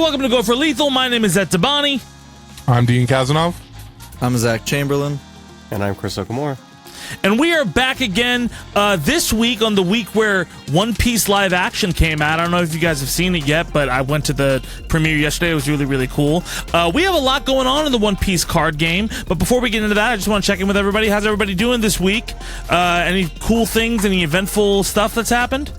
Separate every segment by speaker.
Speaker 1: welcome to Go for Lethal. My name is Ed Tabani.
Speaker 2: I'm Dean Kazanov.
Speaker 3: I'm Zach Chamberlain.
Speaker 4: And I'm Chris Okamura.
Speaker 1: And we are back again this week on the week where One Piece live action came out. I don't know if you guys have seen it yet, but I went to the premiere yesterday. It was really, really cool. We have a lot going on in the One Piece card game, but before we get into that, I just want to check in with everybody. How's everybody doing this week? Any cool things, any eventful stuff that's happened?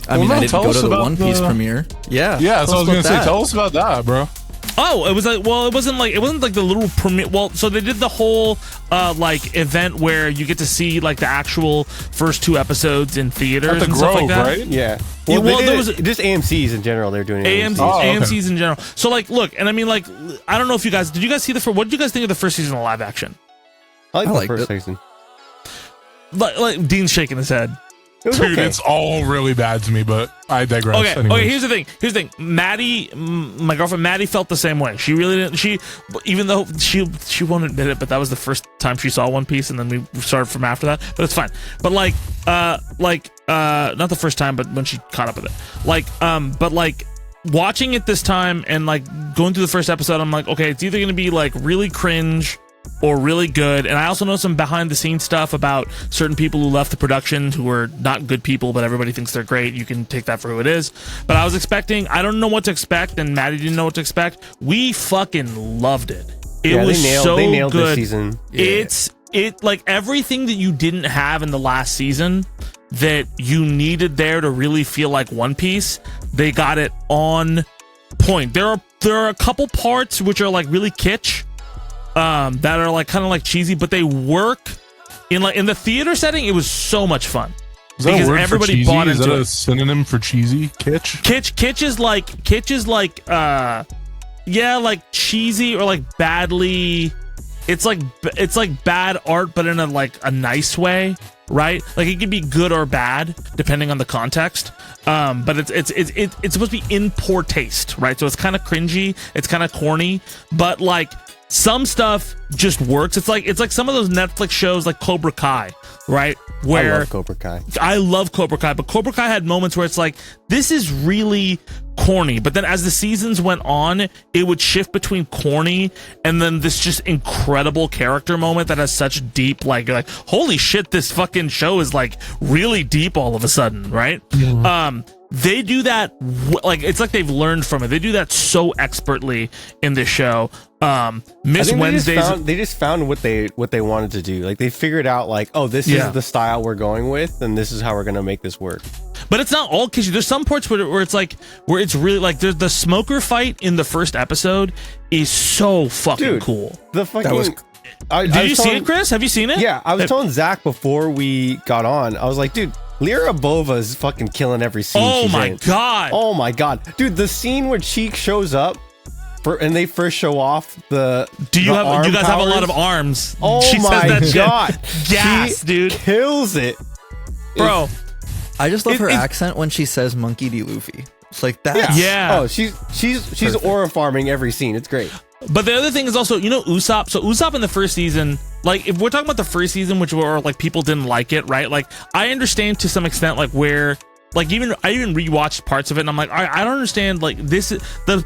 Speaker 3: I didn't go to the One Piece premiere.
Speaker 2: Yeah, that's what I was gonna say. Tell us about that, bro.
Speaker 1: Oh, it was like, well, it wasn't like the little premiere. Well, so they did the whole like event where you get to see like the actual first 2 episodes in theaters
Speaker 2: At the
Speaker 1: and
Speaker 2: Grove,
Speaker 1: stuff like that.
Speaker 2: Right?
Speaker 4: Yeah.
Speaker 1: Well,
Speaker 4: there was just AMC's in general. They're doing
Speaker 1: AMC's,
Speaker 4: AMC's.
Speaker 1: AMC's in general. So like, look, and I mean, like, I don't know if you guys did. You guys see what did you guys think of the first season of live action?
Speaker 4: I
Speaker 3: liked
Speaker 4: the first
Speaker 3: it.
Speaker 4: season.
Speaker 1: Like Dean's shaking his head.
Speaker 4: It was
Speaker 2: Dude,
Speaker 4: okay.
Speaker 2: it's all really bad to me, but I digress.
Speaker 1: Okay,
Speaker 2: anyways.
Speaker 1: okay. Here's the thing. Maddie, my girlfriend Maddie, felt the same way. She really didn't. Even though she won't admit it, but that was the first time she saw One Piece, and then we started from after that. But it's fine. But not the first time, but when she caught up with it. But watching it this time and like going through the first episode, I'm like, okay, it's either gonna be like really cringe or really good. And I also know some behind the scenes stuff about certain people who left the production who were not good people, but everybody thinks they're great. You can take that for who it is. But I was expecting, I don't know what to expect, and Maddie didn't know what to expect. We fucking loved it. It was
Speaker 4: they nailed
Speaker 1: good.
Speaker 4: this season.
Speaker 1: Yeah. It like everything that you didn't have in the last season that you needed there to really feel like One Piece, they got it on point. There are a couple parts which are like really kitsch, that are like kind of like cheesy, but they work in the theater setting. It was so much fun
Speaker 2: because
Speaker 1: everybody bought into it.
Speaker 2: Is that a synonym for cheesy? Kitsch?
Speaker 1: Kitsch is like yeah, like cheesy or like badly. It's like bad art, but in a nice way, right? Like it can be good or bad depending on the context. But it's supposed to be in poor taste, right? So it's kind of cringy, it's kind of corny, but like some stuff just works. It's like some of those Netflix shows like Cobra Kai, right? Where
Speaker 4: I love Cobra Kai.
Speaker 1: I love Cobra Kai, but Cobra Kai had moments where it's like, this is really corny. But then as the seasons went on, it would shift between corny and then this just incredible character moment that has such deep, like holy shit, this fucking show is like really deep all of a sudden, right? Mm-hmm. They do that, like, it's like they've learned from it. They do that so expertly in this show. Miss Wednesdays.
Speaker 4: They just found what they wanted to do. Like they figured out, like, oh, this is the style we're going with, and this is how we're gonna make this work.
Speaker 1: But it's not all kitschy. There's some parts where it's like, where it's really like, there's the smoker fight in the first episode is so fucking cool.
Speaker 4: The fucking.
Speaker 1: Did you see it, Chris? Have you seen it?
Speaker 4: Yeah, I was telling Zach before we got on. I was like, dude, Lyra Bova is fucking killing every scene.
Speaker 1: Oh
Speaker 4: she's
Speaker 1: my
Speaker 4: in.
Speaker 1: god!
Speaker 4: Oh my god, dude! The scene where Cheek shows up, and they first show off the.
Speaker 1: Do you
Speaker 4: guys
Speaker 1: have a lot of arms?
Speaker 4: Oh
Speaker 1: she
Speaker 4: my
Speaker 1: says that
Speaker 4: god!
Speaker 1: Gas, dude,
Speaker 4: kills it,
Speaker 1: bro.
Speaker 3: I just love her accent when she says "Monkey D. Luffy." It's like that.
Speaker 1: Yeah.
Speaker 4: Oh, she's aura farming every scene. It's great.
Speaker 1: But the other thing is also, Usopp. So Usopp in the first season, like if we're talking about the first season, which were like people didn't like it, right? Like I understand to some extent, like where, like I even rewatched parts of it, and I'm like, I don't understand. Like this, the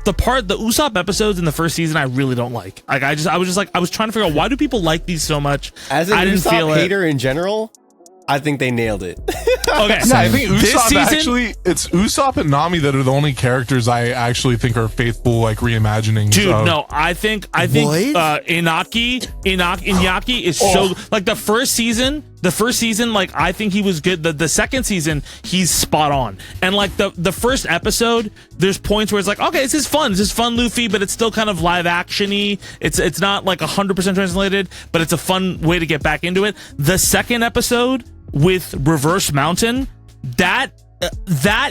Speaker 1: Usopp episodes in the first season, I really don't like. Like I was trying to figure out why do people like these so much.
Speaker 4: As an Usopp hater in general, I think they nailed it.
Speaker 1: Okay,
Speaker 2: yeah, I think Usopp it's Usopp and Nami that are the only characters I actually think are faithful, like reimagining.
Speaker 1: Dude, no, I think Inaki is so like the first season. Like I think he was good. The second season, he's spot on. And like the first episode, there's points where it's like, okay, this is fun Luffy, but it's still kind of live actiony. It's not like 100% translated, but it's a fun way to get back into it. The second episode with Reverse Mountain, that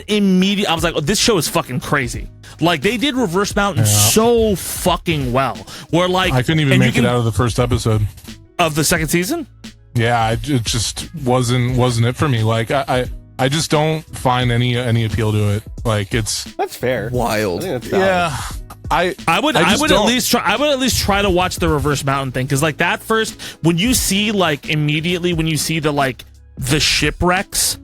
Speaker 1: immediate, I was like, oh, this show is fucking crazy. Like they did Reverse Mountain so fucking well. Where like
Speaker 2: I couldn't even make it out of the first episode
Speaker 1: of the second season.
Speaker 2: Yeah, it just wasn't it for me. Like I just don't find any appeal to it. Like
Speaker 4: that's fair.
Speaker 3: Wild.
Speaker 2: Yeah.
Speaker 1: I would at least try to watch the Reverse Mountain thing, because like that first, when you see like immediately when you see the like the shipwrecks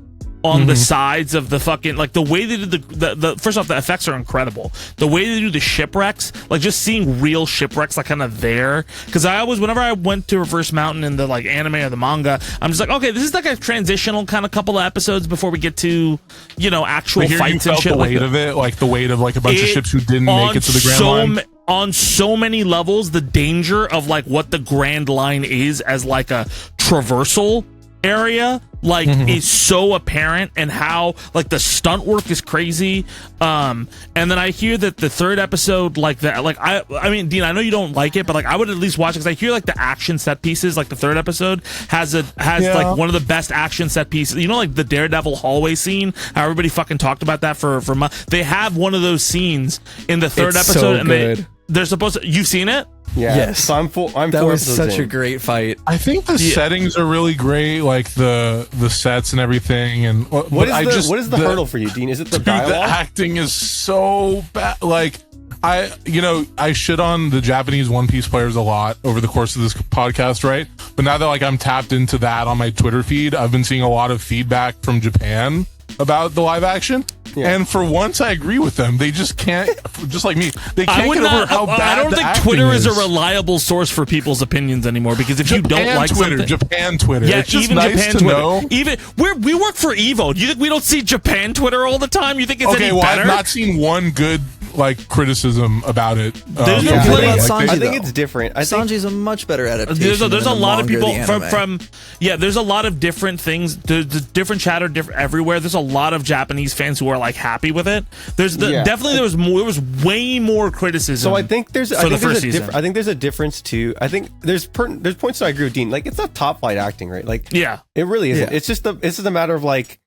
Speaker 1: on the sides of the fucking, like, the way they did the first off, the effects are incredible. The way they do the shipwrecks, like, just seeing real shipwrecks, like, kind of there, because I always, whenever I went to Reverse Mountain in the, like, anime or the manga, I'm just like, okay, this is like a transitional kind of couple of episodes before we get to, you know, actual
Speaker 2: Here
Speaker 1: fights
Speaker 2: you
Speaker 1: and
Speaker 2: felt
Speaker 1: shit
Speaker 2: the
Speaker 1: like
Speaker 2: weight
Speaker 1: that.
Speaker 2: of it, like the weight of like a bunch of ships who didn't
Speaker 1: On
Speaker 2: make it to the Grand Line.
Speaker 1: on so many levels, the danger of like what the Grand Line is as like a traversal area, like, is so apparent, and how like the stunt work is crazy. And then I hear that the third episode, like that, like I mean, Dean, I know you don't like it, but like I would at least watch it because I hear like the action set pieces, like the third episode has like one of the best action set pieces. You know, like the Daredevil hallway scene, how everybody fucking talked about that for months. They have one of those scenes in the third
Speaker 3: It's
Speaker 1: episode,
Speaker 3: so
Speaker 1: and
Speaker 3: good.
Speaker 1: they're supposed to. You've seen it?
Speaker 4: Yeah.
Speaker 3: Yes.
Speaker 4: So I'm
Speaker 3: That
Speaker 4: four
Speaker 3: was
Speaker 4: episodes
Speaker 3: such a
Speaker 4: in.
Speaker 3: great fight.
Speaker 2: I think the settings are really great, like the sets and everything. And
Speaker 4: What is the hurdle for you, Dean? Is it the
Speaker 2: dude,
Speaker 4: dialogue?
Speaker 2: the acting is so bad. Like I shit on the Japanese One Piece players a lot over the course of this podcast, right? But now that like I'm tapped into that on my Twitter feed, I've been seeing a lot of feedback from Japan about the live action.
Speaker 4: Yeah.
Speaker 2: And for once, I agree with them. They just can't, just like me, they can't get over how bad
Speaker 1: I don't
Speaker 2: the
Speaker 1: think
Speaker 2: acting
Speaker 1: Twitter is a
Speaker 2: is.
Speaker 1: reliable source for people's opinions anymore, because if you don't like something,
Speaker 2: Japan Twitter,
Speaker 1: yeah,
Speaker 2: it's just
Speaker 1: even
Speaker 2: nice
Speaker 1: Japan
Speaker 2: to
Speaker 1: Twitter,
Speaker 2: know.
Speaker 1: even we work for Evo. Do you think we don't see Japan Twitter all the time? You think it's
Speaker 2: Okay,
Speaker 1: any
Speaker 2: well,
Speaker 1: better?
Speaker 2: I've not seen one good like criticism about it.
Speaker 1: There's
Speaker 3: no plenty-
Speaker 2: like,
Speaker 3: Sanji,
Speaker 4: I think
Speaker 3: though.
Speaker 4: it's different. I think
Speaker 3: Sanji's a much better adaptation.
Speaker 1: There's a
Speaker 3: than the
Speaker 1: lot of
Speaker 3: manga or
Speaker 1: people
Speaker 3: the anime.
Speaker 1: there's a lot of different things. There's different chatter everywhere. There's a lot of Japanese fans who are like happy with it. Definitely there was way more criticism.
Speaker 4: so. I think there's
Speaker 1: for the first season.
Speaker 4: I think there's a difference too. I think there's points that I agree with Dean. Like, it's not top flight acting, right? Like,
Speaker 1: Yeah.
Speaker 4: it really isn't.
Speaker 3: Yeah.
Speaker 4: It's just a matter of like,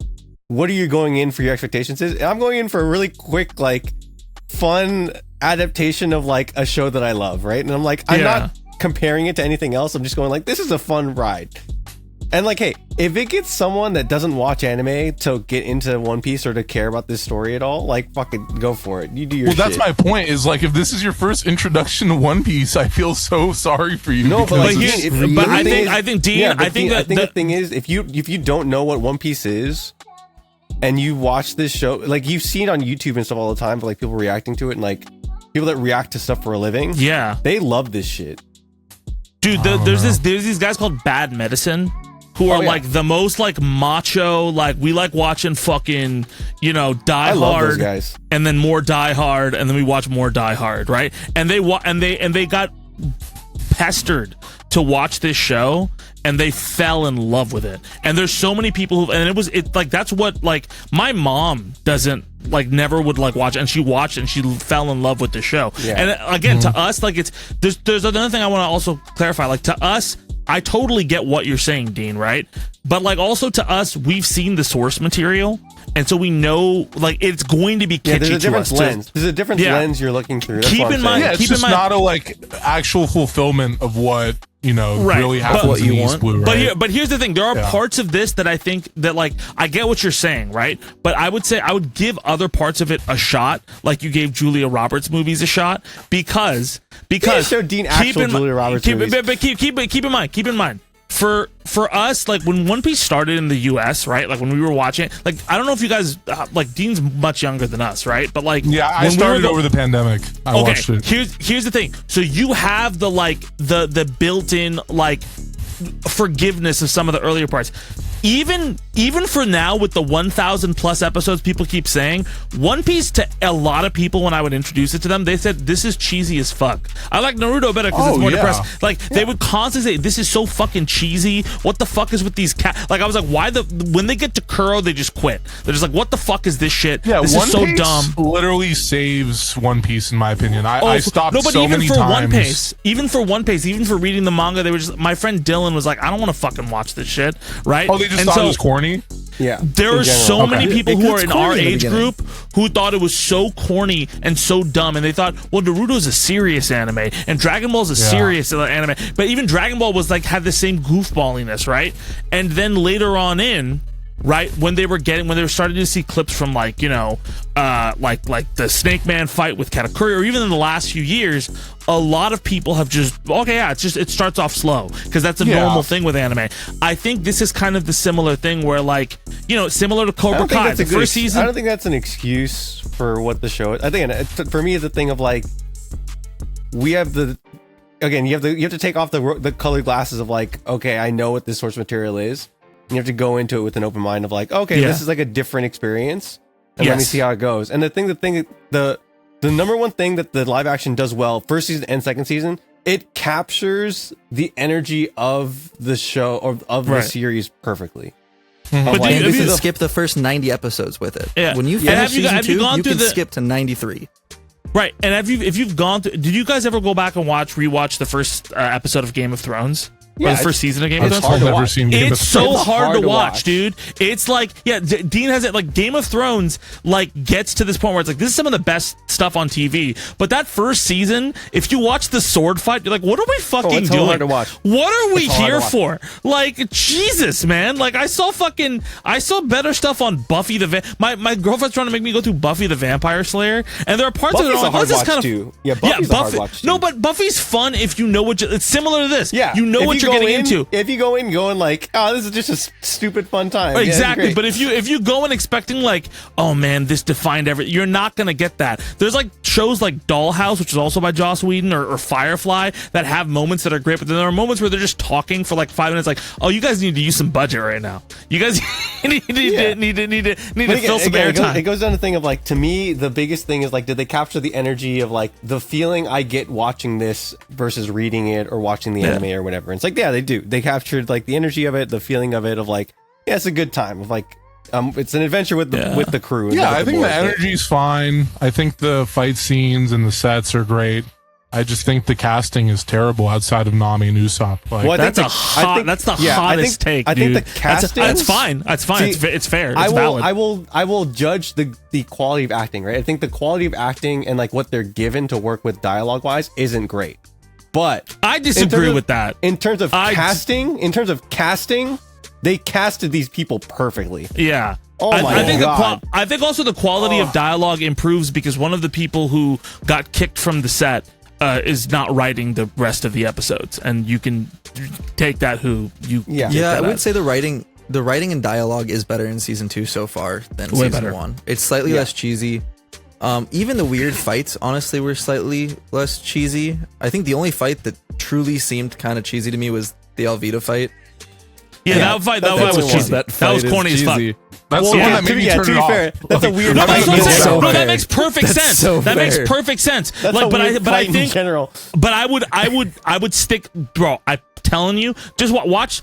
Speaker 4: what are you going in for your expectations? I'm going in for a really quick, like, fun adaptation of like a show that I love, right? And I'm like, I'm not comparing it to anything else. I'm just going like, this is a fun ride. And like, hey, if it gets someone that doesn't watch anime to get into One Piece or to care about this story at all, like, fucking go for it. You do your
Speaker 2: Well, that's
Speaker 4: shit.
Speaker 2: my point. Is like, if this is your first introduction to One Piece, I feel so sorry for you.
Speaker 4: No, but like,
Speaker 2: because
Speaker 1: Dean,
Speaker 2: it's
Speaker 1: but
Speaker 2: really-
Speaker 1: I think Dean,
Speaker 4: yeah, but
Speaker 1: I think
Speaker 4: Dean,
Speaker 1: that
Speaker 4: the thing is, if you don't know what One Piece is, and you watch this show, like, you've seen on YouTube and stuff all the time, but like people reacting to it, and like people that react to stuff for a living,
Speaker 1: yeah,
Speaker 4: they love this shit.
Speaker 1: dude, there's these guys called Bad Medicine who are like the most like macho, like we like watching fucking, you know, Die
Speaker 4: I love those
Speaker 1: Hard,
Speaker 4: guys.
Speaker 1: and then more Die Hard, and then we watch more Die Hard, right? And they got pestered to watch this show, and they fell in love with it. And there's so many people who, and it like, that's what, like, my mom doesn't, like, never would like watch, and she watched and she fell in love with the show.
Speaker 4: Yeah.
Speaker 1: And again, to us, like, there's another thing I want to also clarify. Like, to us, I totally get what you're saying, Dean, right? But like, also to us, we've seen the source material, and so we know, like, it's going to be kitschy
Speaker 4: Yeah, there's a
Speaker 1: to
Speaker 4: different
Speaker 1: us
Speaker 4: lens.
Speaker 1: too.
Speaker 4: There's a different
Speaker 1: Yeah.
Speaker 4: lens you're looking through. That's
Speaker 1: Keep
Speaker 4: what I'm
Speaker 1: in
Speaker 4: saying.
Speaker 1: mind-
Speaker 2: yeah, it's
Speaker 1: keep in
Speaker 2: just
Speaker 1: mind-
Speaker 2: not a like actual fulfillment of what
Speaker 1: Right.
Speaker 2: really
Speaker 1: But-
Speaker 2: happens
Speaker 3: what
Speaker 2: in
Speaker 3: you
Speaker 2: East
Speaker 3: want.
Speaker 2: Blue. Right?
Speaker 1: But here's the thing: there are
Speaker 2: Yeah.
Speaker 1: parts of this that I think that, like, I get what you're saying, right? But I would say I would give other parts of it a shot, like you gave Julia Roberts movies a shot, because
Speaker 4: show Dean actual Julia Roberts movies.
Speaker 1: But keep in mind. For us, like, when One Piece started in the U.S., right? Like, when we were watching it, like, I don't know if you guys, like, Dean's much younger than us, right? But like,
Speaker 2: Yeah, I
Speaker 1: when we
Speaker 2: started
Speaker 1: were
Speaker 2: over the pandemic. I watched it.
Speaker 1: Here's the thing. So you have the, like, the built-in, like, forgiveness of some of the earlier parts. Even for now, with the 1,000 plus episodes, people keep saying One Piece, to a lot of people, when I would introduce it to them, they said this is cheesy as fuck. I like Naruto better because it's more depressing. Like, they would constantly say this is so fucking cheesy. What the fuck is with these cat? Like, I was like, why when they get to Kuro, they just quit. They're just like, what the fuck is this shit?
Speaker 2: Yeah,
Speaker 1: this
Speaker 2: One
Speaker 1: is so
Speaker 2: Piece
Speaker 1: dumb.
Speaker 2: literally saves One Piece, in my opinion. I stopped
Speaker 1: no, but
Speaker 2: so
Speaker 1: even
Speaker 2: many
Speaker 1: for
Speaker 2: times.
Speaker 1: even for reading the manga, they were just. My friend Dylan was like, I don't want to fucking watch this shit, right?
Speaker 2: Oh, they just
Speaker 1: And
Speaker 2: thought
Speaker 1: so
Speaker 2: it was corny.
Speaker 4: Yeah.
Speaker 1: there
Speaker 4: in
Speaker 1: are
Speaker 4: general.
Speaker 1: so many
Speaker 2: Okay.
Speaker 1: people who are
Speaker 3: It's
Speaker 1: in
Speaker 3: corny
Speaker 1: our
Speaker 3: in the
Speaker 1: age
Speaker 3: beginning.
Speaker 1: group who thought it was so corny and so dumb, and they thought, well, Naruto's a serious anime, and Dragon Ball's a serious anime, but even Dragon Ball was like had the same goofballiness, right? And then later on in, right? When they were starting to see clips from like, you know, like the Snake Man fight with Katakuri, or even in the last few years, a lot of people have just, okay, yeah, it starts off slow because that's a normal thing with anime. I think this is kind of the similar thing where, like, you know, similar to Cobra Kai, the first season.
Speaker 4: I don't think that's an excuse for what the show is. I think for me, it's a thing of like, we have the, again, you have to take off the colored glasses of like, okay, I know what this source material is. You have to go into it with an open mind of like, okay, this is like a different experience, and let me see how it goes. And the number one thing that the live action does well, first season and second season, it captures the energy of the show or of the series perfectly.
Speaker 3: But like, you can skip the first 90 episodes with it.
Speaker 1: Yeah.
Speaker 3: When you finish season 2, you can skip to 93.
Speaker 1: Right, and if you've gone through, did you guys ever go back and rewatch the first episode of Game of Thrones?
Speaker 4: Yeah,
Speaker 1: or the first season of Game of Thrones?
Speaker 2: It's
Speaker 1: so hard to watch, dude. It's like, Dean has it, like, Game of Thrones, like, gets to this point where it's like, this is some of the best stuff on TV. But that first season, if you watch the sword fight, you're like, what are we fucking doing?
Speaker 4: Hard to watch.
Speaker 1: What are we here for? Like, Jesus, man. Like, I saw better stuff on Buffy the my girlfriend's trying to make me go through Buffy the Vampire Slayer, and there are parts of it like, this is kind of
Speaker 4: too. Yeah, Buffy's a hard watch too.
Speaker 1: No, but Buffy's fun if you know what it's similar to this.
Speaker 4: Yeah,
Speaker 1: you know what you're getting into.
Speaker 4: If you go in going like, oh, this is just a stupid fun time.
Speaker 1: Exactly.
Speaker 4: Yeah,
Speaker 1: but if you go in expecting like, oh man, this defined everything, you're not gonna get that. There's like shows like Dollhouse, which is also by Joss Whedon, or Firefly, that have moments that are great, but then there are moments where they're just talking for like 5 minutes, like, oh, you guys need to use some budget right now. You guys need to fill some airtime.
Speaker 4: It goes down to the thing of like, to me, the biggest thing is like, did they capture the energy of like the feeling I get watching this versus reading it or watching the anime or whatever? And it's like, yeah, they do. They captured like the energy of it, the feeling of it, of like, yeah, it's a good time of like, it's an adventure with the crew.
Speaker 2: Yeah, I think the energy's fine. I think the fight scenes and the sets are great. I just think the casting is terrible outside of Nami and Usopp. Like,
Speaker 1: well, that's the hottest take.
Speaker 4: I
Speaker 1: dude.
Speaker 4: think the casting.
Speaker 1: That's fine. That's fine. See, it's fair. It's valid.
Speaker 4: I will judge the quality of acting. Right. I think the quality of acting and like what they're given to work with dialogue wise isn't great. But
Speaker 1: I disagree with that.
Speaker 4: In terms of casting, they casted these people perfectly.
Speaker 1: Yeah.
Speaker 4: Oh my God.
Speaker 1: I think also the quality of dialogue improves because one of the people who got kicked from the set is not writing the rest of the episodes, and you can take that
Speaker 3: I would say the writing and dialogue is better in season 2 so far than season 1. It's slightly less cheesy. Even the weird fights, honestly, were slightly less cheesy. I think the only fight that truly seemed kind of cheesy to me was the Alvida fight.
Speaker 1: Yeah, that fight was cheesy. That was corny as fuck.
Speaker 2: That's the one that made me turn it off.
Speaker 4: Fair, that's a weird.
Speaker 1: No, that makes perfect sense. That makes perfect sense.
Speaker 4: That's like, but I think in general.
Speaker 1: But I would stick, bro. I'm telling you, just watch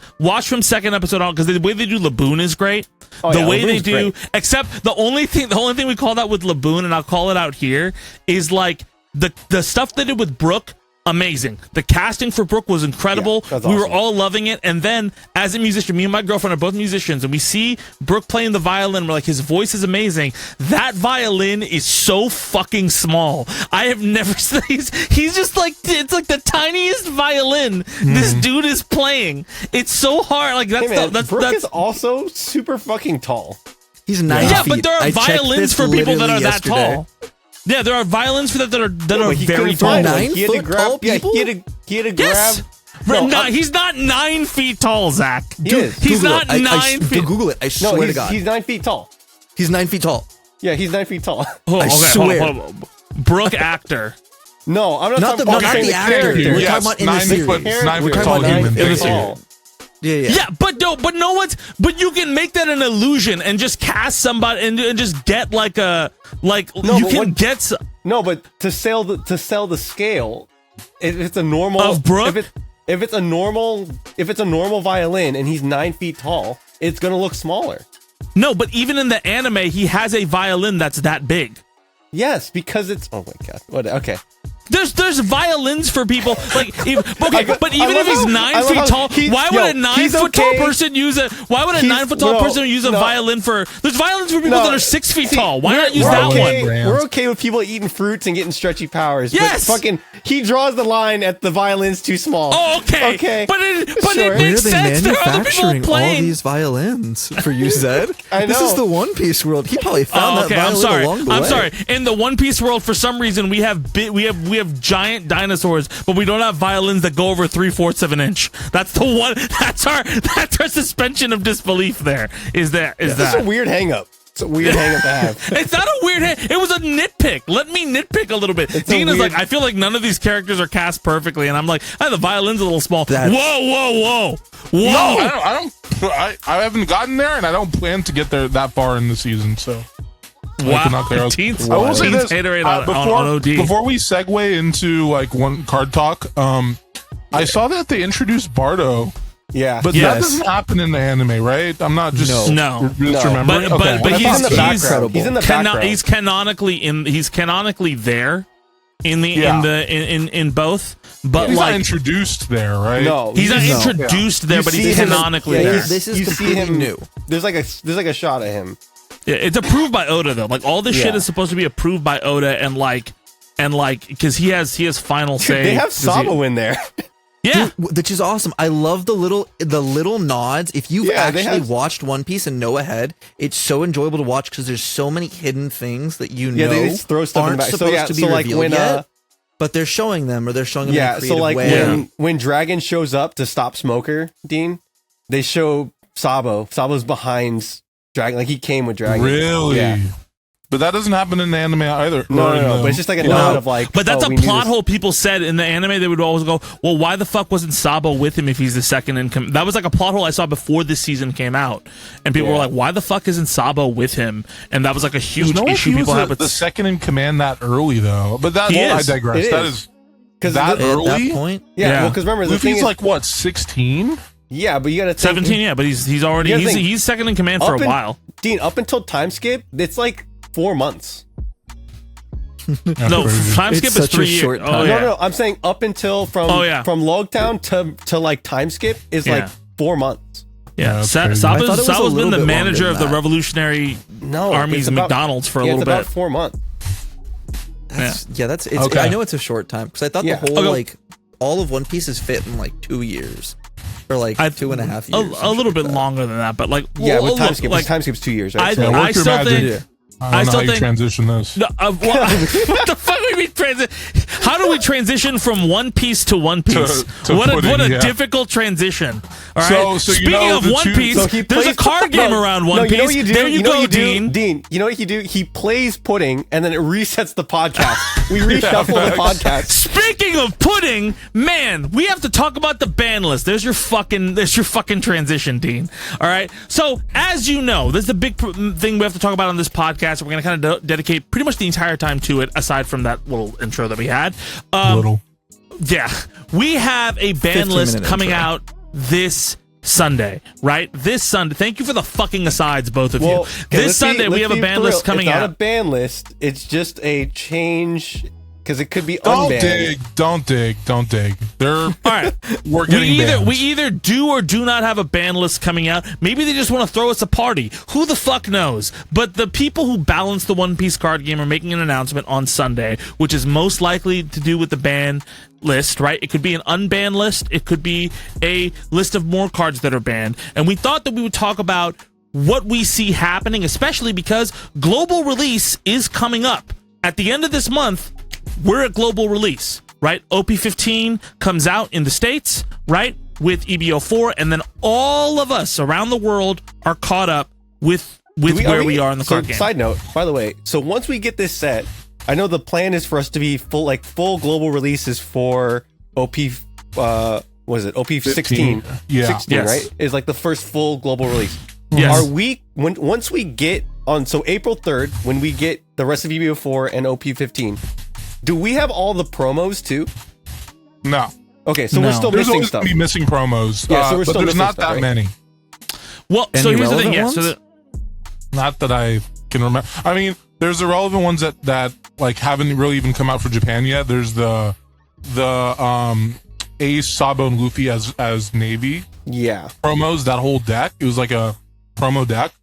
Speaker 1: from second episode on, because the way they do Laboon is great. The way they do, except the only thing we call that with Laboon, and I'll call it out here, is like the stuff they did with Brooke. Amazing. The casting for Brooke was incredible.
Speaker 4: Yeah,
Speaker 1: we were all loving it. And then, as a musician, me and my girlfriend are both musicians, and we see Brooke playing the violin. We're like, his voice is amazing. That violin is so fucking small. I have never seen. He's just like, it's like the tiniest violin this dude is playing. It's so hard. Like
Speaker 4: Brooke is also super fucking tall.
Speaker 3: He's 9 feet.
Speaker 1: Yeah, but there are violins for people that are that tall. Yeah, there are violins for that are very tall.
Speaker 3: 9 foot tall people?
Speaker 4: He had to grab.
Speaker 1: Yes. He's not 9 feet tall, Zach. He's not 9 feet.
Speaker 3: Google it. I swear to God.
Speaker 4: He's 9 feet tall.
Speaker 3: He's 9 feet tall.
Speaker 4: Yeah, he's 9 feet tall.
Speaker 1: I swear. Hold on. Brooke actor.
Speaker 4: No, I'm not talking
Speaker 3: about
Speaker 4: the
Speaker 3: actor. We're talking about in the series.
Speaker 2: We're talking about in the series.
Speaker 1: Yeah, but you can make that an illusion and just cast somebody and just get like a but to sell the scale, if it's a normal of Brooke,
Speaker 4: if it's a normal violin and he's 9 feet tall, it's gonna look smaller.
Speaker 1: No, but even in the anime, he has a violin that's that big.
Speaker 4: Yes, because it's oh my God. What? Okay.
Speaker 1: There's violins for people. Like, but even if he's 9 feet tall, why would a 9 foot tall person use a? Why would a 9 foot tall person use a violin for? There's violins for people that are 6 feet tall. Why not use that one?
Speaker 4: We're okay with people eating fruits and getting stretchy powers.
Speaker 1: Yes.
Speaker 4: But fucking, he draws the line at the violin's too small.
Speaker 1: Oh, okay.
Speaker 4: Okay.
Speaker 1: But it
Speaker 3: Where
Speaker 1: makes
Speaker 3: are they
Speaker 1: sense. There are other people
Speaker 3: manufacturing all
Speaker 1: playing.
Speaker 3: these violins for you, Zed?
Speaker 4: I
Speaker 3: This
Speaker 4: know.
Speaker 3: is the One Piece world. He probably found that violin along the way.
Speaker 1: I'm sorry. In the One Piece world, for some reason, we have giant dinosaurs, but we don't have violins that go over 3/4 of an inch. That's the one. That's our suspension of disbelief. There is that.
Speaker 4: That's a weird hang up. It's a weird hang up to have.
Speaker 1: It's not a weird It was a nitpick. Let me nitpick a little bit. Dina's like, I feel like none of these characters are cast perfectly, and I'm like, the violin's a little small. Whoa.
Speaker 2: No, I haven't gotten there, and I don't plan to get there that far in the season. So.
Speaker 1: Wow.
Speaker 2: I will say this before we segue into like one card talk. I saw that they introduced Bardo.
Speaker 4: Yeah,
Speaker 2: but that doesn't happen in the anime, right? I'm not just remembering.
Speaker 1: But he's in the
Speaker 4: background.
Speaker 1: He's canonically there in both. But
Speaker 2: he's
Speaker 1: like
Speaker 2: not introduced there, right?
Speaker 4: No,
Speaker 1: he's not introduced there, but he's canonically there.
Speaker 3: This is completely new.
Speaker 4: There's like a shot of him.
Speaker 1: Yeah, it's approved by Oda though. Like all this shit is supposed to be approved by Oda, and like because he has final say.
Speaker 4: They have Sabo in there.
Speaker 1: Yeah,
Speaker 3: dude, which is awesome. I love the little nods. If you've actually watched One Piece and know ahead, it's so enjoyable to watch because there's so many hidden things that they just throw stuff aren't in the back. Supposed to be revealed yet. But they're showing them, or they're showing them.
Speaker 4: Yeah,
Speaker 3: in a creative
Speaker 4: so like
Speaker 3: way.
Speaker 4: when Dragon shows up to stop Smoker, Dean, they show Sabo. Sabo's behind Dragon, like he came with Dragon.
Speaker 2: Really?
Speaker 4: Yeah.
Speaker 2: But that doesn't happen in the anime either.
Speaker 4: No. But it's just like a nod of like.
Speaker 1: But that's a plot hole. People said in the anime they would always go, "Well, why the fuck wasn't Sabo with him if he's the second in command?" That was like a plot hole I saw before this season came out, and people were like, "Why the fuck isn't Sabo with him?" And that was like a huge issue people had.
Speaker 2: But the second in command that early though. But that I digress. That is
Speaker 4: because
Speaker 2: that early.
Speaker 3: At that point,
Speaker 4: well, because remember the thing
Speaker 2: Luffy's
Speaker 4: is
Speaker 2: like what 16.
Speaker 4: Yeah, but you got to
Speaker 1: 17. Yeah, but he's already he's second in command for a while.
Speaker 4: Dean, up until time skip, it's like 4 months.
Speaker 1: No, time skip is 3 years. Oh,
Speaker 4: no, I'm saying up until from Logtown to like time skip is like 4 months.
Speaker 1: Yeah, Sabo's been the manager of the Revolutionary Army's McDonald's for a little bit.
Speaker 4: It's about 4 months.
Speaker 3: That's okay. I know it's a short time because I thought the whole like all of One Piece is fit in like 2 years. Or like 2.5 years.
Speaker 1: A little bit longer than that, but like
Speaker 4: with time skip. Like, time skip's 2 years, right?
Speaker 1: I still think.
Speaker 2: I don't know how you transition this.
Speaker 1: No, what the fuck do we mean transition? How do we transition from One Piece to One Piece? What a difficult transition. All right.
Speaker 2: So
Speaker 1: speaking of One Piece, there's a card game around One Piece. There you go, Dean.
Speaker 4: Dean, you know what he do? He plays pudding and then it resets the podcast. We reshuffle the podcast.
Speaker 1: Speaking of pudding, man, we have to talk about the ban list. There's your fucking transition, Dean. All right. So as you know, this is the big thing we have to talk about on this podcast. We're going to kind of dedicate pretty much the entire time to it, aside from that little intro that we had. Yeah, we have a ban list coming out this Sunday, right? This Sunday. Thank you for the fucking asides, both of you. This Sunday, we have a ban list coming out.
Speaker 4: It's not a ban list. It's just a change. Because it could be unbanned.
Speaker 2: Don't dig. They're all
Speaker 1: right.
Speaker 2: We're getting banned.
Speaker 1: We either do or do not have a ban list coming out. Maybe they just want to throw us a party. Who the fuck knows? But the people who balance the One Piece card game are making an announcement on Sunday, which is most likely to do with the ban list, right? It could be an unbanned list. It could be a list of more cards that are banned. And we thought that we would talk about what we see happening, especially because global release is coming up. At the end of this month, we're at global release, right? OP15 comes out in the States, right? With EBO4, and then all of us around the world are caught up with where we are in the card game.
Speaker 4: Side note, by the way, so once we get this set, I know the plan is for us to be full global releases for OP was it OP16?
Speaker 2: Yeah.
Speaker 4: 16, right? Is like the first full global release.
Speaker 1: Yes.
Speaker 4: Are we once we get on April 3rd, when we get the rest of EBO4 and OP15, do we have all the promos too?
Speaker 2: No.
Speaker 4: Okay, so we're still missing stuff.
Speaker 2: Be missing promos.
Speaker 4: Yeah, so we're
Speaker 2: but
Speaker 4: still
Speaker 2: there's not that many.
Speaker 1: Well, so here's the thing.
Speaker 3: Ones?
Speaker 2: Not that I can remember. I mean, there's irrelevant ones that like haven't really even come out for Japan yet. There's the Ace, Sabo, and Luffy as Navy promos. That whole deck, it was like a promo deck,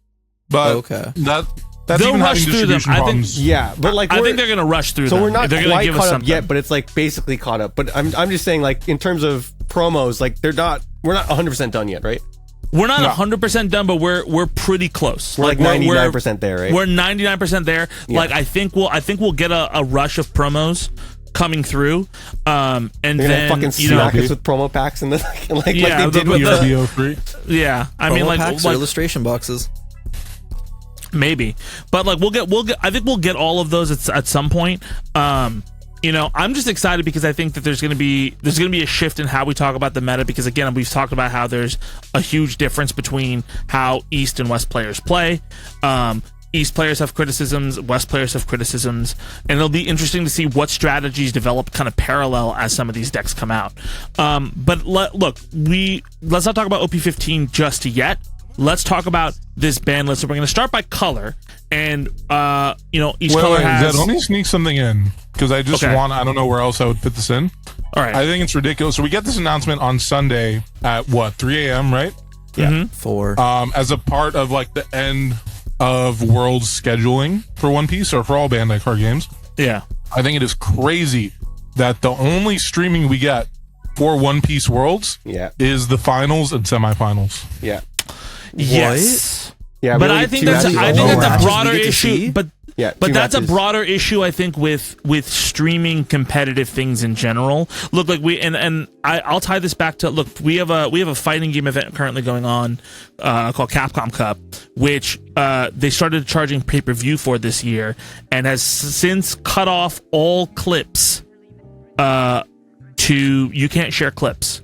Speaker 2: but that's
Speaker 1: they'll
Speaker 2: even
Speaker 1: rush
Speaker 2: having
Speaker 1: through them.
Speaker 2: distribution
Speaker 1: I think.
Speaker 2: problems.
Speaker 4: Yeah, but like
Speaker 1: I think they're gonna rush through.
Speaker 4: So
Speaker 1: them.
Speaker 4: we're not
Speaker 1: they're gonna
Speaker 4: quite
Speaker 1: give
Speaker 4: caught
Speaker 1: us
Speaker 4: up
Speaker 1: something.
Speaker 4: yet, but it's like basically caught up. But I'm just saying, like, in terms of promos, like we're not 100% done yet, right?
Speaker 1: We're not 100% done, but we're pretty close.
Speaker 4: We're like 99% there, right?
Speaker 1: We're 99% there.
Speaker 4: Yeah.
Speaker 1: Like I think we'll get a rush of promos coming through, and then
Speaker 4: fucking smack us with promo packs and like they did with
Speaker 2: the 3.
Speaker 1: Yeah, I mean, like
Speaker 3: illustration boxes.
Speaker 1: Maybe, but like we'll get. I think we'll get all of those at some point. You know, I'm just excited because I think that there's going to be a shift in how we talk about the meta, because again, we've talked about how there's a huge difference between how East and West players play. East players have criticisms, West players have criticisms, and it'll be interesting to see what strategies develop kind of parallel as some of these decks come out. But let's not talk about OP15 just yet. Let's talk about this ban list. So we're going to start by color, and each color has.
Speaker 2: Let me sneak something in, because I just want. I don't know where else I would fit this in.
Speaker 1: All right.
Speaker 2: I think it's ridiculous. So we get this announcement on Sunday at 3 a.m. right?
Speaker 4: Yeah,
Speaker 3: 4.
Speaker 2: As a part of like the end of World scheduling for One Piece, or for all Bandai card games.
Speaker 1: Yeah,
Speaker 2: I think it is crazy that the only streaming we get for One Piece Worlds is the finals and semifinals.
Speaker 4: Yeah.
Speaker 1: Yes.
Speaker 4: Yeah,
Speaker 1: but I think that's a broader issue. But that's a broader issue, I think, with streaming competitive things in general. Look, like I'll tie this back to we have a fighting game event currently going on called Capcom Cup, which they started charging pay-per-view for this year, and has since cut off all clips. You can't share clips.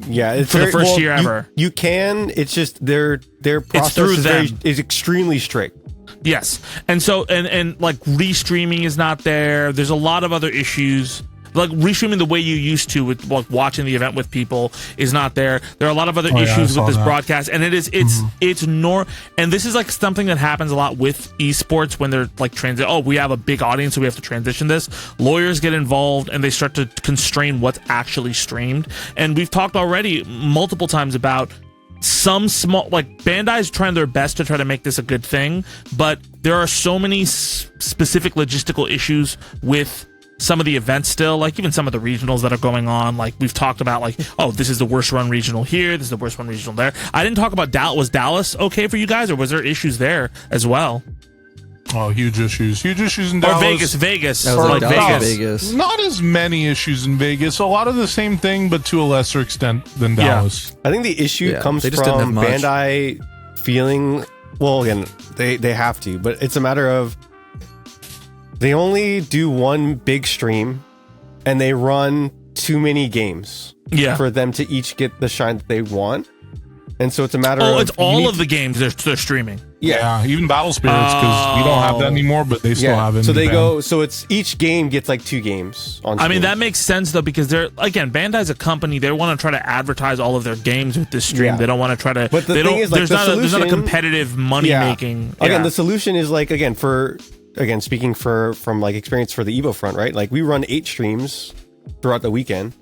Speaker 4: Yeah, it's
Speaker 1: for the first year ever.
Speaker 4: You can. It's just their process is extremely strict.
Speaker 1: Yes, and so and like restreaming is not there. There's a lot of other issues. Like restreaming the way you used to with like watching the event with people is not there. There are a lot of other issues with this broadcast, and and this is like something that happens a lot with esports when they're like we have a big audience, so we have to transition this. Lawyers get involved and they start to constrain what's actually streamed. And we've talked already multiple times about some small, like Bandai's trying their best to try to make this a good thing, but there are so many specific logistical issues with some of the events still, like even some of the regionals that are going on. Like we've talked about, like, oh, this is the worst run regional here, this is the worst run regional there. I didn't talk about Dallas. Was Dallas okay for you guys, or was there issues there as well?
Speaker 2: Oh, huge issues in Dallas.
Speaker 1: Or Vegas.
Speaker 3: That was like Vegas.
Speaker 2: Not as many issues in Vegas. A lot of the same thing, but to a lesser extent than Dallas.
Speaker 4: I think the issue comes from Bandai feeling, well, again, they have to, but it's a matter of they only do one big stream and they run too many games for them to each get the shine that they want. And so it's a matter of...
Speaker 1: it's all of the games they're streaming.
Speaker 2: Yeah, even Battle Spirits, because we don't have that anymore, but they still have it.
Speaker 4: So it's each game gets like 2 games on stream.
Speaker 1: I mean, that makes sense though, because Bandai's a company, they want to try to advertise all of their games with this stream. They don't want to try to...
Speaker 4: But the thing is, like,
Speaker 1: there's not a competitive money making...
Speaker 4: Again, the solution is like, speaking from like experience for the Evo front, right? Like we run 8 streams throughout the weekend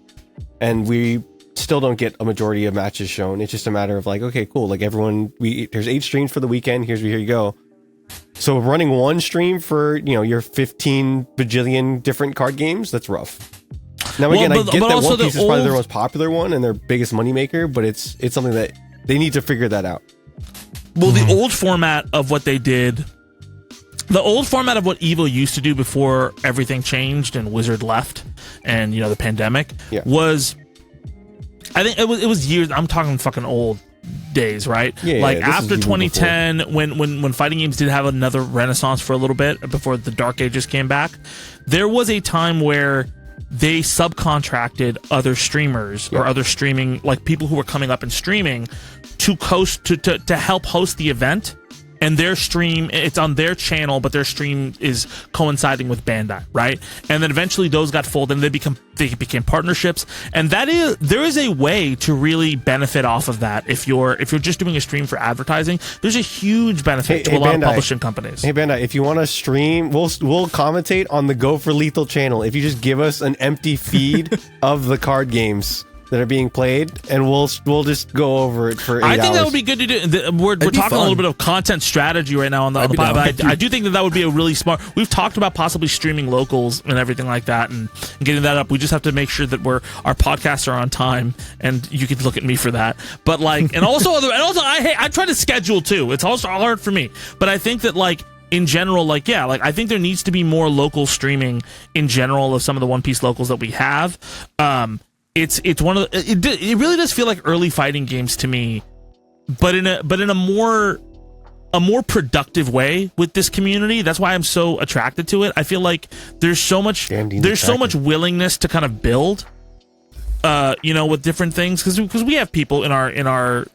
Speaker 4: and we still don't get a majority of matches shown. It's just a matter of like, okay, cool. Like there's 8 streams for the weekend. Here you go. So running one stream for, your 15 bajillion different card games, that's rough. Now again, I get that One Piece is probably their most popular one and their biggest moneymaker, but it's something that they need to figure that out.
Speaker 1: Well, the old format of what they did, the old format of what Evo used to do before everything changed and Wizard left and, the pandemic was, I think it was years, I'm talking fucking old days, right? After 2010, when fighting games did have another renaissance for a little bit before the Dark Ages came back, there was a time where they subcontracted other streamers or other streaming, like people who were coming up and streaming to help host the event and their stream, it's on their channel, but their stream is coinciding with Bandai, right? And then eventually those got folded and they became partnerships. And there is a way to really benefit off of that. If you're just doing a stream for advertising, there's a huge benefit to a lot of publishing companies.
Speaker 4: Hey Bandai, if you want to stream, we'll commentate on the Go for Lethal channel. If you just give us an empty feed of the card games that are being played, and we'll just go over it for 8 hours.
Speaker 1: I think that would be good to do. We're talking a little bit of content strategy right now on the pod, but I do think that would be a really smart. We've talked about possibly streaming locals and everything like that, and getting that up. We just have to make sure that our podcasts are on time, and you can look at me for that. But like, and also I try to schedule too. It's also hard for me, but I think that like, in general, like, yeah, like I think there needs to be more local streaming in general of some of the One Piece locals that we have. It's one of the, it really does feel like early fighting games to me, but in a more productive way with this community. That's why I'm so attracted to it. I feel like there's so much willingness to kind of build, with different things, because we have people in our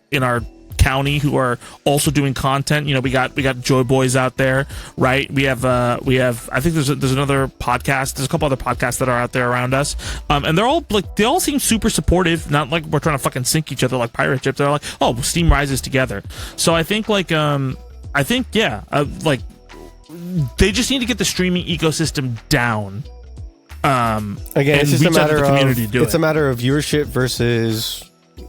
Speaker 1: county who are also doing content. We got Joy Boys out there, right? We have I think there's another podcast. There's a couple other podcasts that are out there around us, and they all seem super supportive. Not like we're trying to fucking sink each other like pirate ships. They're like, oh, steam rises together. So I think like they just need to get the streaming ecosystem down.
Speaker 4: Again, it's just a matter of viewership versus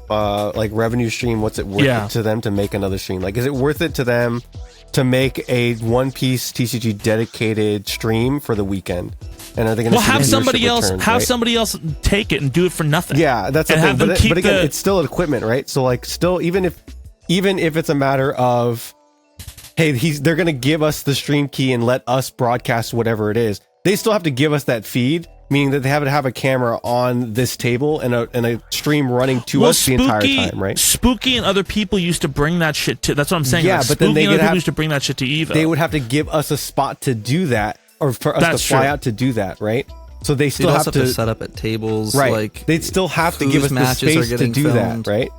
Speaker 4: like revenue stream. What's it worth it to them to make another stream? Like, is it worth it to them to make a One Piece TCG dedicated stream for the weekend? And are they going to
Speaker 1: have somebody else take it and do it for nothing?
Speaker 4: Yeah, that's the thing. But again, it's still equipment, right? So like, still, even if it's a matter of, hey, they're going to give us the stream key and let us broadcast whatever it is, they still have to give us that feed, meaning that they have to have a camera on this table and a stream running to us the entire time, right?
Speaker 1: Spooky and other people used to bring that shit to. That's what I'm saying.
Speaker 4: Yeah,
Speaker 1: like,
Speaker 4: but then they
Speaker 1: used to bring that shit to Evo.
Speaker 4: They would have to give us a spot to do that, or for us to fly out to do that, right? So they still have to
Speaker 3: set up at tables,
Speaker 4: right?
Speaker 3: Like,
Speaker 4: they'd still have to give us the space to do that, right?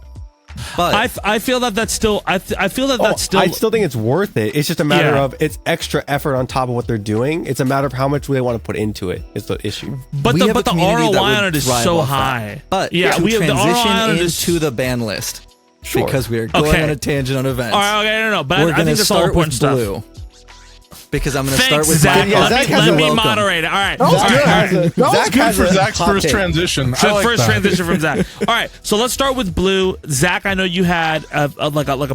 Speaker 1: But I feel that that's still. I feel that that's still.
Speaker 4: I still think it's worth it. It's just a matter of it's extra effort on top of what they're doing. It's a matter of how much they want to put into it. Is the issue.
Speaker 1: But the ROI on it is so high.
Speaker 3: But yeah, we have the ROI on it into the ban list because we are going on a tangent on events.
Speaker 1: All right, okay, no, but
Speaker 3: we're going to start with blue. Because I'm going to start with
Speaker 1: Zach. Let me moderate it. All right.
Speaker 2: That was good for Zach's first transition.
Speaker 1: Transition from Zach. All right. So let's start with blue. Zach, I know you had a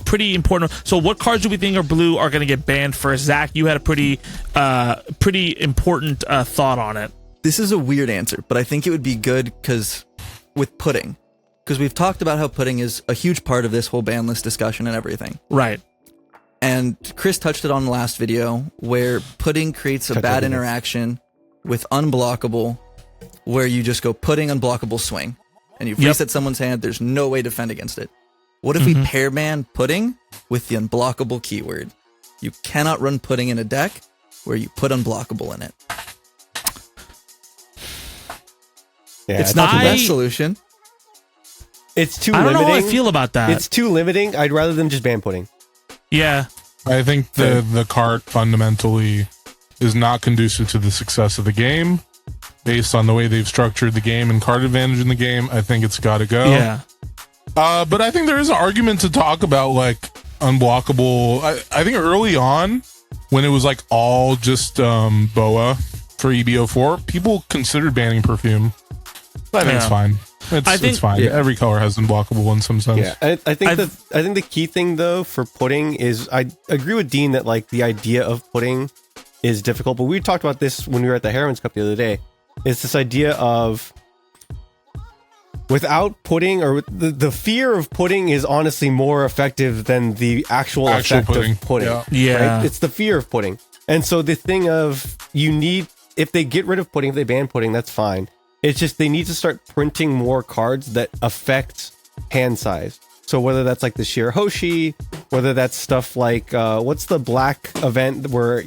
Speaker 1: pretty important. So what cards do we think are blue are going to get banned first? Zach, you had a pretty important thought on it.
Speaker 3: This is a weird answer, but I think it would be good because we've talked about how pudding is a huge part of this whole ban list discussion and everything.
Speaker 1: Right.
Speaker 3: And Chris touched it on the last video, where pudding creates a bad interaction with unblockable, where you just go pudding, unblockable, swing. And you reset someone's hand, there's no way to defend against it. What if we pair ban pudding with the unblockable keyword? You cannot run pudding in a deck where you put unblockable in it.
Speaker 4: Yeah,
Speaker 3: it's not the best solution.
Speaker 4: It's too
Speaker 1: limiting.
Speaker 4: I don't
Speaker 1: know how I feel about that.
Speaker 4: It's too limiting. I'd rather them just ban pudding.
Speaker 1: Yeah.
Speaker 2: I think the cart fundamentally is not conducive to the success of the game. Based on the way they've structured the game and card advantage in the game, I think it's got to go.
Speaker 1: Yeah.
Speaker 2: But I think there is an argument to talk about like unblockable. I think early on, when it was like all just BOA for EBO4, people considered banning perfume. I think it's fine. It's fine. Yeah. Every color has unblockable in some sense.
Speaker 4: Yeah, I think the key thing though for pudding is, I agree with Dean that like the idea of pudding is difficult, but we talked about this when we were at the Heroines Cup the other day. It's this idea of without pudding, or the fear of pudding is honestly more effective than the actual effect pudding. Of pudding.
Speaker 1: Yeah.
Speaker 4: Right? It's the fear of pudding. And so the thing of, if they get rid of pudding, if they ban pudding, that's fine. It's just they need to start printing more cards that affect hand size. So whether that's like the Shirahoshi, whether that's stuff like what's the black event where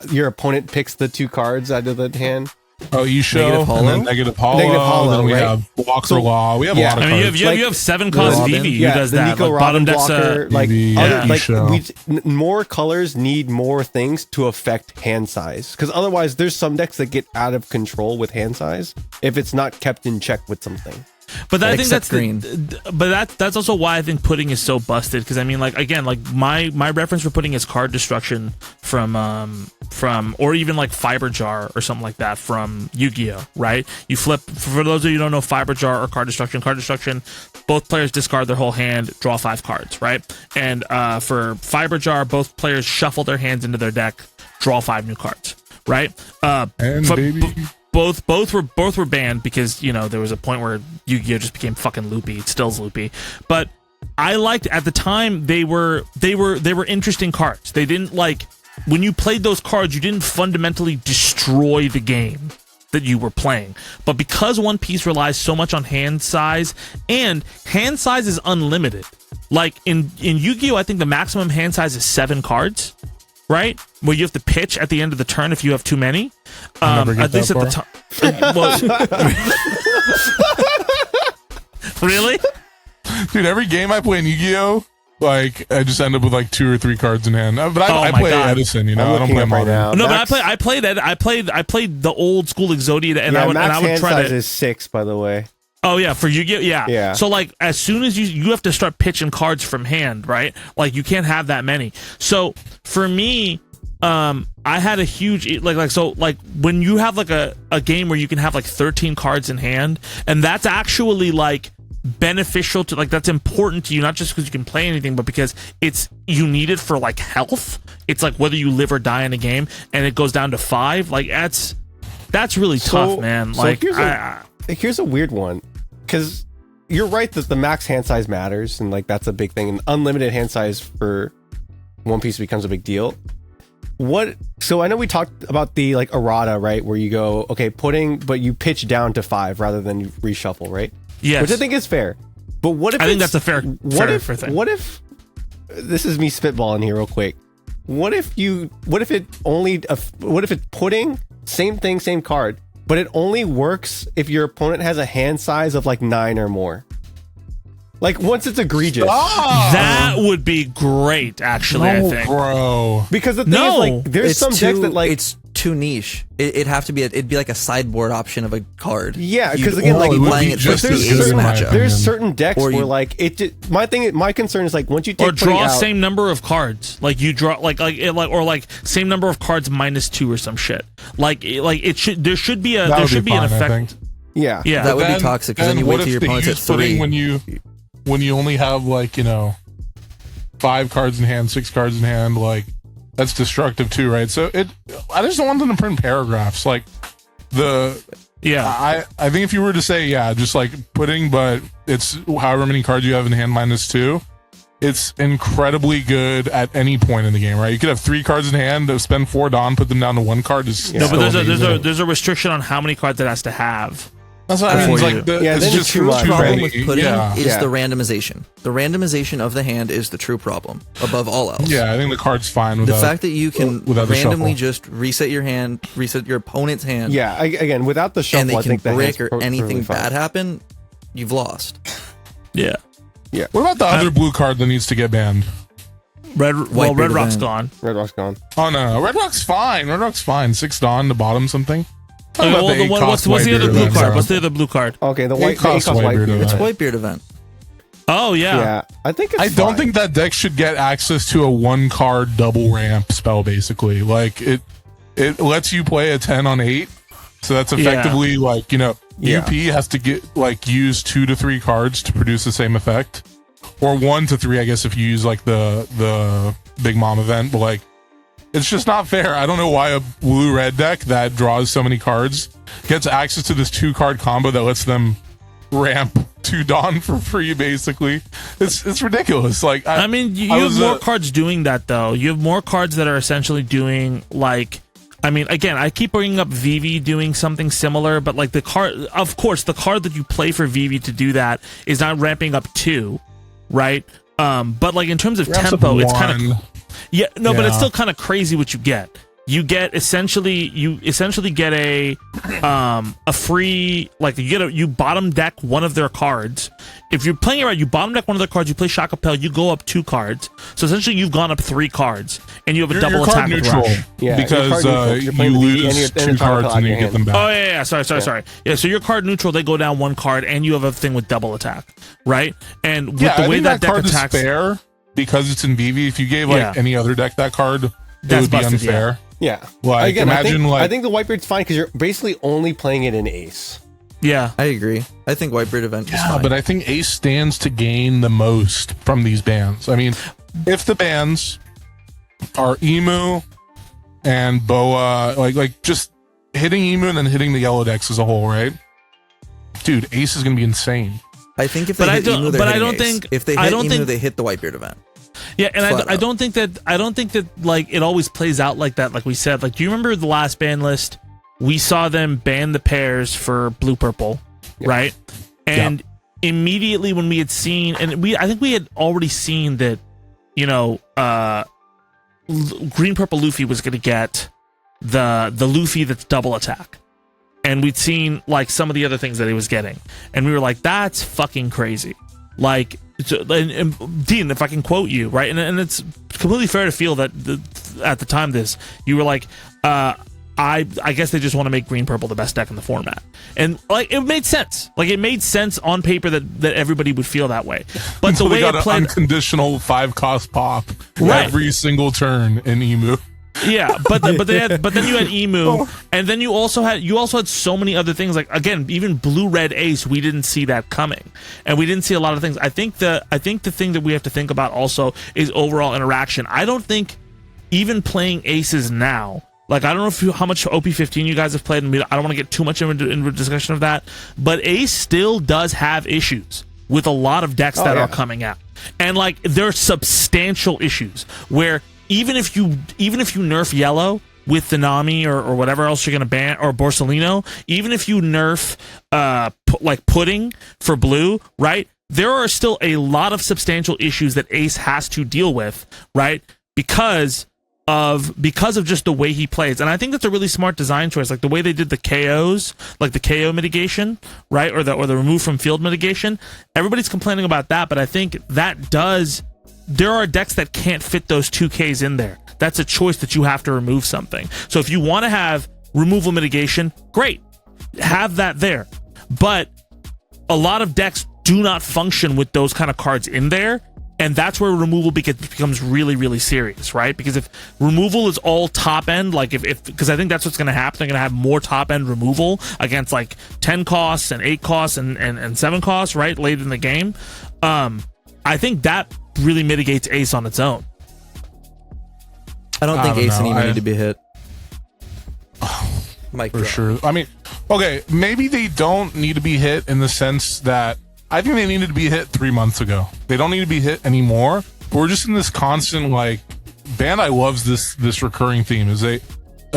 Speaker 4: your opponent picks the two cards out of the hand?
Speaker 2: Oh, Isho,
Speaker 3: Negative
Speaker 2: and then
Speaker 3: Hollow?
Speaker 2: Negative Hollow.
Speaker 4: Negative Hollow,
Speaker 2: Then we
Speaker 4: right?
Speaker 2: have Walker
Speaker 4: So-
Speaker 2: Law. We have a
Speaker 4: yeah.
Speaker 2: lot of
Speaker 1: I mean,
Speaker 2: cards.
Speaker 1: you have 7 cost
Speaker 3: Robin.
Speaker 1: Vivi who
Speaker 4: Yeah,
Speaker 1: does
Speaker 4: the
Speaker 1: that.
Speaker 4: Nico
Speaker 1: Like, bottom
Speaker 4: Robin
Speaker 1: decks,
Speaker 4: blocker, like,
Speaker 2: Vivi,
Speaker 4: other, like
Speaker 2: Isho.
Speaker 4: more colors need more things to affect hand size, because otherwise there's some decks that get out of control with hand size if it's not kept in check with something.
Speaker 1: but I think
Speaker 3: Except
Speaker 1: that's
Speaker 3: green.
Speaker 1: but that's also why I think pudding is so busted. Because I mean, like again, like my reference for pudding is card destruction from or even like fiber jar or something like that from Yu-Gi-Oh. Right? You flip. For those of you who don't know, fiber jar or card destruction. Card destruction. Both players discard their whole hand, draw 5 cards. Right? And for fiber jar, both players shuffle their hands into their deck, draw 5 new cards. Right?
Speaker 2: And
Speaker 1: for-
Speaker 2: baby.
Speaker 1: both were banned because there was a point where Yu-Gi-Oh just became fucking loopy. It still's loopy, but I liked at the time they were interesting cards. They didn't like when you played those cards, you didn't fundamentally destroy the game that you were playing. But because One Piece relies so much on hand size, and hand size is unlimited. Like in Yu-Gi-Oh, I think the maximum hand size is 7 cards. Right, where you have to pitch at the end of the turn if you have too many. At least at the time. Really,
Speaker 2: Dude, every game I play in Yu-Gi-Oh, like I just end up with like 2 or 3 cards in hand. But I
Speaker 1: my
Speaker 2: play
Speaker 1: God.
Speaker 2: Edison.
Speaker 4: I'm
Speaker 2: I don't
Speaker 4: looking
Speaker 2: play
Speaker 4: up right
Speaker 2: modern.
Speaker 4: now.
Speaker 1: no,
Speaker 4: Max-
Speaker 1: but I played the old school Exodia, and
Speaker 4: yeah,
Speaker 1: I would
Speaker 4: max hand
Speaker 1: try
Speaker 4: size
Speaker 1: to.
Speaker 4: is 6, by the way.
Speaker 1: Oh yeah, for Yu-Gi-Oh, yeah.
Speaker 4: Yeah.
Speaker 1: So like, as soon as you have to start pitching cards from hand, right? Like you can't have that many. So for me, I had a huge like when you have like a game where you can have like 13 cards in hand, and that's actually like beneficial to, like, that's important to you, not just because you can play anything, but because you need it for like health. It's like whether you live or die in a game, and it goes down to 5. Like that's really tough, man.
Speaker 4: So
Speaker 1: Like
Speaker 4: here's a weird one, because you're right that the max hand size matters, and like that's a big thing, and unlimited hand size for One Piece becomes a big deal. So I know we talked about the like errata, right, where you go, okay, pudding, but you pitch down to 5 rather than you reshuffle, right?
Speaker 1: yes.
Speaker 4: Which I think is fair. But what if
Speaker 1: I think
Speaker 4: it's-
Speaker 1: that's a fair thing.
Speaker 4: What if this is me spitballing here real quick? What if it's pudding, same thing, same card, but it only works if your opponent has a hand size of like 9 or more? Like once it's egregious.
Speaker 1: That would be great, actually. I
Speaker 2: No,
Speaker 1: think.
Speaker 2: bro.
Speaker 4: Because the thing
Speaker 1: No.
Speaker 4: is, like, there's some decks that like
Speaker 3: it's too niche. It'd have to be it'd be like a sideboard option of a card.
Speaker 4: Yeah,
Speaker 3: You'd
Speaker 4: 'cause again,
Speaker 3: only
Speaker 4: like,
Speaker 3: be
Speaker 2: it would
Speaker 3: playing
Speaker 2: be
Speaker 3: it
Speaker 2: just
Speaker 3: for the
Speaker 2: as
Speaker 3: ace
Speaker 2: good in my
Speaker 3: matchup.
Speaker 2: opinion.
Speaker 4: there's certain decks
Speaker 3: Or
Speaker 4: where
Speaker 3: you-
Speaker 4: like my concern is like once you take
Speaker 1: Or draw
Speaker 4: pudding out,
Speaker 1: same number of cards. Like you draw or same number of cards -2 or some shit. There should be
Speaker 2: That would be
Speaker 1: an
Speaker 2: fine, I
Speaker 1: effect.
Speaker 2: think.
Speaker 4: yeah,
Speaker 1: Yeah.
Speaker 3: That would be
Speaker 2: Then-
Speaker 3: toxic, because then you
Speaker 2: what
Speaker 3: wait till
Speaker 2: if
Speaker 3: your
Speaker 2: they
Speaker 3: opponent's at
Speaker 2: use pudding
Speaker 3: 3.
Speaker 2: when you only have like 5 cards in hand, 6 cards in hand, like that's destructive too, right? So I just don't want them to print paragraphs like
Speaker 1: Yeah.
Speaker 2: I think if you were to say just like pudding, but it's however many cards you have in hand -2, it's incredibly good at any point in the game, right? You could have 3 cards in hand, spend 4 Dawn, put them down to 1 card. Is
Speaker 1: No, but
Speaker 2: still
Speaker 1: there's a restriction on how many cards it has to have.
Speaker 2: That's what I mean. It's
Speaker 3: Before
Speaker 2: like
Speaker 3: you-
Speaker 4: Yeah,
Speaker 2: it's
Speaker 4: then
Speaker 2: just
Speaker 4: it's too much,
Speaker 3: The problem
Speaker 4: right?
Speaker 3: with pudding is
Speaker 4: Yeah.
Speaker 3: the randomization. The randomization of the hand is the true problem above all else.
Speaker 2: Yeah, I think the card's fine
Speaker 3: The
Speaker 2: without
Speaker 3: fact that you can
Speaker 2: without the
Speaker 3: randomly
Speaker 2: shuffle.
Speaker 3: just reset your hand, reset your opponent's hand,
Speaker 4: yeah. Again, without the shuffle,
Speaker 3: and they
Speaker 4: I
Speaker 3: can
Speaker 4: think that
Speaker 3: brick
Speaker 4: hand's
Speaker 3: or
Speaker 4: perfectly
Speaker 3: anything
Speaker 4: fine.
Speaker 3: bad happen, you've lost.
Speaker 1: Yeah.
Speaker 2: What about the other blue card that needs to get banned?
Speaker 1: Red
Speaker 3: Whitebeard
Speaker 1: Rock's
Speaker 3: Event.
Speaker 1: gone.
Speaker 4: Red Rock's gone.
Speaker 2: Oh no, Red Rock's fine. Red Rock's fine. 6 Dawn, the bottom something.
Speaker 1: Okay,
Speaker 2: About
Speaker 1: well,
Speaker 2: the
Speaker 1: what's
Speaker 2: eight-cost
Speaker 1: the other
Speaker 2: Whitebeard
Speaker 1: blue
Speaker 2: event,
Speaker 1: card?
Speaker 2: bro.
Speaker 1: What's the other blue card?
Speaker 4: Okay, the
Speaker 2: Eight cost
Speaker 4: Whitebeard
Speaker 2: Whitebeard
Speaker 4: Event.
Speaker 3: It's
Speaker 2: Event.
Speaker 3: Whitebeard Event.
Speaker 1: Oh yeah.
Speaker 4: Yeah, I think it's
Speaker 2: I don't
Speaker 4: fine.
Speaker 2: think that deck should get access to a 1-card double ramp spell. Basically, like it lets you play a 10 on 8, so that's effectively like
Speaker 4: Yeah.
Speaker 2: UP has to get like use 2 to 3 cards to produce the same effect, or 1 to 3, I guess, if you use like the Big Mom event. But like, it's just not fair. I don't know why a blue red deck that draws so many cards gets access to this 2-card combo that lets them ramp 2 Dawn for free. Basically, it's ridiculous. Like,
Speaker 1: I mean, you have more cards doing that though. You have more cards that are essentially doing like. I mean, again, I keep bringing up Vivi doing something similar, but like the card, of course, the card that you play for Vivi to do that is not ramping up 2, right? But like in terms of
Speaker 2: ramps up
Speaker 1: tempo, it's kind
Speaker 2: 1.
Speaker 1: of but it's still kind of crazy what you get. you essentially get a free, like, you bottom deck one of their cards. If you're playing it right, you bottom deck one of their cards, you play Shock Appel, you go up 2 cards. So essentially you've gone up 3 cards and you have a double attack with Rush.
Speaker 2: Yeah, because you lose 2 cards and you get them back.
Speaker 1: Oh yeah, sorry. Yeah, so your card neutral, they go down 1 card and you have a thing with double attack, right? And with the way that deck
Speaker 2: card
Speaker 1: attacks,
Speaker 2: is fair because it's in VV. If you gave any other deck that card, it would be unfair.
Speaker 4: Yeah.
Speaker 2: Like,
Speaker 4: again,
Speaker 2: imagine
Speaker 4: I think the Whitebeard's fine because you're basically only playing it in Ace.
Speaker 1: Yeah,
Speaker 3: I agree. I think Whitebeard Event is fine.
Speaker 2: But I think Ace stands to gain the most from these bans. I mean, if the bans are Emu and Boa, like just hitting Emu and then hitting the yellow decks as a whole, right? Dude, Ace is going to be insane.
Speaker 3: I think if they hit Emu, they're hitting Ace.
Speaker 1: think
Speaker 3: if they hit Emu, they hit the Whitebeard Event.
Speaker 1: Yeah, and I don't think that like it always plays out like that. Like we said, like, do you remember the last ban list? We saw them ban the pairs for blue purple, right? And immediately when we had seen, and I think we had already seen that, green purple Luffy was going to get the Luffy that's double attack, and we'd seen like some of the other things that he was getting, and we were like, that's fucking crazy. Like, and Dean, if I can quote you, right, and it's completely fair to feel that at the time you were like, I guess they just want to make green purple the best deck in the format, and like it made sense. Like it made sense on paper that everybody would feel that way. But the way
Speaker 2: got
Speaker 1: it played,
Speaker 2: unconditional 5-cost pop every single turn in Emu.
Speaker 1: Yeah, but then you had Emu, and then you also had so many other things. Like, again, even blue red Ace, we didn't see that coming, and we didn't see a lot of things. I think the thing that we have to think about also is overall interaction. I don't think even playing Aces now. Like, I don't know how much OP15 you guys have played, and I don't want to get too much into discussion of that, but Ace still does have issues with a lot of decks that are coming out. And, like, there are substantial issues where even if you nerf yellow with the Nami or whatever else you're going to ban, or Borsalino, even if you nerf Pudding for blue, right, there are still a lot of substantial issues that Ace has to deal with, right, because of just the way he plays. And I think that's a really smart design choice, like the way they did the KOs, like the KO mitigation, right, or the remove from field mitigation. Everybody's complaining about that, but I think there are decks that can't fit those 2Ks in there. That's a choice that you have to remove something. So if you want to have removal mitigation, great, have that there. But a lot of decks do not function with those kind of cards in there. And that's where removal becomes really, really serious, right? Because if removal is all top end, like because I think that's what's going to happen. They're going to have more top end removal against like 10 costs and 8 costs and 7 costs, right? Late in the game. I think that really mitigates Ace on its own.
Speaker 3: I don't think Ace and Emu need to be hit.
Speaker 2: For sure. I mean, okay, maybe they don't need to be hit in the sense that I think they needed to be hit 3 months ago. They don't need to be hit anymore. But we're just in this constant, like, Bandai loves this recurring theme. Is a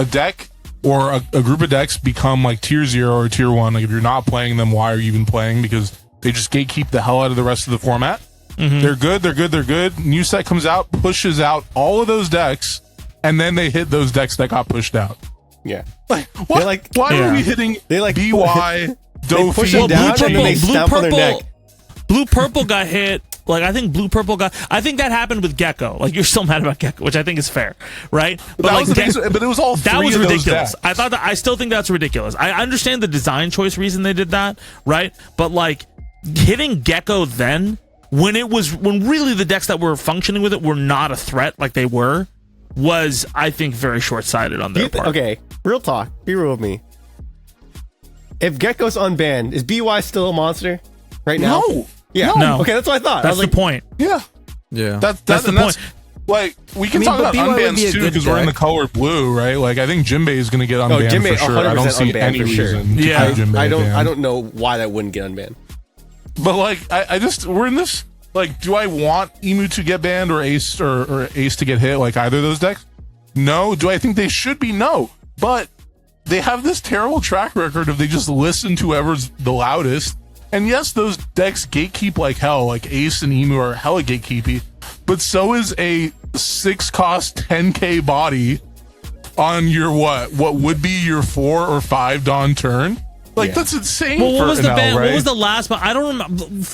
Speaker 2: deck or a group of decks become like tier 0 or tier 1. Like, if you're not playing them, why are you even playing? Because they just gatekeep the hell out of the rest of the format. Mm-hmm. They're good. New set comes out, pushes out all of those decks, and then they hit those decks that got pushed out.
Speaker 4: Yeah.
Speaker 2: Like, what? Why are we hitting BY,
Speaker 4: They push them down and then they stamp on their neck.
Speaker 1: Blue purple got hit. Like, I think blue purple I think that happened with Gecko. Like, you're still mad about Gecko, which I think is fair, right?
Speaker 2: But it was all three
Speaker 1: that was
Speaker 2: of those
Speaker 1: ridiculous.
Speaker 2: decks.
Speaker 1: I still think that's ridiculous. I understand the design choice reason they did that, right? But like hitting Gecko then when really the decks that were functioning with it were not a threat like they were, was, I think, very short-sighted on their part.
Speaker 4: Okay, real talk. Be real with me. If Gecko's unbanned, is BY still a monster right now?
Speaker 2: No.
Speaker 4: Yeah.
Speaker 1: No.
Speaker 4: Okay, that's what I thought.
Speaker 1: That's the point.
Speaker 2: Yeah. That's the point. Like, we can talk about unbans too because we're in the color blue, right? Like, I think Jinbei is going to get unbanned
Speaker 4: Jinbei,
Speaker 2: for sure. I don't see any reason to have Jinbei banned.
Speaker 4: I don't know why that wouldn't get unbanned.
Speaker 2: But like, we're in this. Like, do I want Emu to get banned or Ace or Ace to get hit? Like either of those decks? No. Do I think they should be? No. But they have this terrible track record of they just listen to whoever's the loudest. And yes, those decks gatekeep like hell. Like Ace and Emu are hella gatekeepy. But so is a 6-cost 10K body on your what would be your 4 or 5 Dawn turn. Like that's insane.
Speaker 1: Well, what
Speaker 2: for
Speaker 1: was the
Speaker 2: NL,
Speaker 1: ban?
Speaker 2: right?
Speaker 1: What was the last? I don't remember.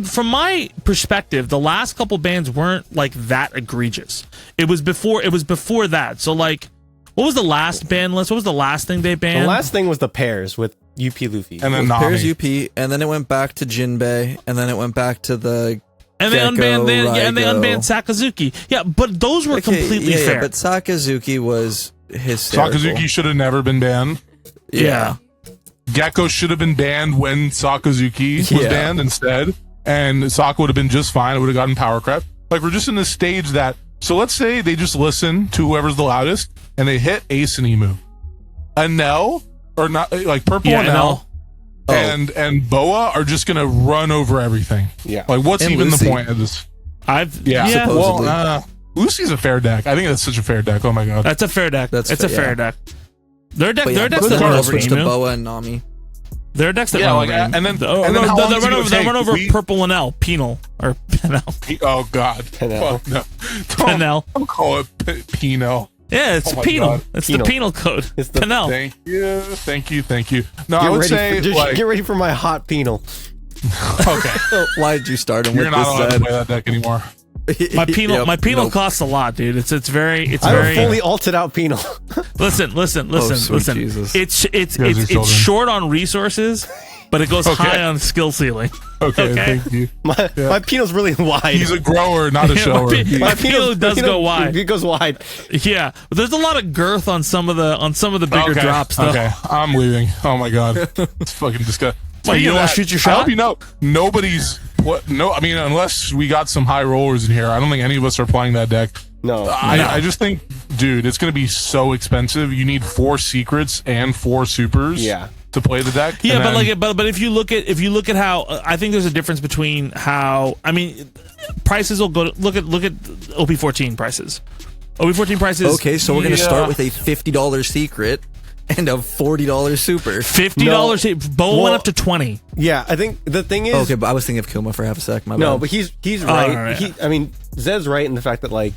Speaker 1: From my perspective, the last couple bans weren't like that egregious. It was before that. So like, what was the last ban list? What was the last thing they banned?
Speaker 4: The last thing was the pairs with UP Luffy.
Speaker 2: And then
Speaker 3: Pairs
Speaker 2: Nami.
Speaker 3: UP, and then it went back to Jinbei, and then it went back to the
Speaker 1: and they unbanned and they
Speaker 3: Raigo.
Speaker 1: unbanned Sakazuki. Yeah, but those were completely fair.
Speaker 3: Yeah, but Sakazuki was hysterical.
Speaker 2: Sakazuki should have never been banned.
Speaker 1: Yeah.
Speaker 2: Gecko should have been banned when Sakazuki was banned instead, and Saka would have been just fine. It would have gotten power creep. Like, we're just in this stage that, so let's say they just listen to whoever's the loudest, and they hit Ace and Emu. Enel, or not, like Purple Enel, and Boa are just going to run over everything.
Speaker 4: Yeah.
Speaker 2: Like, what's
Speaker 3: And
Speaker 2: even
Speaker 3: Lucy.
Speaker 2: the point of this?
Speaker 3: Supposedly.
Speaker 2: Well, Lucy's a fair deck. I think that's such a fair deck. Oh my god.
Speaker 1: That's a fair deck.
Speaker 3: That's
Speaker 1: it's
Speaker 3: fair,
Speaker 1: a fair
Speaker 3: yeah.
Speaker 1: deck. Their deck.
Speaker 3: But
Speaker 1: Their
Speaker 3: yeah,
Speaker 1: decks
Speaker 3: but
Speaker 1: that
Speaker 3: then
Speaker 1: run
Speaker 3: they'll
Speaker 1: over
Speaker 3: switch to
Speaker 1: Emu.
Speaker 3: Boa and Nami.
Speaker 1: Their decks that
Speaker 2: Yeah,
Speaker 1: run
Speaker 2: like,
Speaker 1: over Emu.
Speaker 2: and then
Speaker 1: they'll
Speaker 2: how long
Speaker 1: run
Speaker 2: do you
Speaker 1: over.
Speaker 2: take?
Speaker 1: They'll run over
Speaker 2: We-
Speaker 1: Purple and L. Penal or Penel.
Speaker 2: Oh god.
Speaker 4: Penel.
Speaker 2: Fuck, no.
Speaker 1: Penel.
Speaker 2: Don't call it Penel.
Speaker 1: Yeah, it's
Speaker 2: Oh my
Speaker 1: penal.
Speaker 2: God.
Speaker 1: It's
Speaker 4: Penal.
Speaker 1: the penal code.
Speaker 4: It's the-
Speaker 1: Penel.
Speaker 2: Thank you. No, I would say like,
Speaker 4: get ready for my hot penal.
Speaker 2: okay,
Speaker 3: Why did you start him
Speaker 2: you're
Speaker 3: with
Speaker 2: not allowed to
Speaker 3: this?
Speaker 2: play that deck anymore.
Speaker 1: My penal.
Speaker 3: Yep,
Speaker 1: My penal
Speaker 3: nope.
Speaker 1: costs a lot, dude. It's very.
Speaker 4: I have a fully alted out penal.
Speaker 1: Listen.
Speaker 3: sweet Jesus.
Speaker 1: It's
Speaker 2: guys are children.
Speaker 1: short on resources, but it goes
Speaker 2: Okay.
Speaker 1: high on skill ceiling.
Speaker 2: Okay,
Speaker 1: Okay.
Speaker 2: thank you.
Speaker 4: My penal's really wide.
Speaker 2: He's a grower, not a
Speaker 1: Yeah,
Speaker 2: shower.
Speaker 1: my penal does go wide.
Speaker 4: It goes wide.
Speaker 1: Yeah, but there's a lot of girth on some of the bigger
Speaker 2: Okay,
Speaker 1: drops though.
Speaker 2: Okay, I'm leaving. Oh my god, it's fucking disgusting.
Speaker 1: Wait, you
Speaker 2: Speaking of
Speaker 1: wanna
Speaker 2: that,
Speaker 1: shoot your
Speaker 2: I
Speaker 1: shot?
Speaker 2: hope you know nobody's. What? No, I mean, unless we got some high rollers in here, I don't think any of us are playing that deck.
Speaker 4: No.
Speaker 2: I just think, dude, it's going to be so expensive. You need 4 secrets and 4 supers to play the deck.
Speaker 1: Yeah,
Speaker 2: And
Speaker 1: but
Speaker 2: then-
Speaker 1: like, but if you look at how I think there's a difference between how prices will go. Look at OP14 prices. OP14 prices.
Speaker 3: Okay, so we're gonna start with a $50 secret and a $40 super.
Speaker 1: $50. Boa went up to 20.
Speaker 4: Yeah, I think the thing is.
Speaker 3: Okay, but I was thinking of Kuma for half a sec. My
Speaker 4: No,
Speaker 3: bad.
Speaker 4: but he's right.
Speaker 1: right.
Speaker 4: Zed's right in the fact that like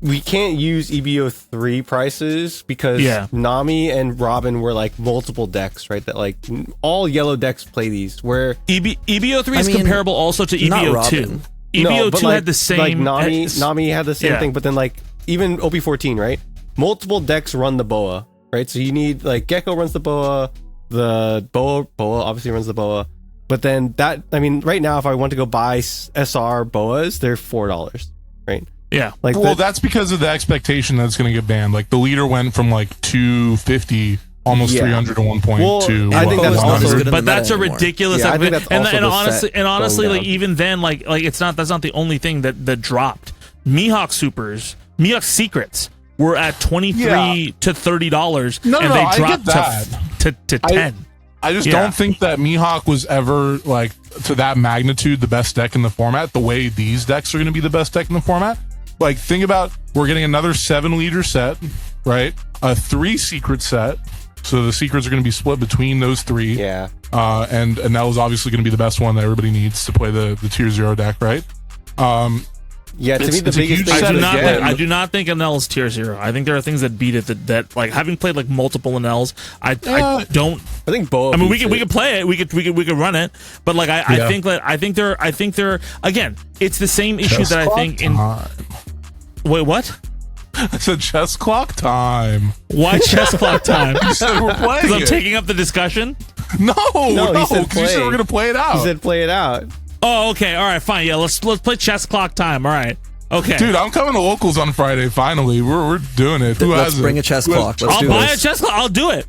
Speaker 4: we can't use EBO3 prices because Nami and Robin were like multiple decks, right? That like all yellow decks play these. Where
Speaker 1: EBO3 is
Speaker 3: I mean,
Speaker 1: comparable also to
Speaker 3: not
Speaker 1: EBO2.
Speaker 3: Robin.
Speaker 1: EBO2 had the same.
Speaker 4: like Nami had the same
Speaker 1: Yeah.
Speaker 4: thing, but then like even OP14, right? Multiple decks run the Boa, right? So you need like Gecko runs the Boa, the Boa obviously runs the Boa, but then right now if I want to go buy SR Boas, they're $4, right?
Speaker 1: Yeah.
Speaker 4: Like
Speaker 2: well, that's because of the expectation that it's going to get banned. Like the leader went from like 250, almost 300 at one point
Speaker 4: Well,
Speaker 2: to
Speaker 4: I think that's
Speaker 3: not as
Speaker 4: also
Speaker 3: good in
Speaker 1: But
Speaker 3: the
Speaker 1: that's a
Speaker 3: meta anymore.
Speaker 1: ridiculous.
Speaker 4: Yeah, I think that's also
Speaker 1: and
Speaker 4: the
Speaker 1: honestly,
Speaker 4: set going
Speaker 1: like
Speaker 4: down.
Speaker 1: even then, like that's not the only thing that dropped. Mihawk Mihawk secrets were at $23 to $30,
Speaker 2: No,
Speaker 1: and
Speaker 2: no,
Speaker 1: they
Speaker 2: I
Speaker 1: dropped
Speaker 2: get that.
Speaker 1: to 10.
Speaker 2: I just don't think that Mihawk was ever like to that magnitude the best deck in the format. The way these decks are going to be the best deck in the format. Like think about we're getting another 7 leader set, right? A 3 secret set. So the secrets are going to be split between those 3.
Speaker 4: Yeah.
Speaker 2: And that was obviously going to be the best one that everybody needs to play the tier 0 deck, right?
Speaker 4: Yeah, to me the
Speaker 2: it's a
Speaker 4: biggest
Speaker 2: huge
Speaker 4: thing
Speaker 2: set
Speaker 4: is
Speaker 2: again.
Speaker 1: I do not think Enel is tier 0. I think there are things that beat it that like having played like multiple Enels, I don't.
Speaker 4: I think Boa.
Speaker 1: I mean, we
Speaker 4: beats
Speaker 1: could play it. We could run it. But like, I think there. Again, it's the same issue that I think in. Wait, what?
Speaker 2: I said chess clock time.
Speaker 1: Why chess clock time?
Speaker 2: You said we're playing
Speaker 1: Because I'm
Speaker 2: it.
Speaker 1: taking up the discussion.
Speaker 2: No,
Speaker 4: he said
Speaker 2: because you said
Speaker 4: play.
Speaker 2: we're going to play it out.
Speaker 4: He said play it out.
Speaker 1: Oh, okay. All right, fine. Yeah, let's play chess clock time. All right. Okay.
Speaker 2: Dude, I'm coming to locals on Friday. Finally, we're doing it. Who
Speaker 3: Let's
Speaker 2: has
Speaker 3: bring
Speaker 2: it?
Speaker 3: a chess
Speaker 2: Who has-
Speaker 3: clock. Let's
Speaker 1: I'll
Speaker 3: do
Speaker 1: buy
Speaker 3: this.
Speaker 1: a chess clock. I'll do it.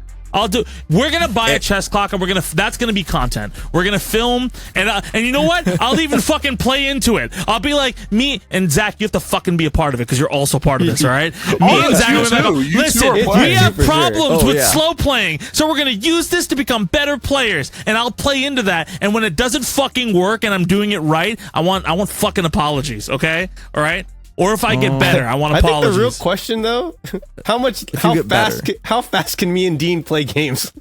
Speaker 1: We're gonna buy a chess clock, and that's gonna be content. We're gonna film, and you know what? I'll even fucking play into it. I'll be like, me and Zach, you have to fucking be a part of it because you're also part of this, all right? Me and Zach
Speaker 2: you
Speaker 1: are like,
Speaker 2: too. You two
Speaker 1: listen,
Speaker 2: are
Speaker 1: we
Speaker 2: playing.
Speaker 1: have
Speaker 4: For sure.
Speaker 1: problems
Speaker 3: Oh,
Speaker 1: with
Speaker 3: yeah.
Speaker 1: slow playing, so we're gonna use this to become better players, and I'll play into that. And when it doesn't fucking work, and I'm doing it right, I want fucking apologies, okay? All right? Or if I get better, I want
Speaker 4: I
Speaker 1: apologies.
Speaker 4: think the real question though, how
Speaker 3: get
Speaker 4: fast can me and Dean play games?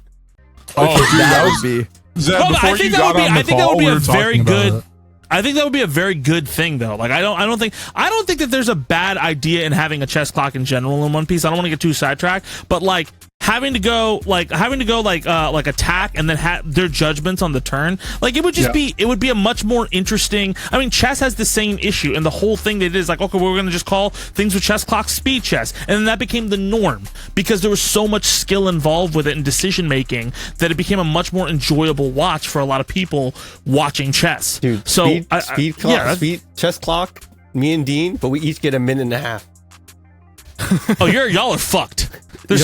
Speaker 2: Oh, dude,
Speaker 3: That
Speaker 2: that
Speaker 3: would
Speaker 2: was
Speaker 3: be.
Speaker 2: Zed,
Speaker 1: Well,
Speaker 2: before
Speaker 1: I think
Speaker 2: you
Speaker 1: that
Speaker 2: got
Speaker 1: would be.
Speaker 2: on the
Speaker 1: I think that
Speaker 2: call,
Speaker 1: would be
Speaker 2: we
Speaker 1: a
Speaker 2: were
Speaker 1: very
Speaker 2: talking about
Speaker 1: good.
Speaker 2: it.
Speaker 1: I think that would be a very good thing, though. Like, I don't think that there's a bad idea in having a chess clock in general in One Piece. I don't want to get too sidetracked, but like having to go attack and then their judgments on the turn, like it would be a much more interesting. I mean, chess has the same issue, and the whole thing that it is like, okay, we're going to just call things with chess clocks speed chess, and then that became the norm because there was so much skill involved with it and decision making that it became a much more enjoyable watch for a lot of people watching chess.
Speaker 4: Dude,
Speaker 1: so
Speaker 4: speed chess clock, me and Dean, but we each get a minute and a half.
Speaker 1: Oh, y'all are fucked.
Speaker 3: That's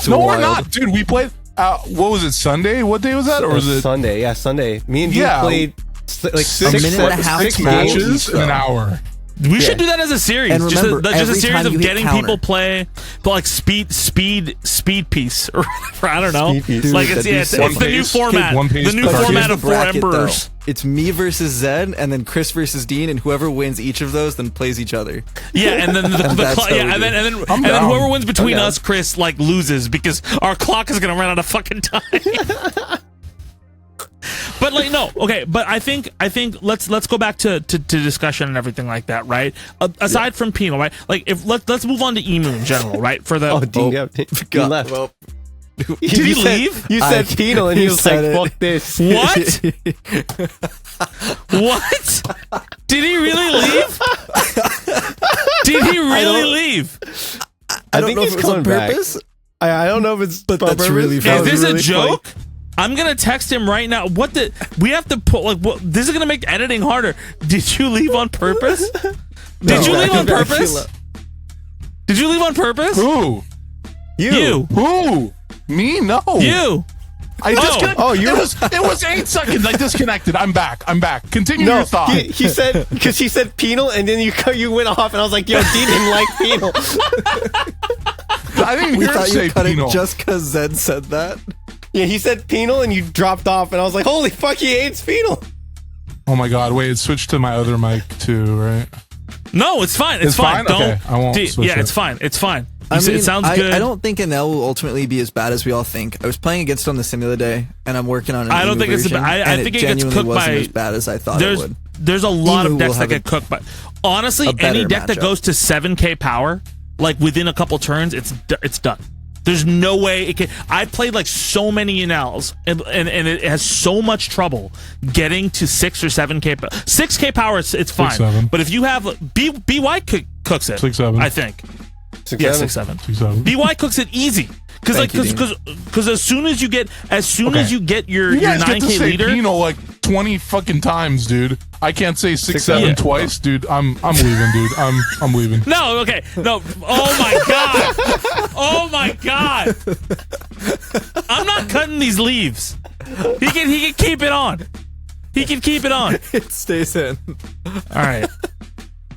Speaker 2: no,
Speaker 3: wild.
Speaker 2: we're not, dude. We played. What was it? Sunday? What day was that? Or was it
Speaker 4: Sunday? Yeah, Sunday. Me and Dean played like
Speaker 3: a minute and a half
Speaker 2: six matches in an hour.
Speaker 1: We should do that as a series.
Speaker 3: And remember,
Speaker 1: just a series of getting
Speaker 3: counter.
Speaker 1: people play like speed piece or whatever. I don't know.
Speaker 3: Dude,
Speaker 1: like it's the new format. The new format of 4 Emperors.
Speaker 3: It's me versus Zed, and then Chris versus Dean, and whoever wins each of those then plays each other.
Speaker 1: Yeah, and then and then whoever wins between us, Chris, like loses because our clock is gonna run out of fucking time. But like no, okay. But I think let's go back to discussion and everything like that, right? Aside from penal, right? Like if let's move on to Emu in general, right? For the
Speaker 4: Dean left.
Speaker 3: Well,
Speaker 1: did he leave?
Speaker 4: You said penal, and he was like, "Fuck this."
Speaker 1: What? What? Did he really leave? Did he really leave?
Speaker 3: I don't know if it was on purpose.
Speaker 4: I don't know if it's
Speaker 3: But
Speaker 4: on
Speaker 3: that's
Speaker 4: purpose.
Speaker 3: really
Speaker 1: Is
Speaker 3: funny.
Speaker 1: this
Speaker 3: really
Speaker 1: a joke? I'm gonna text him right now. We have to put like what? This is gonna make editing harder. Did you leave on purpose? Did you leave on purpose? Did you leave on purpose?
Speaker 2: Who?
Speaker 1: You.
Speaker 2: Who? Me? No.
Speaker 1: You.
Speaker 2: I disconnected.
Speaker 4: Oh,
Speaker 2: it was 8 seconds. I disconnected. I'm back. Continue your thought.
Speaker 4: He said because he said penal, and then you went off, and I was like, "Yo, Dean didn't like penal."
Speaker 2: I didn't
Speaker 3: We
Speaker 2: hear him
Speaker 3: thought
Speaker 2: say
Speaker 3: you cut
Speaker 2: penal.
Speaker 3: it just because Zed said that.
Speaker 4: Yeah, he said penal, and you dropped off, and I was like, "Holy fuck, he hates penal."
Speaker 2: Oh my god! Wait, it switched to my other mic too, right?
Speaker 1: No, it's fine. It's
Speaker 2: fine?
Speaker 1: Don't.
Speaker 2: Okay, I won't switch
Speaker 1: Yeah,
Speaker 2: it.
Speaker 1: it's fine. It's fine.
Speaker 3: I mean,
Speaker 1: it sounds good.
Speaker 3: I don't think NL will ultimately be as bad as we all think. I was playing against it on the sim the other day, and I'm working on an
Speaker 1: I don't
Speaker 3: Emu
Speaker 1: think it's.
Speaker 3: version,
Speaker 1: I
Speaker 3: and
Speaker 1: think
Speaker 3: it
Speaker 1: it gets
Speaker 3: genuinely
Speaker 1: cooked
Speaker 3: wasn't
Speaker 1: by.
Speaker 3: as bad as I thought it would.
Speaker 1: There's a lot
Speaker 3: Emu
Speaker 1: of decks
Speaker 3: will
Speaker 1: that
Speaker 3: have
Speaker 1: get cooked by. Honestly,
Speaker 3: a better
Speaker 1: any deck that
Speaker 3: matchup.
Speaker 1: goes to 7K power, like within a couple turns, it's done. There's no way it can. I played like so many Inels, and it has so much trouble getting to 6 or 7K. 6K power, it's fine.
Speaker 2: 6-7.
Speaker 1: But if you have BY cooks it,
Speaker 2: 6-7.
Speaker 1: I think.
Speaker 4: 6-7.
Speaker 1: Yeah, 6-7.
Speaker 2: 6-7.
Speaker 1: BY cooks it easy because
Speaker 3: Thank you, Dean.
Speaker 1: as soon as you get as you get your
Speaker 2: You guys get to
Speaker 1: 9K
Speaker 2: say
Speaker 1: leader.
Speaker 2: penal like 20 fucking times, dude. I can't say 6-7
Speaker 1: Yeah.
Speaker 2: twice, dude. I'm leaving, dude. I'm leaving.
Speaker 1: No, okay, no. Oh my god! Oh my god! I'm not cutting these leaves. He can keep it on. He can keep it on.
Speaker 3: It stays in.
Speaker 1: All right.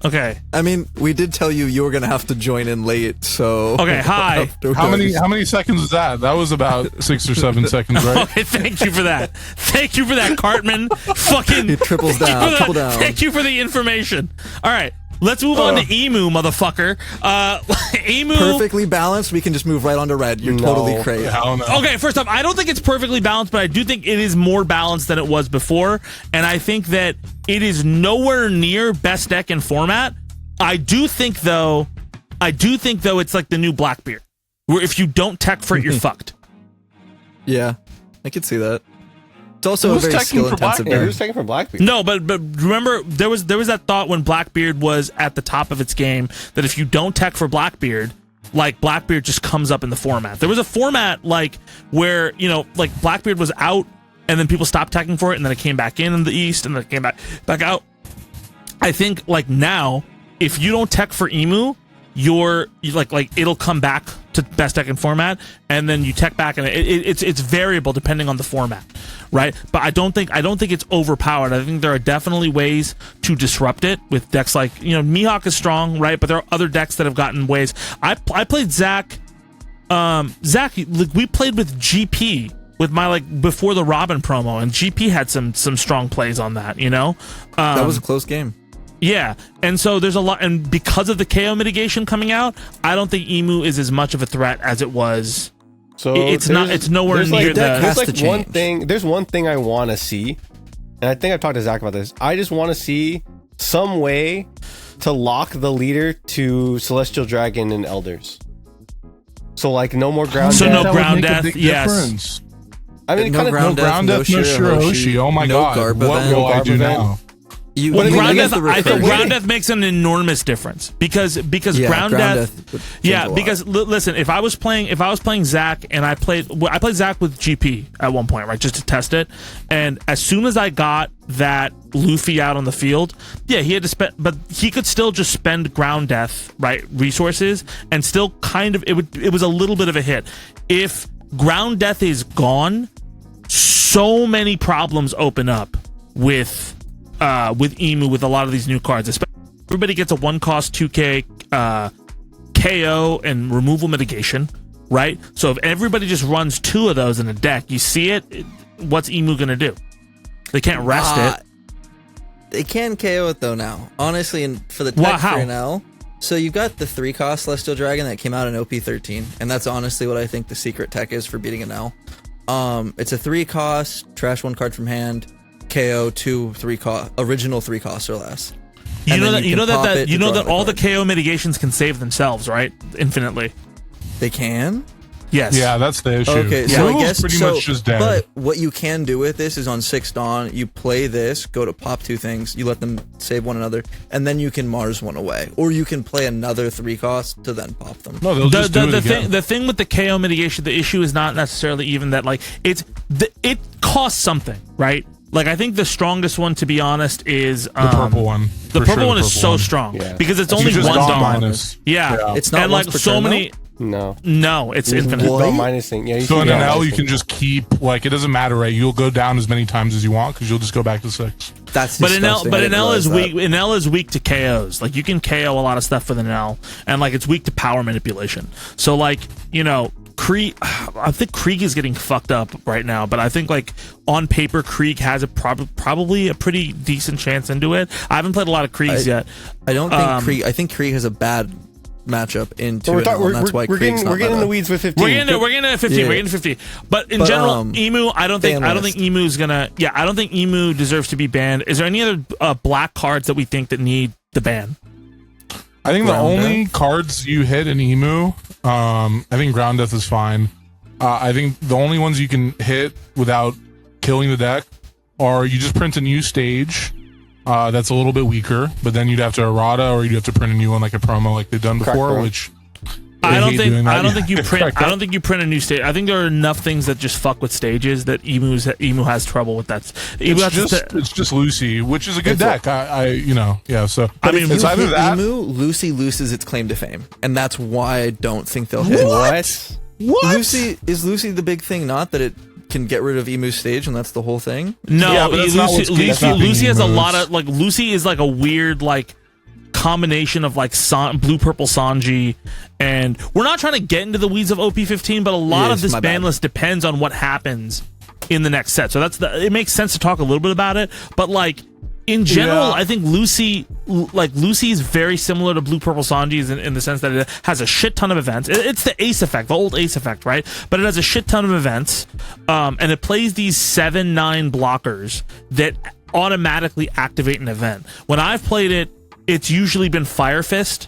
Speaker 1: Okay.
Speaker 3: I mean, we did tell you were gonna have to join in late, so
Speaker 1: Okay, hi.
Speaker 2: How many seconds was that? That was about 6 or 7 seconds, right?
Speaker 1: Okay, thank you for that. Thank you for that, Cartman. Fucking.
Speaker 3: It triples
Speaker 1: thank you
Speaker 3: down,
Speaker 1: for that.
Speaker 3: triple down.
Speaker 1: Thank you for the information. All right. Let's move on to Emu, motherfucker. Emu.
Speaker 3: perfectly balanced. We can just move right on to red. You're totally crazy.
Speaker 2: Hell no.
Speaker 1: Okay, first off, I don't think it's perfectly balanced, but I do think it is more balanced than it was before, and I think that it is nowhere near best deck in format. I do think though it's like the new Blackbeard, where if you don't tech for it, you're fucked.
Speaker 3: Yeah, I could see that. It's also a
Speaker 2: Who's
Speaker 3: very
Speaker 2: teching for
Speaker 3: skill-intensive
Speaker 4: Yeah,
Speaker 3: deck.
Speaker 4: who's taking from Blackbeard?
Speaker 1: No, but remember there was that thought when Blackbeard was at the top of its game that if you don't tech for Blackbeard, like Blackbeard just comes up in the format. There was a format like where like Blackbeard was out and then people stopped teching for it and then it came back in the East and then it came back out. I think like now if you don't tech for Emu, you're like it'll come back to best deck in format and then you tech back and it's variable depending on the format, right? But I don't think it's overpowered. I think there are definitely ways to disrupt it with decks like Mihawk is strong, right? But there are other decks that have gotten ways. I played Zach. We played with GP with my before the Robin promo, and GP had some strong plays on that.
Speaker 3: That was a close game.
Speaker 1: Yeah, and so there's a lot, and because of the KO mitigation coming out, I don't think Emu is as much of a threat as it was.
Speaker 4: So
Speaker 1: It's nowhere near
Speaker 3: deck
Speaker 1: the.
Speaker 3: has
Speaker 4: There's
Speaker 3: to
Speaker 4: one
Speaker 3: change.
Speaker 4: thing. There's one thing I want to see and I think I've talked to Zach about this, I just want to see some way to lock the leader to Celestial Dragon and Elders. So like no more ground
Speaker 1: So
Speaker 4: death.
Speaker 1: no ground death, yes.
Speaker 2: Difference.
Speaker 4: I mean,
Speaker 3: No
Speaker 4: kind of
Speaker 3: ground
Speaker 2: No ground death, no Shirahoshi. Oh my
Speaker 3: no
Speaker 2: god.
Speaker 3: Garb
Speaker 2: What
Speaker 3: event.
Speaker 2: will I do
Speaker 4: event.
Speaker 2: now?
Speaker 3: You,
Speaker 1: Well,
Speaker 3: you
Speaker 1: ground
Speaker 3: get
Speaker 1: death,
Speaker 3: the
Speaker 1: I think
Speaker 3: recurring.
Speaker 1: ground death makes an enormous difference because
Speaker 3: Yeah,
Speaker 1: ground death
Speaker 3: would change
Speaker 1: yeah,
Speaker 3: a lot.
Speaker 1: because listen, if I was playing Zach and I played Zach with GP at one point, right, just to test it, and as soon as I got that Luffy out on the field, yeah, he had to spend, but he could still just spend ground death, right, resources, and still kind of it was a little bit of a hit. If ground death is gone, so many problems open up with Imu with a lot of these new cards. Especially everybody gets a 1-cost 2K KO and removal mitigation, right? So if everybody just runs 2 of those in a deck, you see it. What's Imu gonna do? They can't rest it.
Speaker 3: They can KO it though now. Honestly, and for the
Speaker 1: Wow,
Speaker 3: tech
Speaker 1: how?
Speaker 3: for NL. So you got the 3-cost Celestial Dragon that came out in OP13, and that's honestly what I think the secret tech is for beating NL. It's a 3-cost, trash 1 card from hand, KO 2 3-cost, original 3 costs or less.
Speaker 1: You
Speaker 3: And
Speaker 1: know
Speaker 3: then
Speaker 1: that you know
Speaker 3: can pop
Speaker 1: that
Speaker 3: it
Speaker 1: you
Speaker 3: to
Speaker 1: know
Speaker 3: draw
Speaker 1: that all the
Speaker 3: card.
Speaker 1: KO mitigations can save themselves, right? Infinitely.
Speaker 3: They can.
Speaker 1: Yes.
Speaker 2: Yeah, that's the issue.
Speaker 3: Okay, so I
Speaker 2: Removal's
Speaker 3: guess
Speaker 2: pretty
Speaker 3: so,
Speaker 2: much just dead.
Speaker 3: But what you can do with this is on 6 Dawn, you play this, go to pop 2 things, you let them save one another, and then you can Mars one away, or you can play another 3-cost to then pop them.
Speaker 2: No, they'll just do it again.
Speaker 1: The thing with the KO mitigation, the issue is not necessarily even that, like, it costs something, right? Like, I think the strongest one, to be honest, is
Speaker 2: the purple one.
Speaker 1: The
Speaker 2: For
Speaker 1: purple
Speaker 2: sure,
Speaker 1: one
Speaker 2: the
Speaker 1: is
Speaker 2: purple
Speaker 1: so
Speaker 2: one.
Speaker 1: strong
Speaker 4: Yeah.
Speaker 1: because it's
Speaker 2: You
Speaker 1: only
Speaker 2: just
Speaker 1: one
Speaker 2: got
Speaker 1: Dawn.
Speaker 2: minus.
Speaker 1: Yeah.
Speaker 3: It's not
Speaker 1: and
Speaker 3: once
Speaker 1: like
Speaker 3: per
Speaker 1: so
Speaker 3: turn,
Speaker 1: many.
Speaker 4: No,
Speaker 1: It's infinite.
Speaker 3: What?
Speaker 4: no minus thing. Yeah, you
Speaker 2: So in
Speaker 4: can
Speaker 2: an
Speaker 4: go
Speaker 2: L,
Speaker 4: minus
Speaker 2: you can
Speaker 4: thing.
Speaker 2: just keep, like, it doesn't matter, right? You'll go down as many times as you want because you'll just go back to 6.
Speaker 3: That's
Speaker 1: But an L,
Speaker 3: disgusting. I
Speaker 1: but an
Speaker 3: didn't
Speaker 1: L is
Speaker 3: realize
Speaker 1: weak. An L is weak to KOs. Like, you can KO a lot of stuff with an L, and like it's weak to power manipulation. So like, you know, Krieg. I think Krieg is getting fucked up right now, but I think like on paper, Krieg has a probably a pretty decent chance into it. I haven't played a lot of Kriegs yet.
Speaker 3: I don't think Krieg. I think Krieg has a bad matchup into
Speaker 4: We're,
Speaker 3: it, and that's why
Speaker 4: we're
Speaker 3: Krieg's
Speaker 4: getting
Speaker 3: not
Speaker 4: we're getting in
Speaker 3: meta.
Speaker 4: the weeds with 15.
Speaker 1: We're getting to 15.
Speaker 3: Yeah.
Speaker 1: We're getting to 15. But in
Speaker 3: But,
Speaker 1: general, Emu, I don't think
Speaker 3: banlist.
Speaker 1: Emu's gonna. Yeah, I don't think Emu deserves to be banned. Is there any other black cards that we think that need the ban?
Speaker 2: I think the
Speaker 3: Ground
Speaker 2: only
Speaker 3: Death?
Speaker 2: cards you hit in Emu, I think Ground Death is fine. I think the only ones you can hit without killing the deck are you just print a new stage that's a little bit weaker, but then you'd have to errata or you'd have to print a new one like a promo like they've done before,
Speaker 4: Correct.
Speaker 2: which
Speaker 1: I don't
Speaker 2: hate
Speaker 1: think
Speaker 2: doing that.
Speaker 1: I don't think you print
Speaker 2: Correct.
Speaker 1: I don't think you print a new stage. I think there are enough things that just fuck with stages that Emu has trouble with that.
Speaker 2: It's just Lucy, which is a good deck. So
Speaker 1: I mean,
Speaker 2: it's
Speaker 3: You
Speaker 2: either
Speaker 3: hit
Speaker 2: that.
Speaker 3: Emu, Lucy loses its claim to fame, and that's why I don't think they'll hit.
Speaker 4: What?
Speaker 2: What?
Speaker 3: Lucy is Lucy the big thing? Not that it can get rid of Emu's stage, and that's the whole thing.
Speaker 1: No,
Speaker 2: Yeah, but that's not what's keeping
Speaker 1: Lucy has a
Speaker 2: Emus.
Speaker 1: lot of like Lucy is like a weird like combination of like blue purple Sanji, and we're not trying to get into the weeds of OP15, but a lot of
Speaker 3: Yes,
Speaker 1: this
Speaker 3: my
Speaker 1: ban
Speaker 3: bad.
Speaker 1: list depends on what happens in the next set. So it makes sense to talk a little bit about it, but like in general,
Speaker 2: Yeah.
Speaker 1: I think Lucy is very similar to blue purple Sanji in the sense that it has a shit ton of events. It's the ace effect, the old ace effect, right? But it has a shit ton of events, and it plays these 7/9 blockers that automatically activate an event. When I've played it, it's usually been Fire Fist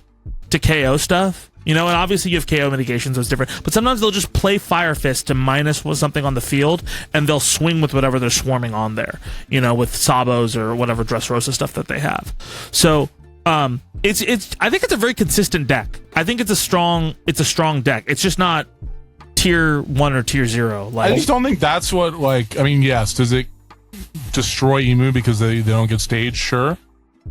Speaker 1: to KO stuff. You know, and obviously you have KO mitigation, so it's different. But sometimes they'll just play Fire Fist to minus something on the field, and they'll swing with whatever they're swarming on there. You know, with Sabos or whatever Dressrosa stuff that they have. So, it's. I think it's a very consistent deck. I think it's a strong deck. It's just not tier 1 or tier 0. Like,
Speaker 2: I just don't think that's what, like, I mean, yes, does it destroy Emu because they don't get staged? Sure.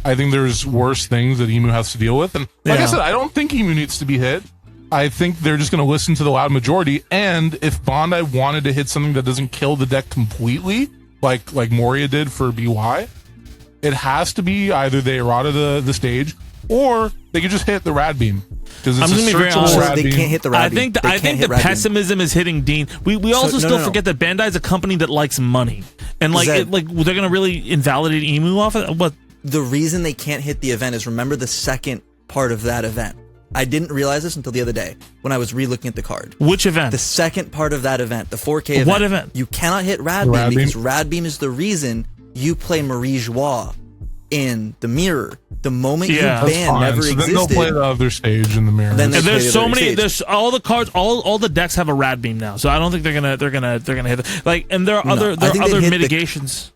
Speaker 2: I think there's worse things that Emu has to deal with. And like I
Speaker 1: Yeah.
Speaker 2: said, I don't think Emu needs to be hit. I think they're just going to listen to the loud majority. And if Bondi wanted to hit something that doesn't kill the deck completely, like Moria did for BY, it has to be either they errata the stage or they could just hit the Rad Beam. Because it's
Speaker 1: I'm
Speaker 2: a
Speaker 1: gonna be very
Speaker 2: searchable
Speaker 1: honest.
Speaker 2: Rad
Speaker 3: They
Speaker 2: Beam.
Speaker 3: can't hit the
Speaker 1: I
Speaker 3: Rad
Speaker 1: think
Speaker 3: Beam. They
Speaker 1: I
Speaker 3: can't
Speaker 1: think
Speaker 3: hit
Speaker 1: the
Speaker 3: Rad Beam.
Speaker 1: pessimism is hitting Dean. We also
Speaker 3: no,
Speaker 1: still
Speaker 3: no.
Speaker 1: forget that Bandai is a company that likes money, and like
Speaker 3: Zed.
Speaker 1: they're gonna really invalidate Emu off of what.
Speaker 3: The reason they can't hit the event is remember the second part of that event. I didn't realize this until the other day when I was re-looking at the card.
Speaker 1: Which event?
Speaker 3: The second part of that event, the 4K event.
Speaker 1: What event?
Speaker 3: You cannot hit Rad Beam
Speaker 2: Rad Beam?
Speaker 3: because Rad Beam is the reason you play Marie Joie in the mirror. The moment you ban never
Speaker 2: so
Speaker 3: existed.
Speaker 2: Then they'll play the other stage in the mirror.
Speaker 3: Then
Speaker 1: And there's so many. There's all the cards. All the decks have a rad beam now. So I don't think they're gonna hit like. And there are other mitigations.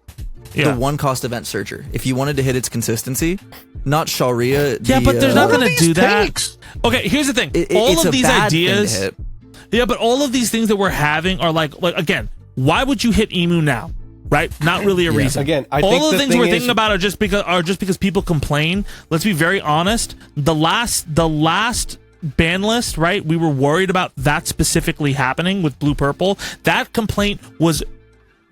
Speaker 3: The one cost event searcher. If you wanted to hit its consistency, not Sharia.
Speaker 1: Yeah, but they're not gonna do that. Okay, here's the thing. All of these ideas. Yeah, but all of these things that we're having are like again. Why would you hit Emu now? Right? Not really a reason.
Speaker 4: Again, I
Speaker 1: all
Speaker 4: think
Speaker 1: of the things we're thinking
Speaker 4: is,
Speaker 1: about are just because people complain. Let's be very honest. The last ban list, right? We were worried about that specifically happening with blue purple. That complaint was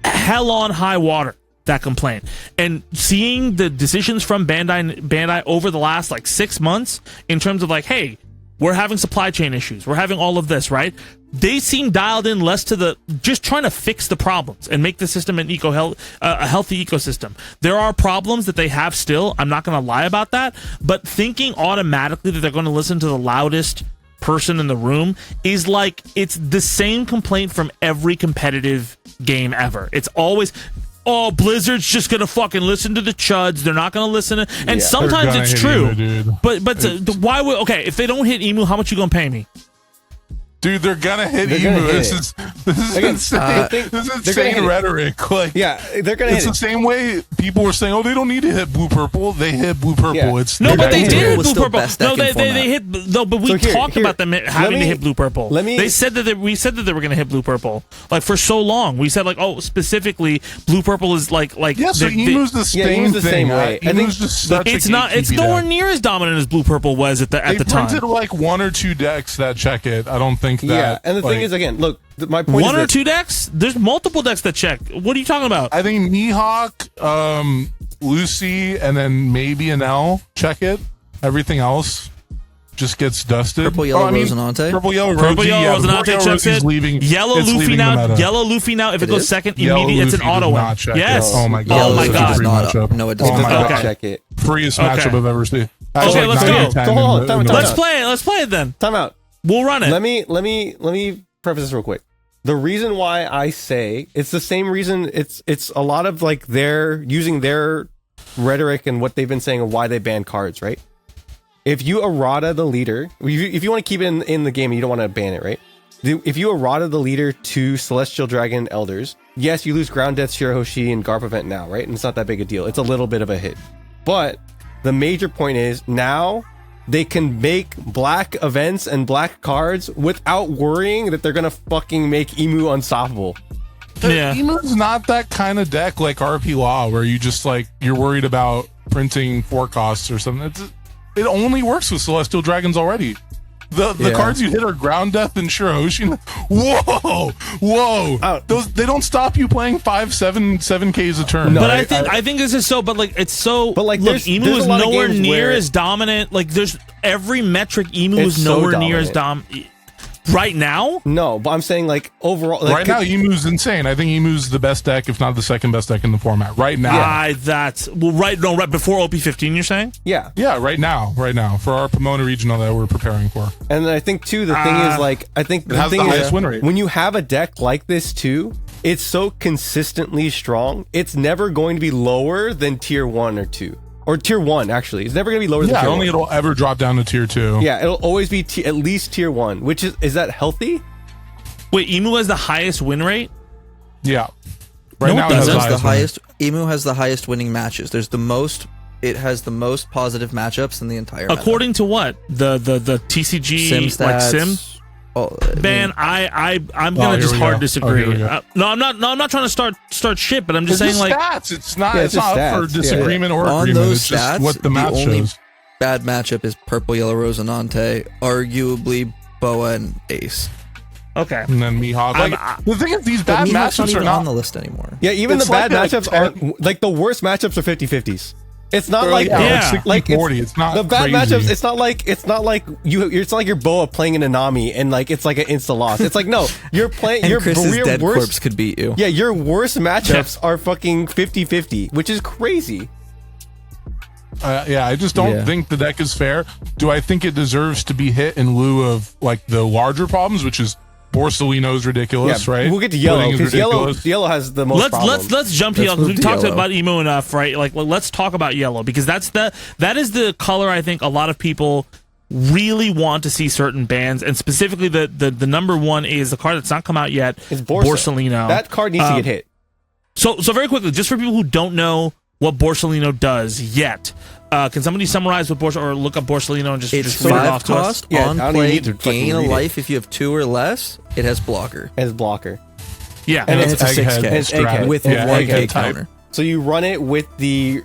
Speaker 1: hell on high water. That complaint, and seeing the decisions from Bandai over the last like 6 months in terms of like, hey, we're having supply chain issues. We're having all of this, right? They seem dialed in less to the just trying to fix the problems and make the system a healthy ecosystem. There are problems that they have still. I'm not going to lie about that. But thinking automatically that they're going to listen to the loudest person in the room is like, it's the same complaint from every competitive game ever. It's always, oh, Blizzard's just gonna fucking listen to the chuds. They're not gonna listen to, and sometimes it's true.
Speaker 2: Emu,
Speaker 1: but why would, okay, if they don't hit Emu, how much you gonna pay me?
Speaker 2: Dude, they're gonna hit Emu. This is insane. This is insane rhetoric. Like,
Speaker 4: they're gonna.
Speaker 2: It's the same way people were saying, "Oh, they don't need to hit blue purple." They hit blue purple.
Speaker 4: Yeah.
Speaker 2: It's
Speaker 1: no, but they did hit blue purple. No, they hit. No, but we talked about them having to hit blue purple. They said that we said that they were gonna hit blue purple like for so long. We said like, oh, specifically blue purple is like.
Speaker 2: Yeah, so Emu's the same thing.
Speaker 4: Way.
Speaker 2: Emu's just such
Speaker 1: it's not. It's nowhere near as dominant as blue purple was at the time. They
Speaker 2: printed like 1 or 2 decks that check it. I don't think that.
Speaker 4: Yeah, and the thing is, again, look, my point is
Speaker 1: 1 or 2 decks? There's multiple decks that check. What are you talking about?
Speaker 2: I think Mihawk, Lucy, and then maybe an L check it. Everything else just gets dusted.
Speaker 3: Purple, yellow, Rosinante.
Speaker 2: Purple, yellow,
Speaker 1: Rosinante checks it.
Speaker 2: Leaving,
Speaker 1: yellow Luffy now. Yellow Luffy now. If it goes second, immediately it's an auto win.
Speaker 2: Yes. Oh my god.
Speaker 1: Oh my god.
Speaker 3: No, it does
Speaker 4: not check it.
Speaker 2: Freest matchup I've ever seen.
Speaker 1: Okay, let's go.
Speaker 4: Hold on.
Speaker 1: Let's play it. Let's play it then.
Speaker 4: Time out.
Speaker 1: We'll run it.
Speaker 4: Let me preface this real quick. The reason why I say it's the same reason, it's a lot of like they're using their rhetoric and what they've been saying of why they ban cards, right? If you errata the leader, if you want to keep it in the game and you don't want to ban it, right? If you errata the leader to Celestial Dragon Elders, yes, you lose Ground Death, Shirahoshi, and Garp Event now, right? And it's not that big a deal. It's a little bit of a hit. But the major point is now they can make black events and black cards without worrying that they're gonna fucking make Emu unstoppable.
Speaker 1: Yeah.
Speaker 2: Emu's not that kind of deck like RP Law where you just like you're worried about printing 4 costs or something. It only works with Celestial Dragons already. The cards you hit are Ground Death and Shirahoshi. Whoa! They don't stop you playing 7Ks a turn.
Speaker 1: No, but I think this is so. But like it's so. But like, look, Emu is nowhere near as dominant. Like there's every metric. Emu is nowhere near as dominant. Right now?
Speaker 4: No, but I'm saying like overall. Like,
Speaker 2: right now, Emu's insane. I think Emu's the best deck, if not the second best deck in the format. Right now.
Speaker 1: Right before OP15, you're saying?
Speaker 4: Yeah.
Speaker 2: Yeah, right now. For our Pomona Regional that we're preparing for.
Speaker 4: And then I think too, the thing is like, I think
Speaker 2: it has the highest win rate.
Speaker 4: When you have a deck like this too, it's so consistently strong, it's never going to be lower than tier 1 or 2. Or tier 1, actually. It's never going to be lower than tier 1.
Speaker 2: I don't think it'll ever drop down to tier 2.
Speaker 4: Yeah, it'll always be at least tier 1, which is that healthy?
Speaker 1: Wait, Emu has the highest win rate?
Speaker 2: Yeah. Right now,
Speaker 3: it has the highest. Emu has the highest winning matches. It has the most positive matchups in the entire
Speaker 1: According to what? The TCG
Speaker 3: sim stats,
Speaker 1: like sim? Man, I'm gonna just hard disagree. No, I'm not trying to start shit, but I'm just saying like
Speaker 2: stats. It's not up for disagreement or agreement.
Speaker 3: On those
Speaker 2: it's just
Speaker 3: stats,
Speaker 2: what the match
Speaker 3: only
Speaker 2: shows.
Speaker 3: Bad matchup is Purple Yellow Rosinante, arguably Boa and Ace.
Speaker 1: Okay,
Speaker 2: and then Mihawk. Like, the thing is, these bad matchups are not
Speaker 3: on the list anymore.
Speaker 4: Yeah, even the bad matchups aren't like the worst matchups are 50-50s. It's not like
Speaker 2: like 40. It's not
Speaker 4: the bad
Speaker 2: crazy.
Speaker 4: matchups. It's not like it's not like your Boa playing an Anami and like it's like an insta loss. It's like no, you're playing
Speaker 3: and
Speaker 4: your
Speaker 3: Chris's dead
Speaker 4: worst
Speaker 3: corpse could beat you.
Speaker 4: Yeah, your worst matchups are fucking 50-50, which is crazy.
Speaker 2: I just don't think the deck is fair. Do I think it deserves to be hit in lieu of like the larger problems, which is Borsalino's ridiculous, right?
Speaker 4: We'll get to yellow
Speaker 2: Pudding is
Speaker 4: because
Speaker 2: ridiculous.
Speaker 4: yellow has the most.
Speaker 1: Let's jump to yellow because
Speaker 3: move
Speaker 1: we
Speaker 3: to
Speaker 1: talked
Speaker 3: yellow.
Speaker 1: about emo enough, right? Like, let's talk about yellow because that is the color I think a lot of people really want to see certain bands, and specifically the number one is the card that's not come out yet.
Speaker 4: It's
Speaker 1: Borsalino.
Speaker 4: That card needs to get hit.
Speaker 1: So very quickly, just for people who don't know what Borsalino does yet, can somebody summarize what Borsalino, or look up Borsalino and just
Speaker 3: It's
Speaker 1: read it
Speaker 3: 5
Speaker 1: off to us?
Speaker 3: cost
Speaker 4: Yeah,
Speaker 3: on
Speaker 4: I don't
Speaker 3: play,
Speaker 4: need to fucking
Speaker 3: gain a
Speaker 4: read it.
Speaker 3: life if you have 2 or less. It has blocker.
Speaker 4: As blocker.
Speaker 1: Yeah,
Speaker 3: And
Speaker 2: it's
Speaker 3: it's a
Speaker 2: egghead
Speaker 3: 6K
Speaker 4: It's egghead.
Speaker 3: with
Speaker 2: Yeah,
Speaker 3: 1K
Speaker 2: egghead type.
Speaker 3: counter.
Speaker 4: So you run it with the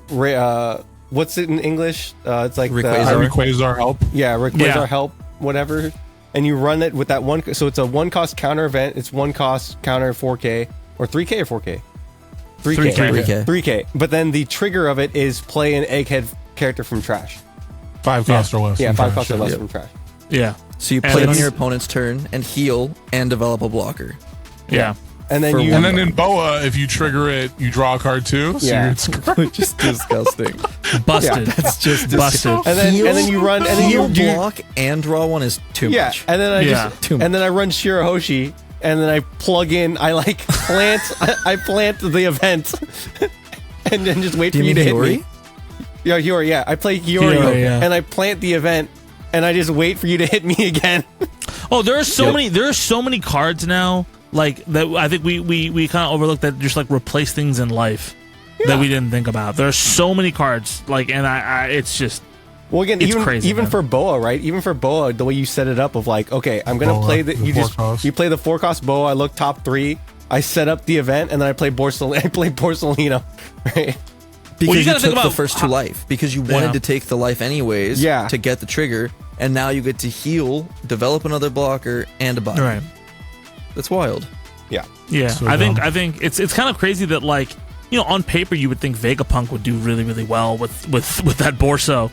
Speaker 4: what's it in English? It's like
Speaker 3: Rayquaza.
Speaker 2: Rayquaza help.
Speaker 4: Rayquaza
Speaker 1: Yeah.
Speaker 4: help, whatever. And you run it with that one. So it's a 1 cost counter event. It's 1 cost counter 4K or 3K or 4K. 3K.
Speaker 3: 3K.
Speaker 4: 3K. But then the trigger of it is play an egghead character from trash.
Speaker 2: 5 cost or less.
Speaker 4: Yeah,
Speaker 2: in
Speaker 4: 5
Speaker 2: trash.
Speaker 4: cost or less
Speaker 3: Yep.
Speaker 4: from trash.
Speaker 1: yeah,
Speaker 3: So you
Speaker 1: And
Speaker 3: play it on
Speaker 1: it's-
Speaker 3: your opponent's turn and heal and develop a blocker.
Speaker 1: yeah.
Speaker 4: And then
Speaker 3: For
Speaker 4: you
Speaker 3: one-
Speaker 2: And then in Boa, if you trigger it, you draw a card too. So
Speaker 4: Yeah.
Speaker 2: you're screwed.
Speaker 3: Which is disgusting.
Speaker 1: Busted.
Speaker 3: That's just
Speaker 1: busted.
Speaker 4: and then you run and then
Speaker 3: heal,
Speaker 4: you
Speaker 3: block, and draw one is too
Speaker 4: yeah,
Speaker 3: much.
Speaker 4: and then I
Speaker 1: Yeah.
Speaker 4: just
Speaker 3: Too
Speaker 4: and then I run Shirahoshi, and then I plug in. I like plant. I plant the event, and then just wait
Speaker 3: Do
Speaker 4: for
Speaker 3: you
Speaker 4: you
Speaker 3: mean
Speaker 4: to hit
Speaker 3: Hiyori?
Speaker 4: me. Yeah, Hiyori. Yeah, I play Hiyori,
Speaker 1: Hiyori, yeah.
Speaker 4: and I plant the event, and I just wait for you to hit me again.
Speaker 1: Oh, there are so many. There are so many cards now, like that. I think we kind of overlooked that just like replace things in life that we didn't think about. There are so many cards, like, and I it's just
Speaker 4: Well, again,
Speaker 1: It's crazy,
Speaker 4: even
Speaker 1: man.
Speaker 4: for Boa, right? Even for Boa, the way you set it up of like, okay, I'm gonna
Speaker 2: Boa,
Speaker 4: play the
Speaker 2: the
Speaker 4: you just
Speaker 2: 4 cost.
Speaker 4: you play the 4 cost Boa. I look top 3. I set up the event, and then I play Borsalino, right?
Speaker 1: Well,
Speaker 3: Because
Speaker 1: you
Speaker 3: you,
Speaker 1: gotta think
Speaker 3: took the
Speaker 1: about-
Speaker 3: first 2 life. Because you wanted
Speaker 1: Yeah.
Speaker 3: to take the life anyways
Speaker 4: Yeah.
Speaker 3: to get the trigger. And now you get to heal, develop another blocker, and a body.
Speaker 1: right.
Speaker 3: That's wild.
Speaker 4: Yeah.
Speaker 1: Yeah,
Speaker 2: So
Speaker 1: I think
Speaker 2: dumb.
Speaker 1: it's kind of crazy that, like, you know, on paper you would think Vegapunk would do really well with that Borso,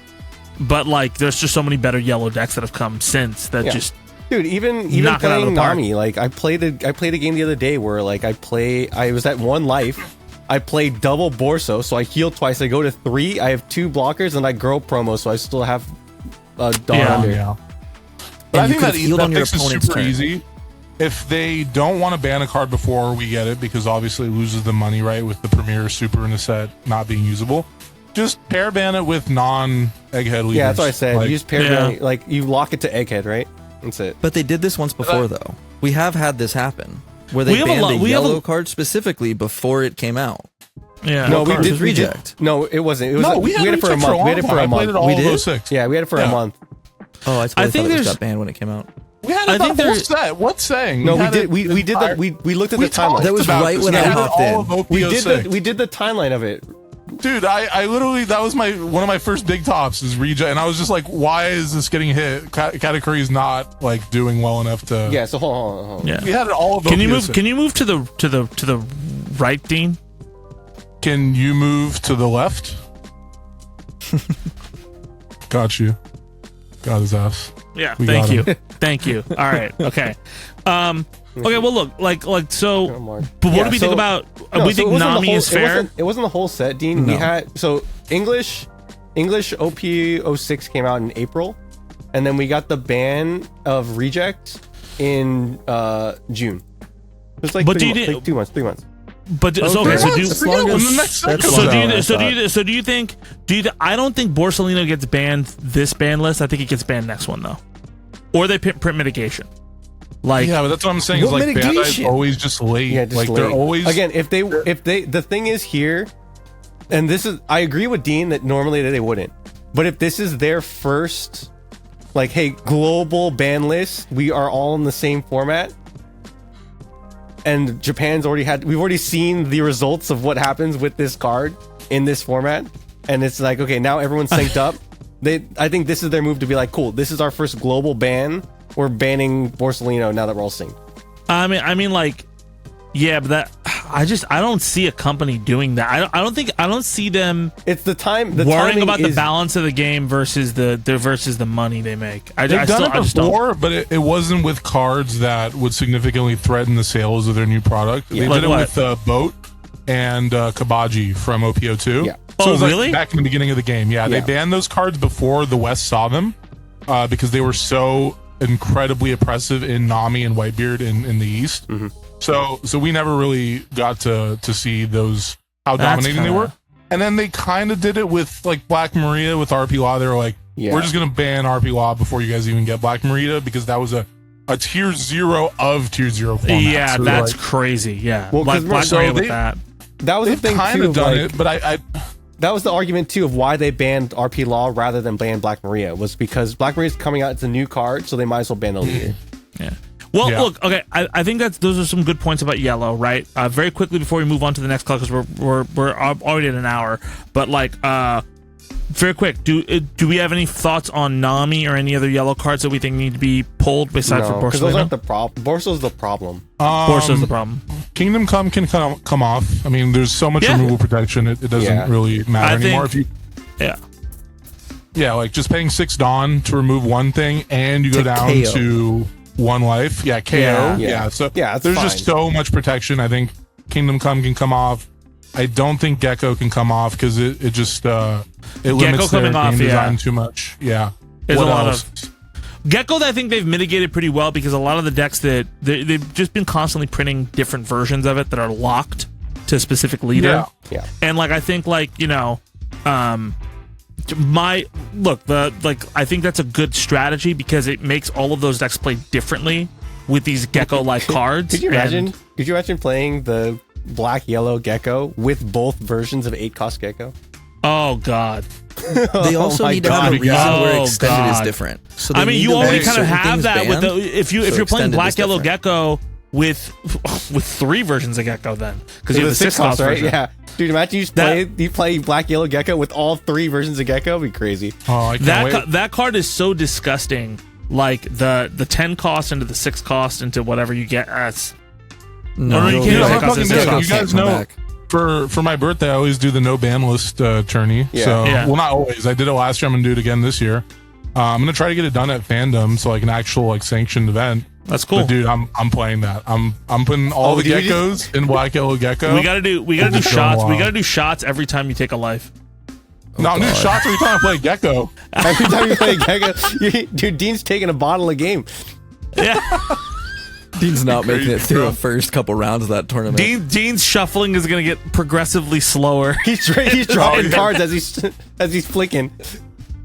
Speaker 1: but like there's just so many better yellow decks that have come since that
Speaker 4: Yeah.
Speaker 1: just
Speaker 4: Dude, even
Speaker 1: Knock it out of
Speaker 4: playing
Speaker 1: the park.
Speaker 4: Nami, like I played a game the other day where like I was at 1 life, I played double Borso, so I heal twice, I go to 3, I have 2 blockers, and I grow promo, so I still have Dawn
Speaker 1: Yeah.
Speaker 4: under.
Speaker 2: Yeah.
Speaker 3: And
Speaker 2: But I
Speaker 3: you
Speaker 2: think
Speaker 3: could've
Speaker 2: that,
Speaker 3: healed
Speaker 2: that
Speaker 3: on your
Speaker 2: fix is
Speaker 3: opponent's
Speaker 2: super
Speaker 3: turn.
Speaker 2: easy. If they don't want to ban a card before we get it, because obviously it loses the money, right, with the Premier Super in the set not being usable, just pair ban it with non-egghead leaders.
Speaker 4: Yeah, that's what I said.
Speaker 2: Like,
Speaker 4: You just pair
Speaker 1: Yeah.
Speaker 4: like you lock it to Egghead, right? That's it.
Speaker 3: But they did this once before, though. We have had this happen. Where
Speaker 1: We
Speaker 3: they
Speaker 1: have a
Speaker 3: banned
Speaker 1: lot-
Speaker 3: a
Speaker 1: we have a-
Speaker 3: yellow card specifically before it came out.
Speaker 1: yeah.
Speaker 4: No, we
Speaker 3: card?
Speaker 4: did
Speaker 3: It was
Speaker 4: we did-
Speaker 3: reject.
Speaker 4: No, it wasn't. It was
Speaker 2: No, we had
Speaker 4: it for a
Speaker 2: reject
Speaker 4: month. We had it for a
Speaker 2: I played it
Speaker 4: month.
Speaker 2: all
Speaker 3: We
Speaker 2: of
Speaker 3: did?
Speaker 2: 06.
Speaker 4: Yeah, we had it for a month.
Speaker 3: Oh, I totally
Speaker 1: I think
Speaker 3: thought it was
Speaker 1: there's-
Speaker 3: got banned when it came out.
Speaker 2: We had
Speaker 1: I
Speaker 2: it
Speaker 1: think
Speaker 2: the whole
Speaker 1: there-
Speaker 2: set. What's saying?
Speaker 4: No, we
Speaker 2: had
Speaker 4: did.
Speaker 2: it
Speaker 4: We did
Speaker 2: entire-
Speaker 4: that. We looked at
Speaker 2: we
Speaker 4: the timeline.
Speaker 2: talked
Speaker 3: That was
Speaker 2: about
Speaker 3: right
Speaker 2: this.
Speaker 3: when
Speaker 2: We
Speaker 3: I
Speaker 2: had it
Speaker 3: hopped
Speaker 2: all
Speaker 3: in.
Speaker 2: of
Speaker 4: we
Speaker 2: OP06.
Speaker 4: did the timeline of it.
Speaker 2: Dude, I literally, that was one of my first big tops is reject, and I was just like, why is this getting hit? Katakuri is not like doing well enough to.
Speaker 4: Yeah. So hold on.
Speaker 1: Yeah.
Speaker 2: We had it all of
Speaker 1: Can you
Speaker 2: OP06.
Speaker 1: move? Can you move to the right, Dean?
Speaker 2: Can you move to the left? Got you. Got his ass.
Speaker 1: Yeah.
Speaker 2: We
Speaker 1: Thank
Speaker 2: got
Speaker 1: you.
Speaker 2: him.
Speaker 1: Thank you. All right. Okay. Okay. Well, look. Like so.
Speaker 4: Come on.
Speaker 1: But what
Speaker 4: Yeah,
Speaker 1: do we
Speaker 4: so-
Speaker 1: think about?
Speaker 4: No,
Speaker 1: we
Speaker 4: so
Speaker 1: think
Speaker 4: it wasn't the
Speaker 1: Nami
Speaker 4: whole-
Speaker 1: is fair.
Speaker 4: It wasn't the whole set, Dean. We
Speaker 3: No.
Speaker 4: had so English OP06 came out in April, and then we got the ban of reject in June. It was like,
Speaker 1: But do you
Speaker 4: 3 months. 3 months.
Speaker 1: But so, okay. So do you,
Speaker 3: As long
Speaker 2: When
Speaker 3: as
Speaker 2: the next set
Speaker 3: that's
Speaker 2: comes
Speaker 1: so
Speaker 2: out,
Speaker 1: do you,
Speaker 3: I
Speaker 1: so do
Speaker 3: thought.
Speaker 1: you so do you think I don't think Borsalino gets banned this ban list. I think it gets banned next one though, or they print mitigation. Like
Speaker 2: Yeah, but that's what I'm saying. Is
Speaker 3: What
Speaker 2: like Bandai's
Speaker 3: mitigation?
Speaker 2: always just late.
Speaker 4: Yeah, just
Speaker 2: like
Speaker 4: late.
Speaker 2: they're always
Speaker 4: again. If they the thing is here, and this is I agree with Dean that normally they wouldn't, but if this is their first, like, hey, global ban list, we are all in the same format. And Japan's we've already seen the results of what happens with this card in this format. And it's like, okay, now everyone's synced up. I think this is their move to be like, cool, this is our first global ban. We're banning Borsalino now that we're all synced.
Speaker 1: I mean, like, yeah, but that I don't see a company doing that. I don't see them
Speaker 4: It's the time. The
Speaker 1: worrying
Speaker 4: timing
Speaker 1: about the
Speaker 4: is-
Speaker 1: balance of the game versus the money they make. I
Speaker 2: They've done
Speaker 1: I
Speaker 2: it
Speaker 1: just don't.
Speaker 2: before, but it wasn't with cards that would significantly threaten the sales of their new product. They
Speaker 1: Like
Speaker 2: did it
Speaker 1: what?
Speaker 2: with Boat and Kabaji from OPO2.
Speaker 4: Yeah.
Speaker 2: So
Speaker 1: Oh,
Speaker 2: it was like
Speaker 1: really?
Speaker 2: back in the beginning of the game. Yeah,
Speaker 4: Yeah.
Speaker 2: they banned those cards before the West saw them because they were so incredibly oppressive in Nami and Whitebeard in the East.
Speaker 4: Mm-hmm.
Speaker 2: So we never really got to see those, how dominating they were. And then they kind of did it with like Black Maria with RP Law. They were like, we're just going to ban RP Law before you guys even get Black Maria, because that was a tier 0 of tier 0 format.
Speaker 1: Yeah,
Speaker 2: so
Speaker 1: that's
Speaker 2: like,
Speaker 1: crazy. Yeah.
Speaker 4: Well,
Speaker 1: Black Maria with that.
Speaker 4: That was the thing
Speaker 2: kind
Speaker 4: too.
Speaker 2: of done
Speaker 4: like,
Speaker 2: it, but I
Speaker 4: that was the argument too of why they banned RP Law rather than ban Black Maria, was because Black Maria's coming out, it's a new card, so they might as well ban the leader.
Speaker 1: Yeah. Well, look, okay, I think those are some good points about yellow, right? Very quickly before we move on to the next color, because we're already at an hour, but like, very quick, do we have any thoughts on Nami or any other yellow cards that we think need to be pulled besides for Borsalino?
Speaker 4: Because those aren't the problem. Borsal's the problem.
Speaker 1: Borsal's the problem.
Speaker 2: Kingdom Come can come off. I mean, there's so much removal protection, it doesn't really matter anymore. Like just paying 6 Dawn to remove one thing, and you go down KO. To 1 life. Yeah, KO. So there's just so much protection. I think Kingdom Come can come off. I don't think Gecko can come off because it just it limits their game design too much. Yeah,
Speaker 1: there's a lot of Gecko that I think they've mitigated pretty well, because a lot of the decks that they've just been constantly printing different versions of it that are locked to a specific leader.
Speaker 4: Yeah.
Speaker 1: And like I think like I think that's a good strategy, because it makes all of those decks play differently with these Gecko-like cards.
Speaker 4: Could you imagine playing the black-yellow Gecko with both versions of 8-cost Gecko?
Speaker 1: Oh God.
Speaker 3: They also need to have a reason where extended is different. So I mean, you already kind of have that with if you're playing black-yellow Gecko with 3 versions of Gecko, then because you have the 6-cost version.
Speaker 4: Yeah. Dude, imagine you play black yellow Gecko with all 3 versions of Gecko. It'd be crazy.
Speaker 2: Oh, I can't wait.
Speaker 1: That card is so disgusting. Like the 10 cost into the 6 cost into whatever you get. No, you can't.
Speaker 2: You guys know, for my birthday, I always do the no ban list tourney. Well, not always. I did it last year. I'm gonna do it again this year. I'm gonna try to get it done at Fandom, so like an actual sanctioned event.
Speaker 1: That's cool,
Speaker 2: but dude. I'm playing that. I'm putting all the geckos in black yellow Gecko.
Speaker 1: We gotta do shots. We gotta do shots every time you take a life.
Speaker 2: I'm doing shots every time I play Gecko.
Speaker 4: Every time you play Gecko, dude, Dean's taking a bottle a game.
Speaker 1: Yeah.
Speaker 3: Dean's not making it through the first couple rounds of that tournament.
Speaker 1: Dean's shuffling is gonna get progressively slower.
Speaker 4: He's dropping cards as he's flicking.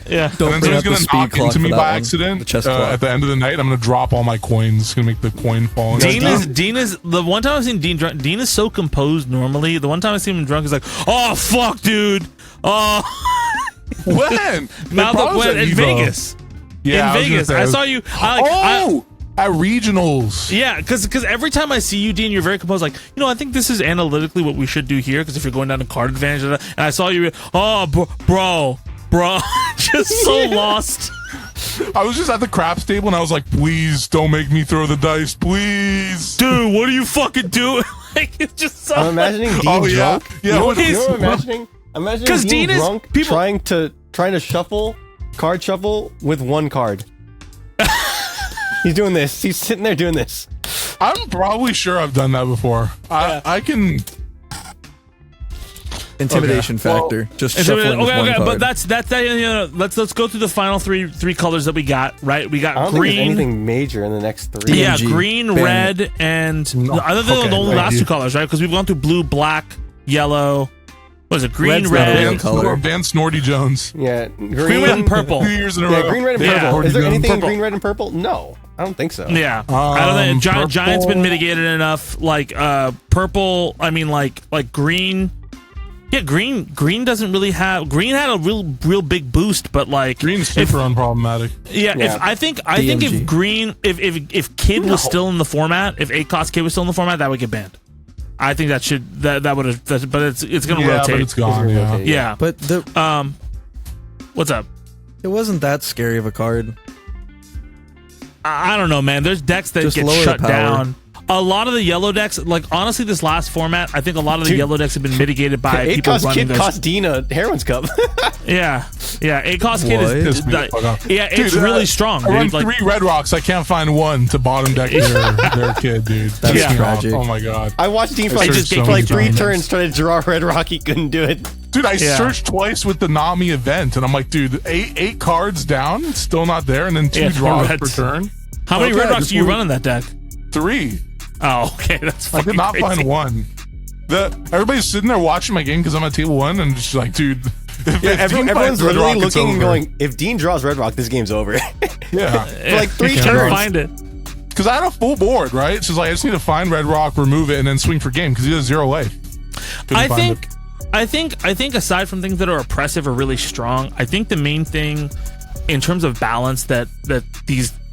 Speaker 1: Yeah.
Speaker 2: Don't bring up the speed clock into me by accident. At the end of the night, I'm gonna drop all my coins. It's gonna make the coin fall.
Speaker 1: Dean is the one time I've seen Dean drunk. Dean is so composed normally. The one time I see him drunk, he's like, "Oh fuck, dude! Oh."
Speaker 2: When?
Speaker 1: In Vegas.
Speaker 2: Yeah,
Speaker 1: in Vegas. I saw you.
Speaker 2: At regionals.
Speaker 1: Yeah, because every time I see you, Dean, you're very composed. Like, I think this is analytically what we should do here. Because if you're going down to card advantage, and I saw you, bro, just so lost.
Speaker 2: I was just at the craps table and I was like, please don't make me throw the dice, please,
Speaker 1: dude. What are you fucking doing? Like, it's just so.
Speaker 4: I'm imagining Dean drunk.
Speaker 2: Yeah.
Speaker 4: You know what I'm imagining? I'm imagining Dean drunk, trying to card shuffle with 1 card. He's doing this. He's sitting there doing this.
Speaker 2: I'm probably sure I've done that before. I can.
Speaker 3: Intimidation factor. Just shuffling with 1 card.
Speaker 1: But that's that. Let's go through the final three colors that we got. Right, we got
Speaker 4: I don't
Speaker 1: green.
Speaker 4: Think there's anything major in the next 3.
Speaker 1: Yeah, green, red, and other than the only last 2 colors, right? Because we've gone through blue, black, yellow. What is it? Green,
Speaker 3: Red's
Speaker 1: red,
Speaker 3: color.
Speaker 2: Ban Snorty Jones.
Speaker 4: Yeah,
Speaker 1: green, red, and purple.
Speaker 2: 2 years in a row.
Speaker 4: Yeah, green, red, and purple.
Speaker 1: Yeah.
Speaker 4: Is there anything in green, red, and purple? No, I don't think so.
Speaker 1: Yeah, I don't think Giant's been mitigated enough. Like purple. I mean, like green. Yeah, green doesn't really have. Green had a real big boost, but like
Speaker 2: green's super unproblematic.
Speaker 1: Yeah, if I think if green, if Kid was still in the format, if 8-cost Kid was still in the format, that would get banned. I think that would have, but it's gonna rotate.
Speaker 2: But it's gone.
Speaker 1: Yeah.
Speaker 3: But
Speaker 1: what's up?
Speaker 3: It wasn't that scary of a card.
Speaker 1: I don't know, man. There's decks that get shut down. A lot of the yellow decks, like honestly, this last format, I think a lot of the yellow decks have been mitigated by people running
Speaker 4: Kid cost Dean a Heroin's Cup.
Speaker 1: Yeah, 8-cost Kid is it's really strong.
Speaker 2: I run 3 Red Rocks. I can't find one to bottom deck their Kid, dude.
Speaker 3: That's tragic.
Speaker 2: Oh my god.
Speaker 4: I watched Dean for like 3 turns trying to draw Red Rock. He couldn't do it.
Speaker 2: Dude, I searched twice with the Nami event, and I'm like, dude, 8 cards down, still not there, and then 2 draws per turn.
Speaker 1: How many Red Rocks do you run in that deck?
Speaker 2: 3.
Speaker 1: Oh, okay, that's
Speaker 2: I
Speaker 1: fucking
Speaker 2: did not
Speaker 1: crazy.
Speaker 2: find one. Everybody's sitting there watching my game because I'm at table 1 and just like, dude.
Speaker 4: Everyone's literally looking and going, if Dean draws Red Rock, this game's over.
Speaker 2: Yeah.
Speaker 4: For like 3
Speaker 1: Can't
Speaker 4: turns.
Speaker 1: find it.
Speaker 2: Because I had a full board, right? So it's like I just need to find Red Rock, remove it, and then swing for game because he has 0 life.
Speaker 1: I think aside from things that are oppressive or really strong, I think the main thing in terms of balance that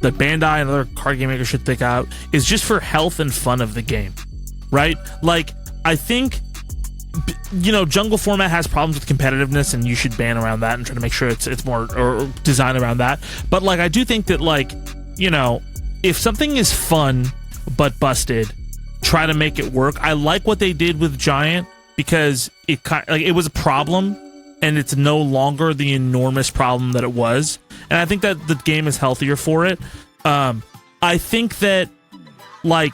Speaker 1: Bandai and other card game makers should think out is just for health and fun of the game, right? Like, I think, you know, jungle format has problems with competitiveness, and you should ban around that and try to make sure it's more or designed around that. But like, I do think that, like, you know, if something is fun but busted, try to make it work. I like what they did with Giant because it was a problem, and it's no longer the enormous problem that it was. And I think that the game is healthier for it. I think that, like,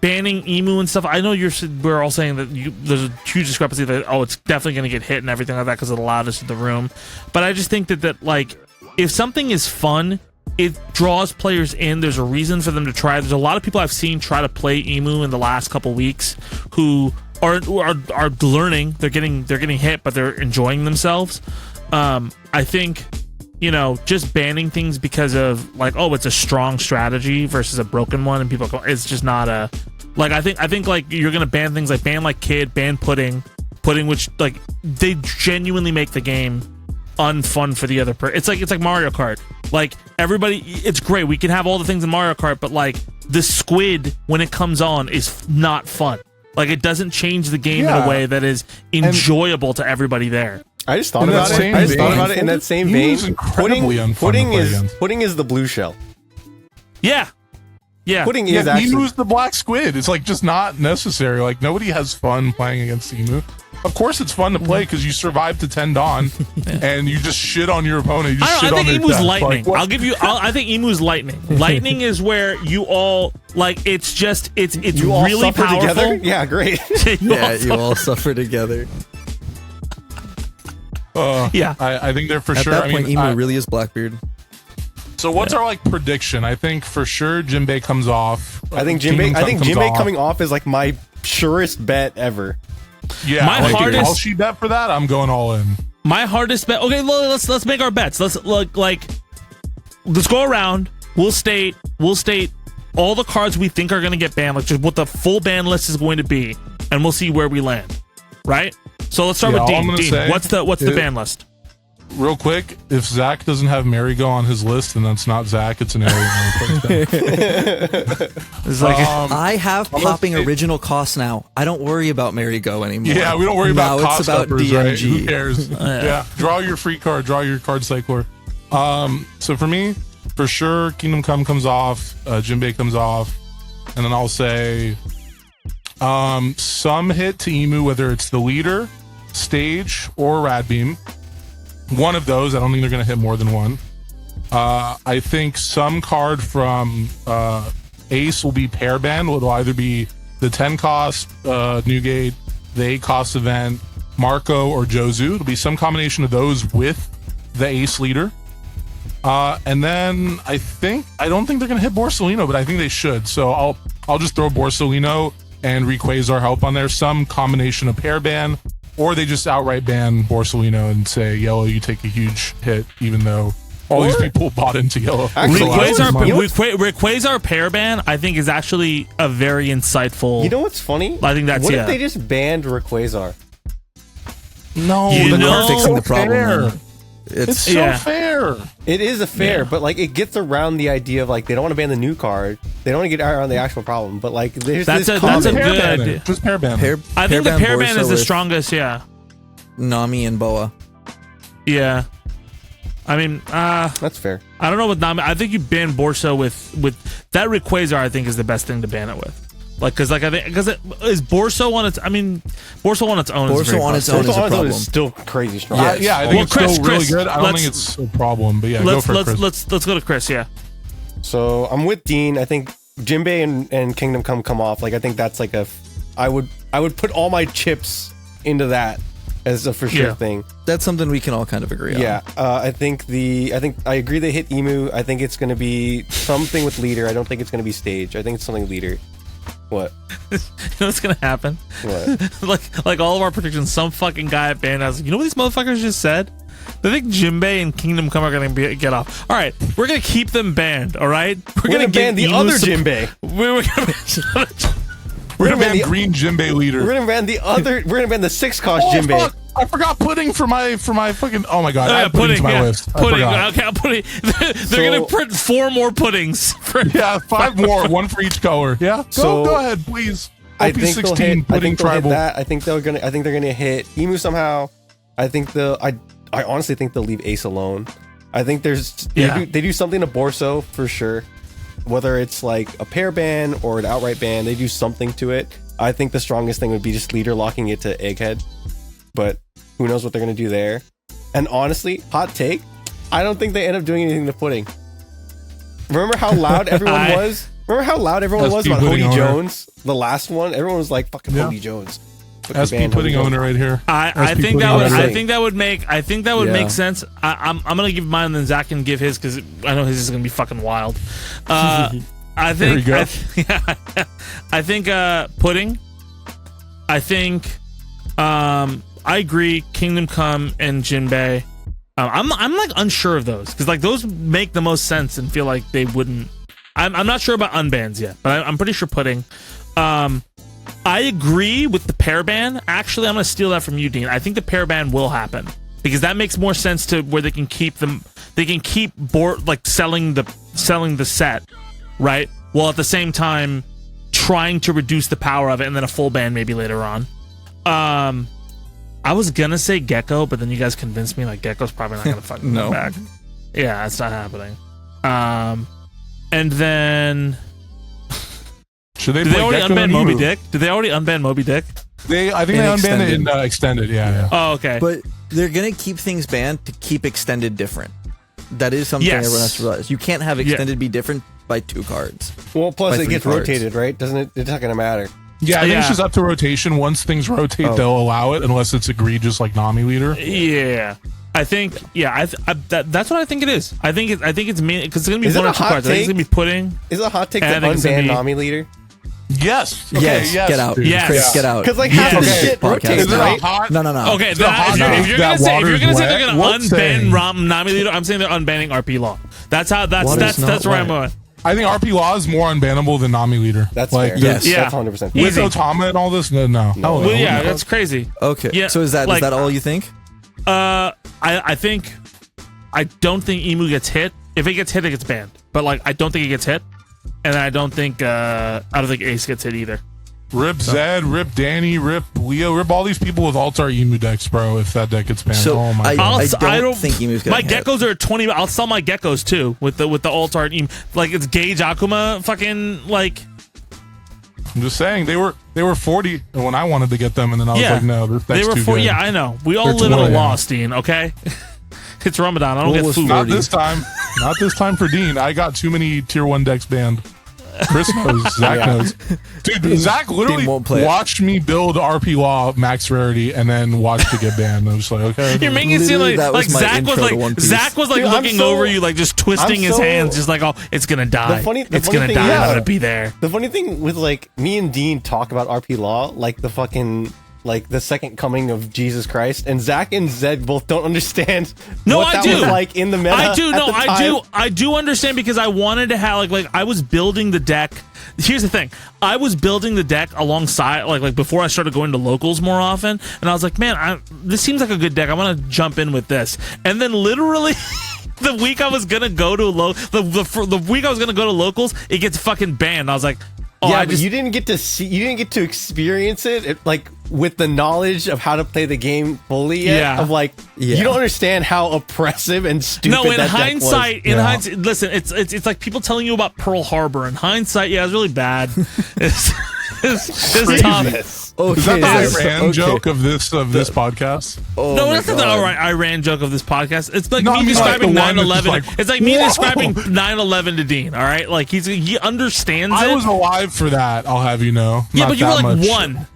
Speaker 1: banning Emu and stuff, I know we're all saying that there's a huge discrepancy that, it's definitely going to get hit and everything like that because of the loudness of the room. But I just think that like, if something is fun, it draws players in. There's a reason for them to try. There's a lot of people I've seen try to play Emu in the last couple weeks who are learning. They're getting hit, but they're enjoying themselves. I think, you know, just banning things because of like, it's a strong strategy versus a broken one, and people go, it's just not a, like, I think like you're gonna ban things like ban like Kid, ban pudding, which like they genuinely make the game unfun for the other person. It's like Mario Kart. Like, everybody, it's great. We can have all the things in Mario Kart, but like the squid when it comes on is not fun. Like, it doesn't change the game in a way that is enjoyable to everybody there.
Speaker 4: I just thought about it in that same vein. Pudding is the blue shell.
Speaker 1: Yeah.
Speaker 4: Pudding is actually...
Speaker 2: Emu's the black squid. It's like just not necessary. Like, nobody has fun playing against Emu. Of course it's fun to play because you survive to 10 Dawn and you just shit on your opponent.
Speaker 1: I think Emu's lightning. Like, I think Emu's lightning. Lightning is where you all, like, it's you all really powerful.
Speaker 4: Together? Yeah, great.
Speaker 3: You all suffer together.
Speaker 2: I think they're for sure.
Speaker 3: At that point, Emu really is Blackbeard.
Speaker 2: So what's our like prediction? I think for sure Jinbei comes off.
Speaker 4: I think Jinbei coming off is like my surest bet ever.
Speaker 2: Yeah,
Speaker 1: my hardest.
Speaker 2: All she bet for that, I'm going all in.
Speaker 1: My hardest bet. Okay, well, let's make our bets. Let's go around. We'll state all the cards we think are going to get banned, like just what the full ban list is going to be, and we'll see where we land. Right. So let's start with Dean. Dean, what's the ban list?
Speaker 2: Real quick, if Zach doesn't have Marigo on his list, then that's not Zach. It's an area.
Speaker 1: It's like,
Speaker 3: I have popping original costs now. I don't worry about Marigo anymore.
Speaker 2: Yeah, we don't worry about cost
Speaker 3: it's about
Speaker 2: uppers,
Speaker 3: DMG.
Speaker 2: right? Who cares? Yeah, draw your free card. Draw your card cycler. So for me, for sure, Kingdom Come comes off. Jinbei comes off, and then I'll say some hit to Emu, whether it's the leader, stage, or Radbeam. One of those. I don't think they're going to hit more than one. I think some card from Ace will be pair banned. It'll either be the 10 cost Newgate, the 8 cost event, Marco, or Jozu. It'll be some combination of those with the Ace leader. And then I don't think they're going to hit Borsalino, but I think they should. So I'll just throw Borsalino and Rayquaza help on there. Some combination of pair ban. Or they just outright ban Borsalino and say, Yellow, you take a huge hit, even though all these people bought into Yellow.
Speaker 1: Rayquaza pair ban, I think, is actually a very insightful...
Speaker 4: You know what's funny?
Speaker 1: I think that's,
Speaker 4: What if they just banned Rayquaza?
Speaker 2: No,
Speaker 3: they're fixing the problem.
Speaker 2: Fair. It's so fair.
Speaker 4: It is a fair, but like it gets around the idea of like they don't want to ban the new card. They don't want to get around the actual problem. But like there's
Speaker 1: that's a good idea.
Speaker 2: Just pair ban.
Speaker 1: I think the pair ban is the strongest. Yeah.
Speaker 3: Nami and Boa.
Speaker 1: Yeah. I mean,
Speaker 4: that's fair.
Speaker 1: I don't know with Nami. I think you ban Borso with that Rayquaza. I think is the best thing to ban it with. Like, because is Borso on its? I mean, Borso on its own.
Speaker 3: Borso on its own is a problem.
Speaker 4: Is still crazy strong.
Speaker 2: Yeah, I think it's still really good. I don't think it's a problem, but yeah,
Speaker 1: let's
Speaker 2: go for Chris.
Speaker 1: Let's go to Chris. Yeah.
Speaker 4: So I'm with Dean. I think Jinbei and Kingdom Come off. Like I think that's like I would put all my chips into that as a for sure thing.
Speaker 3: That's something we can all kind of agree on.
Speaker 4: Yeah, I think I agree they hit Emu. I think it's going to be something with leader. I don't think it's going to be stage. I think it's something leader. What?
Speaker 1: You know what's gonna happen?
Speaker 4: What?
Speaker 1: like all of our predictions, some fucking guy at Bandhouse, you know what these motherfuckers just said? They think Jinbei and Kingdom Come are gonna get off. All right, we're gonna keep them banned. All right,
Speaker 4: we're gonna ban the other Jinbei.
Speaker 2: We're gonna ban green Jinbei leader.
Speaker 4: We're gonna ban the other. We're gonna ban the 6-cost Jinbei.
Speaker 2: Fuck. I forgot pudding for my fucking. Oh my god! I have
Speaker 1: pudding
Speaker 2: to my list.
Speaker 1: Pudding. Okay, pudding. They're gonna print 4 more puddings.
Speaker 2: 5 more, 1 for each color. Yeah. Go ahead, please. OP16 pudding tribal.
Speaker 4: I think they're gonna hit Emu somehow. I honestly think they'll leave Ace alone. I think they do something to Borso for sure. Whether it's like a pair ban or an outright ban, they do something to it. I think the strongest thing would be just leader locking it to Egghead. But who knows what they're going to do there. And honestly, hot take, I don't think they end up doing anything to pudding. Remember how loud everyone was? Remember how loud everyone was about Hody Jones? The last one? Everyone was like, fucking Hody Jones.
Speaker 2: SP pudding owner right here.
Speaker 1: I think that would make sense. I'm gonna give mine and then Zach can give his because I know his is gonna be fucking wild. I think pudding. I think I agree. Kingdom Come and Jinbei. I'm like unsure of those because like those make the most sense and feel like they wouldn't. I'm not sure about unbans yet, but I'm pretty sure pudding. I agree with the pair ban. Actually, I'm gonna steal that from you, Dean. I think the pair ban will happen because that makes more sense to where they can keep them. They can keep selling the set, right? While at the same time trying to reduce the power of it, and then a full ban maybe later on. I was gonna say Gecko, but then you guys convinced me like Gecko's probably not gonna fucking come back. Yeah, that's not happening. And then.
Speaker 2: Should
Speaker 1: Did they already unban Moby Dick? Did they already unban Moby Dick?
Speaker 2: I think they unbanned it in extended. Yeah.
Speaker 1: Oh, okay.
Speaker 3: But they're gonna keep things banned to keep extended different. That is something everyone has to realize. You can't have extended be different by 2 cards.
Speaker 4: Well, plus it gets rotated, right? Doesn't it? It's not gonna matter.
Speaker 2: Yeah, I think it's just up to rotation. Once things rotate, they'll allow it unless it's egregious like Nami leader.
Speaker 1: Yeah. I think, that's what I think it is. I think it's mainly because it's gonna be 1 or 2 cards. I think it's gonna be pudding.
Speaker 4: Is it a hot take to unban Nami leader?
Speaker 2: Yes.
Speaker 3: Okay, yes. Get out.
Speaker 1: Yes.
Speaker 3: Chris, get out.
Speaker 4: Because like half the shit rotates, right?
Speaker 3: No.
Speaker 1: Okay, if you're gonna say they're gonna unban Nami leader, I'm saying they're unbanning RP Law. That's where I'm going.
Speaker 2: I think RP Law is more unbannable than Nami leader.
Speaker 4: That's fair.
Speaker 3: Yes.
Speaker 4: That's 100%.
Speaker 2: With Otama and all this, no.
Speaker 1: Well, yeah, that's crazy.
Speaker 3: Okay.
Speaker 1: Yeah,
Speaker 3: so is that all you think?
Speaker 1: I don't think Emu gets hit. If it gets hit, it gets banned. But like, I don't think it gets hit, and I don't think Ace gets hit either.
Speaker 2: Rip Zed, rip Danny, rip Leo, rip all these people with Altar Emu decks, bro. If that deck gets banned, oh my god!
Speaker 3: I don't think Emu's gonna
Speaker 1: my Geckos are at 20. I'll sell my Geckos too with the Altar Emu. Like it's Gage Akuma, fucking like.
Speaker 2: I'm just saying they were 40 when I wanted to get them, and then I was like, no, this deck's
Speaker 1: they were
Speaker 2: too
Speaker 1: 40.
Speaker 2: good.
Speaker 1: Yeah, I know. We all live in a loss, Dean. Okay. It's Ramadan. I don't get food.
Speaker 2: Not this time. Not this time for Dean. I got too many tier 1 decks banned. Chris knows. Zach knows. Dude, Zach literally watched me build RP Law max rarity and then watched it get banned. I was like, okay.
Speaker 1: You're making it seem like Zach was like looking over you, like just twisting his hands, just like, oh, it's gonna die. It's gonna die. I'm gonna be there.
Speaker 4: The funny thing with like me and Dean talk about RP Law like the fucking like the second coming of Jesus Christ, and Zach and Zed both don't understand what that was like in the meta.
Speaker 1: I do understand because I wanted to have like I was building the deck. Here's the thing. I was building the deck alongside like before I started going to locals more often, and I was like, man, this seems like a good deck. I want to jump in with this. And then literally the week I was gonna go to the week I was gonna go to locals, it gets fucking banned. I was like, oh,
Speaker 4: yeah, but you didn't get to experience it like with the knowledge of how to play the game fully yet.
Speaker 1: Yeah.
Speaker 4: Of like, you don't understand how oppressive and stupid that
Speaker 1: hindsight,
Speaker 4: deck was.
Speaker 1: hindsight, listen, it's like people telling you about Pearl Harbor. In hindsight, yeah, it's really bad. It's tough.
Speaker 2: Okay, is that the Iran joke of this podcast?
Speaker 1: Oh no, that's not the Iran joke of this podcast. It's like me describing 9/11. It's like me describing 9/11 to Dean. All right, like he understands it.
Speaker 2: I was alive for that. I'll have you know.
Speaker 1: Yeah, but you were like
Speaker 2: much.
Speaker 1: 1.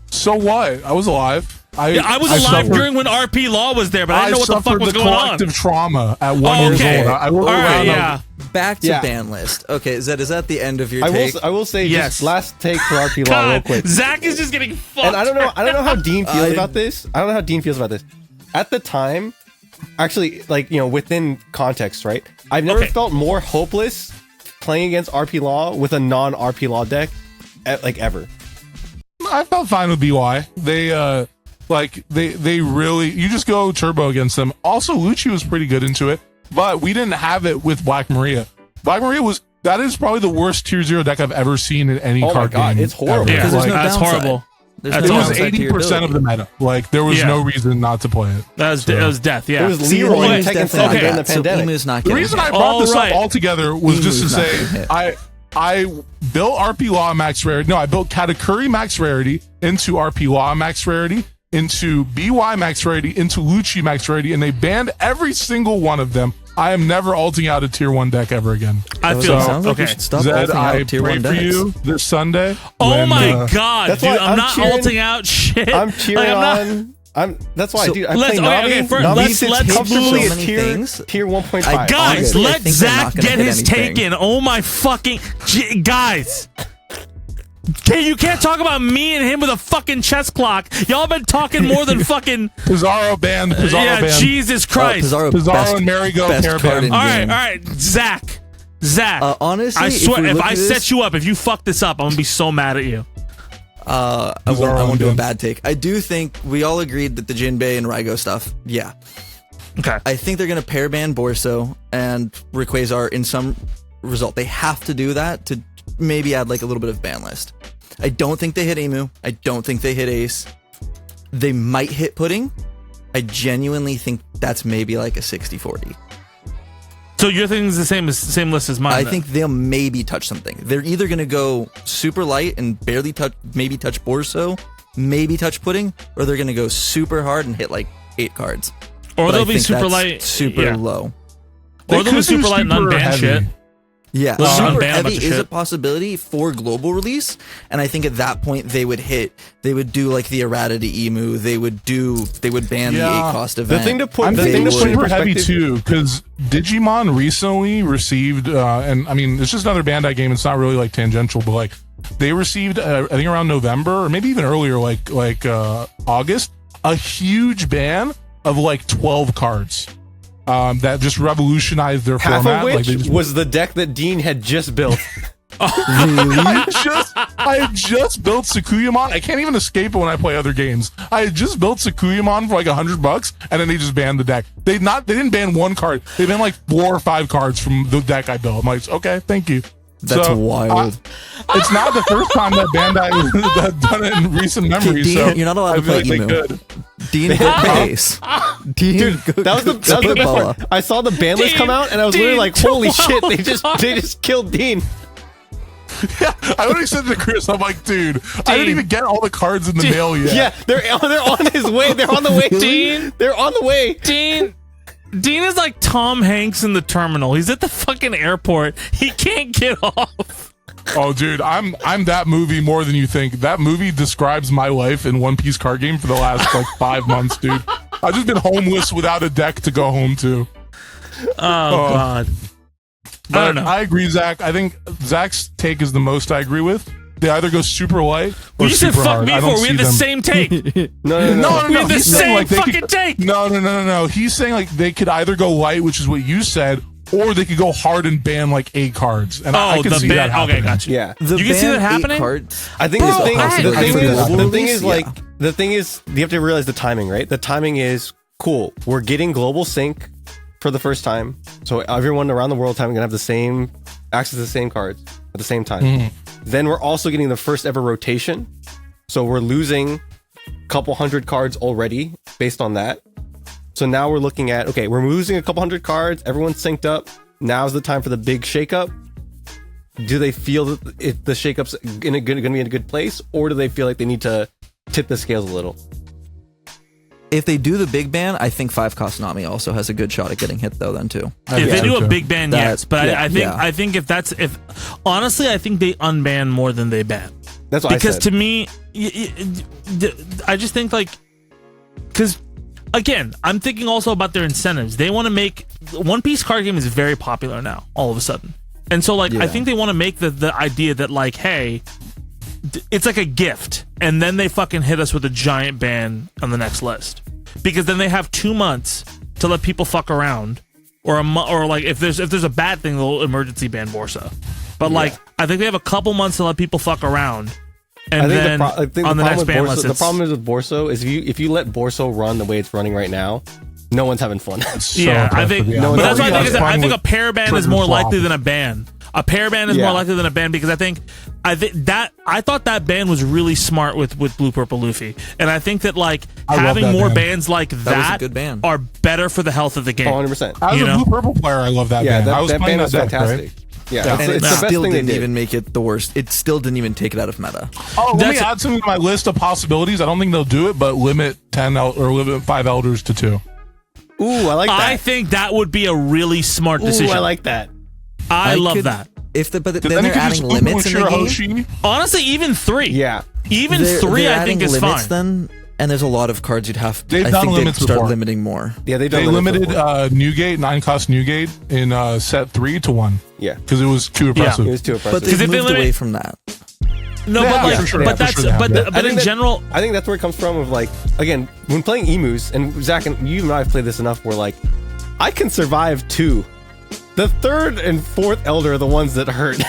Speaker 2: So what? I was alive.
Speaker 1: I was alive during when RP Law was there, but I didn't know what the fuck was going on.
Speaker 2: Collective trauma at 1 years old. I worked around.
Speaker 3: Back to ban list. Okay, Zed, is that the end of your take?
Speaker 4: I will say, just last take for RP Law real quick.
Speaker 1: Zach is just getting fucked.
Speaker 4: And I don't know how Dean feels about this. I don't know how Dean feels about this. At the time, actually, like, you know, within context, right? I've never felt more hopeless playing against RP Law with a non-RP Law deck, like, ever.
Speaker 2: I felt fine with BY. They really, you just go turbo against them. Also, Lucci was pretty good into it, but we didn't have it with Black Maria. Black Maria that is probably the worst tier 0 deck I've ever seen in any card game.
Speaker 4: It's horrible.
Speaker 1: Yeah,
Speaker 3: There's no
Speaker 1: that's
Speaker 3: downside.
Speaker 1: horrible.
Speaker 2: It was 80% of the meta. Like, there was no reason not to play it.
Speaker 1: That was death, yeah.
Speaker 4: It was Leroy and Tekken 7 during the pandemic.
Speaker 3: Emu's not
Speaker 2: The
Speaker 3: getting
Speaker 2: reason
Speaker 3: hit.
Speaker 2: I brought this up altogether was just to
Speaker 3: Emu's not
Speaker 2: say,
Speaker 3: getting hit.
Speaker 2: I built RP Law max rarity. No, I built Katakuri max rarity into RP Law max rarity, into BY max rarity, into Lucci max rarity, and they banned every single one of them. I am never alting out a tier 1 deck ever again.
Speaker 1: I feel
Speaker 3: sounds like you should stop
Speaker 2: Zed,
Speaker 3: alting
Speaker 2: I
Speaker 3: out tier
Speaker 2: pray
Speaker 3: 1
Speaker 2: for
Speaker 3: decks.
Speaker 2: you this Sunday.
Speaker 1: Oh my god,
Speaker 4: That's
Speaker 1: dude!
Speaker 4: why
Speaker 1: I'm not
Speaker 4: cheering-
Speaker 1: alting out shit.
Speaker 4: I'm cheering on. That's why, dude. I play Navi. Navi sits comfortably
Speaker 3: so
Speaker 4: at
Speaker 3: many
Speaker 4: tier
Speaker 3: things.
Speaker 4: tier 1.5.
Speaker 1: Guys,
Speaker 3: Honestly, I
Speaker 1: let
Speaker 3: think they're not
Speaker 1: Zach
Speaker 3: gonna
Speaker 1: get
Speaker 3: hit
Speaker 1: his
Speaker 3: anything.
Speaker 1: take in. Oh my fucking guys. You can't talk about me and him with a fucking chess clock. Y'all been talking more than fucking
Speaker 2: Pizarro banned.
Speaker 1: yeah,
Speaker 2: banned.
Speaker 1: Jesus Christ.
Speaker 3: Pizarro
Speaker 2: and Marigo pair banned.
Speaker 1: All right, Zach.
Speaker 3: Honestly,
Speaker 1: I swear, if I
Speaker 3: this,
Speaker 1: set you up, if you fuck this up, I'm gonna be so mad at you.
Speaker 3: I won't do a bad take. I do think we all agreed that the Jinbei and Raigo stuff, yeah.
Speaker 1: Okay.
Speaker 3: I think they're going to pair ban Borso and Rayquaza in some result. They have to do that to maybe add like a little bit of ban list. I don't think they hit Emu. I don't think they hit Ace. They might hit Pudding. I genuinely think that's maybe like a 60-40.
Speaker 1: So your thing is the same list as mine.
Speaker 3: I
Speaker 1: then.
Speaker 3: think they'll maybe touch something. They're either going to go super light and barely touch, maybe touch Borso, maybe touch Pudding, or they're going to go super hard and hit like 8 cards.
Speaker 1: Or
Speaker 3: But
Speaker 1: they'll
Speaker 3: I
Speaker 1: be
Speaker 3: think
Speaker 1: super
Speaker 3: that's
Speaker 1: light,
Speaker 3: super low.
Speaker 1: Or they'll be super light and unban shit.
Speaker 3: Yeah,
Speaker 1: Well,
Speaker 3: super
Speaker 1: unban a bunch
Speaker 3: heavy
Speaker 1: of
Speaker 3: is a
Speaker 1: shit.
Speaker 3: possibility for global release, and I think at that point they would do like the errata to Emu. They would ban the 8-cost event.
Speaker 4: The thing to put,
Speaker 2: I'm
Speaker 4: the thing
Speaker 2: thinking
Speaker 4: to put in
Speaker 2: super heavy
Speaker 4: perspective,
Speaker 2: too, because Digimon recently received, and I mean, it's just another Bandai game. It's not really like tangential, but like they received, I think around November or maybe even earlier, like August, a huge ban of like 12 cards. That just revolutionized their
Speaker 4: half
Speaker 2: format.
Speaker 4: of which
Speaker 2: like
Speaker 4: was the deck that Dean had just built.
Speaker 2: I had just built Sakuyamon. I can't even escape it when I play other games. I had just built Sakuyamon for like $100, and then they just banned the deck. They didn't ban one card. They banned like 4 or 5 cards from the deck I built. I'm like, okay, thank you.
Speaker 3: That's wild.
Speaker 2: It's not the first time that Bandai has done it in recent memory.
Speaker 3: Dean,
Speaker 2: so
Speaker 3: you're not allowed to
Speaker 2: I feel
Speaker 3: play
Speaker 2: like they
Speaker 3: Emu.
Speaker 2: could.
Speaker 3: Dean, go base. Dean,
Speaker 4: Dude, that was the best part. I saw the ban list come out, and I was literally like, "Holy shit! They just killed Dean."
Speaker 2: Yeah, I already said to Chris, I'm like, dude, I didn't even get all the cards in the mail yet.
Speaker 4: Yeah, they're on his way. They're on the way.
Speaker 1: Dean,
Speaker 4: they're on the way.
Speaker 1: Dean is like Tom Hanks in The Terminal. He's at the fucking airport. He can't get off.
Speaker 2: Oh, dude, I'm that movie more than you think. That movie describes my life in One Piece card game for the last like 5 months, dude. I've just been homeless without a deck to go home to.
Speaker 1: Oh God.
Speaker 2: But
Speaker 1: I don't know.
Speaker 2: I agree, Zach. I think Zach's take is the most I agree with. They either go super light or
Speaker 1: Well, you said
Speaker 2: super
Speaker 1: fuck
Speaker 2: hard.
Speaker 1: me
Speaker 2: I don't
Speaker 1: before. We
Speaker 2: see
Speaker 1: had the
Speaker 2: them.
Speaker 1: same take.
Speaker 2: No.
Speaker 1: We had the
Speaker 2: He's saying,
Speaker 1: same
Speaker 2: like, they
Speaker 1: fucking
Speaker 2: could-
Speaker 1: take.
Speaker 2: No. He's saying like they could either go light, which is what you said, or they could go hard and ban like 8 cards. And I can see that happening.
Speaker 1: Okay, gotcha.
Speaker 4: Yeah,
Speaker 3: The
Speaker 1: You can see
Speaker 3: ban
Speaker 1: that happening?
Speaker 3: 8 cards.
Speaker 4: I think
Speaker 3: Bro,
Speaker 4: the thing
Speaker 3: alright,
Speaker 4: is,
Speaker 3: yeah.
Speaker 4: the thing is, you have to realize the timing, right? The timing is cool. We're getting global sync for the first time, so everyone around the world time gonna have the same access to the same cards at the same time. Then we're also getting the first ever rotation, so we're losing a couple hundred cards already based on that. So now we're looking at, okay, we're losing a couple hundred cards. Everyone's synced up. Now's the time for the big shakeup. Do they feel that the shakeup's going to be in a good place, or do they feel like they need to tip the scales a little?
Speaker 3: If they do the big ban, I think 5-cost Nami also has a good shot at getting hit though. Then too.
Speaker 1: If they do a big ban, yes, but
Speaker 3: yeah,
Speaker 1: I think if honestly, I think they unban more than they ban.
Speaker 4: That's what
Speaker 1: Because
Speaker 4: I said.
Speaker 1: to me, I just think like because again, I'm thinking also about their incentives. They want to make One Piece card game is very popular now, all of a sudden, and so like I think they want to make the idea that like, hey, it's like a gift, and then they fucking hit us with a giant ban on the next list, because then they have 2 months to let people fuck around, or like if there's a bad thing, they'll emergency ban Borsa. But like I think they have a couple months to let people fuck around. And then on the next ban list,
Speaker 4: the problem is with Borso is if you let Borso run the way it's running right now, no one's having fun.
Speaker 1: I think. But that's why I think a pair ban is more likely than a ban. A pair ban is more likely than a ban, because I thought that ban was really smart with Blue Purple Luffy, and I think that like having more bans like that are better for the health of the game.
Speaker 4: 100%.
Speaker 2: As a Blue Purple player, I love that ban. I was
Speaker 4: that
Speaker 2: playing
Speaker 4: ban was
Speaker 2: that deck,
Speaker 4: fantastic.
Speaker 2: right?
Speaker 3: Yeah, and it still didn't even make it the worst. It still didn't even take it out of meta.
Speaker 2: Oh, let me add something to my list of possibilities. I don't think they'll do it, but limit 10 or limit 5 elders to 2.
Speaker 4: Ooh, I like that.
Speaker 1: I think that would be a really smart decision.
Speaker 4: Ooh, I like that.
Speaker 1: I love that.
Speaker 3: But then they're adding limits in the game.
Speaker 1: Honestly, even 3.
Speaker 4: Yeah.
Speaker 1: Even 3 I think is fine.
Speaker 3: Then, and there's a lot of cards you'd have.
Speaker 2: They've
Speaker 3: I
Speaker 2: done
Speaker 3: think
Speaker 2: limits
Speaker 3: they'd start
Speaker 2: before.
Speaker 3: limiting more.
Speaker 4: Yeah, they
Speaker 2: limited Newgate, 9-cost Newgate in set 3 to 1.
Speaker 4: Yeah,
Speaker 2: because it was too oppressive.
Speaker 4: It was too oppressive.
Speaker 3: But they've moved away from that.
Speaker 1: No, but in general,
Speaker 4: I think that's where it comes from. Of like, again, when playing emus, and Zach and you and I have played this enough, where like, I can survive 2. The 3rd and 4th elder are the ones that hurt.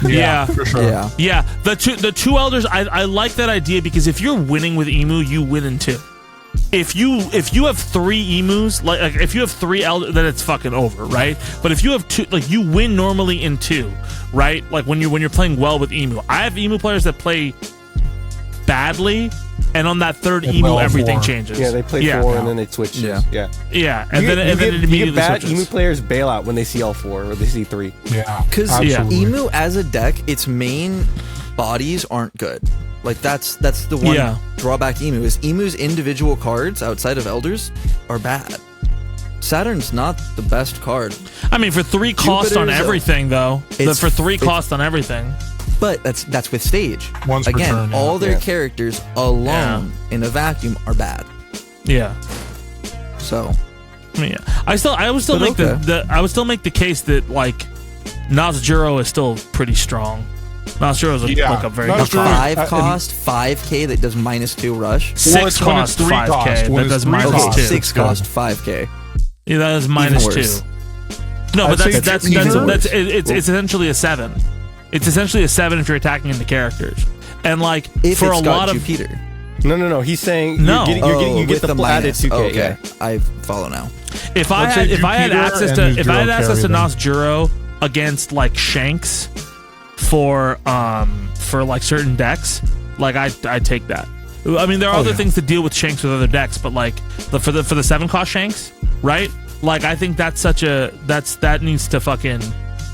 Speaker 1: Yeah,
Speaker 2: for sure.
Speaker 1: Yeah. The two elders, I like that idea, because if you're winning with Emu, you win in 2. If you have 3 emus, like if you have 3 elders, then it's fucking over, right? But if you have 2, like you win normally in 2, right? Like when you're playing well with Emu. I have Emu players that play badly, and on that 3rd Emu, everything changes.
Speaker 4: Yeah, they play 4 and then they switch. Yeah,
Speaker 1: and then it immediately
Speaker 4: bad
Speaker 1: switches.
Speaker 4: Emu players bail out when they see all 4 or they see 3.
Speaker 2: Yeah,
Speaker 3: because Emu as a deck, its main bodies aren't good. Like that's the one drawback to Emu is Emu's individual cards outside of elders are bad. Saturn's not the best card.
Speaker 1: I mean, for 3 cost on everything, though. For 3 cost on everything.
Speaker 3: But that's with stage.
Speaker 2: Once per
Speaker 3: Again,
Speaker 2: turn,
Speaker 3: all their characters alone in a vacuum are bad.
Speaker 1: Yeah.
Speaker 3: So,
Speaker 1: I mean, I would still make the case that like Nazjuro is still pretty strong. Nazjuro is like a very good
Speaker 3: 5 cost 5k that does -2 rush.
Speaker 1: 6 cost 5k that does -2.
Speaker 3: 6 cost 5k.
Speaker 1: Yeah, that is -2. No, but that's it's essentially a 7. It's essentially a 7 if you're attacking into characters, and like
Speaker 3: if
Speaker 1: for
Speaker 3: it's
Speaker 1: a lot of
Speaker 3: Jupiter.
Speaker 4: No. He's saying you get the added 2k.
Speaker 3: Okay, yeah. I follow now.
Speaker 1: If I had access to Nazjuro against like Shanks for like certain decks, like I'd take that. I mean, there are other things to deal with Shanks with other decks, but like for the 7 cost Shanks, right? Like I think that needs to fucking,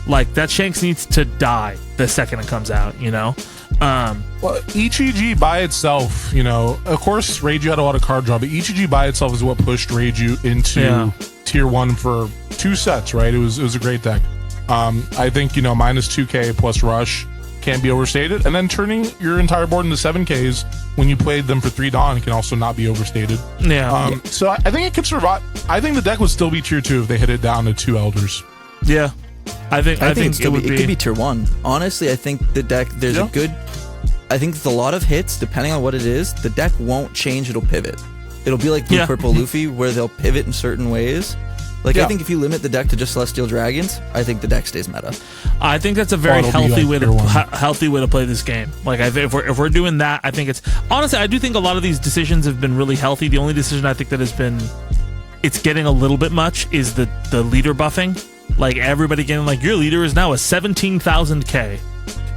Speaker 1: like, that Shanks needs to die the second it comes out, you know?
Speaker 2: Well, ETG by itself, you know, of course, Reiju had a lot of card draw, but ETG by itself is what pushed Reiju into tier 1 for 2 sets, right? It was a great deck. I think, you know, -2k plus rush can't be overstated, and then turning your entire board into 7ks when you played them for 3 Dawn can also not be overstated. So I think it could survive. I think the deck would still be tier 2 if they hit it down to 2 elders.
Speaker 1: Yeah. I think it
Speaker 3: could be tier 1. Honestly, I think the deck, there's a good, I think with a lot of hits, depending on what it is, the deck won't change, it'll pivot. It'll be like Blue Purple Luffy, where they'll pivot in certain ways. Like, I think if you limit the deck to just Celestial Dragons, I think the deck stays meta.
Speaker 1: I think that's a very healthy way to play this game. Like, if we're doing that, I think it's, honestly, I do think a lot of these decisions have been really healthy. The only decision I think that has been, it's getting a little bit much, is the leader buffing. Like, everybody getting, like, your leader is now a 17,000k.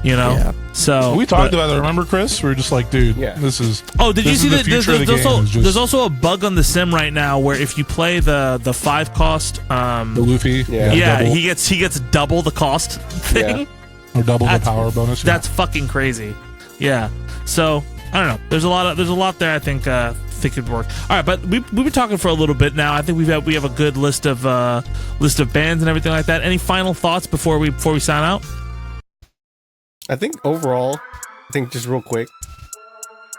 Speaker 1: You know, so
Speaker 2: we talked about that. Remember, Chris? We were just like, dude, this is.
Speaker 1: Oh, did you see that? There's also a bug on the sim right now where if you play the 5 cost,
Speaker 2: the Luffy,
Speaker 1: he gets double the cost thing,
Speaker 2: or double the power bonus.
Speaker 1: That's fucking crazy. Yeah. So I don't know. There's a lot there. I think could work. All right, but we've been talking for a little bit now. I think we have a good list of bands and everything like that. Any final thoughts before we sign out?
Speaker 4: I think overall, just real quick,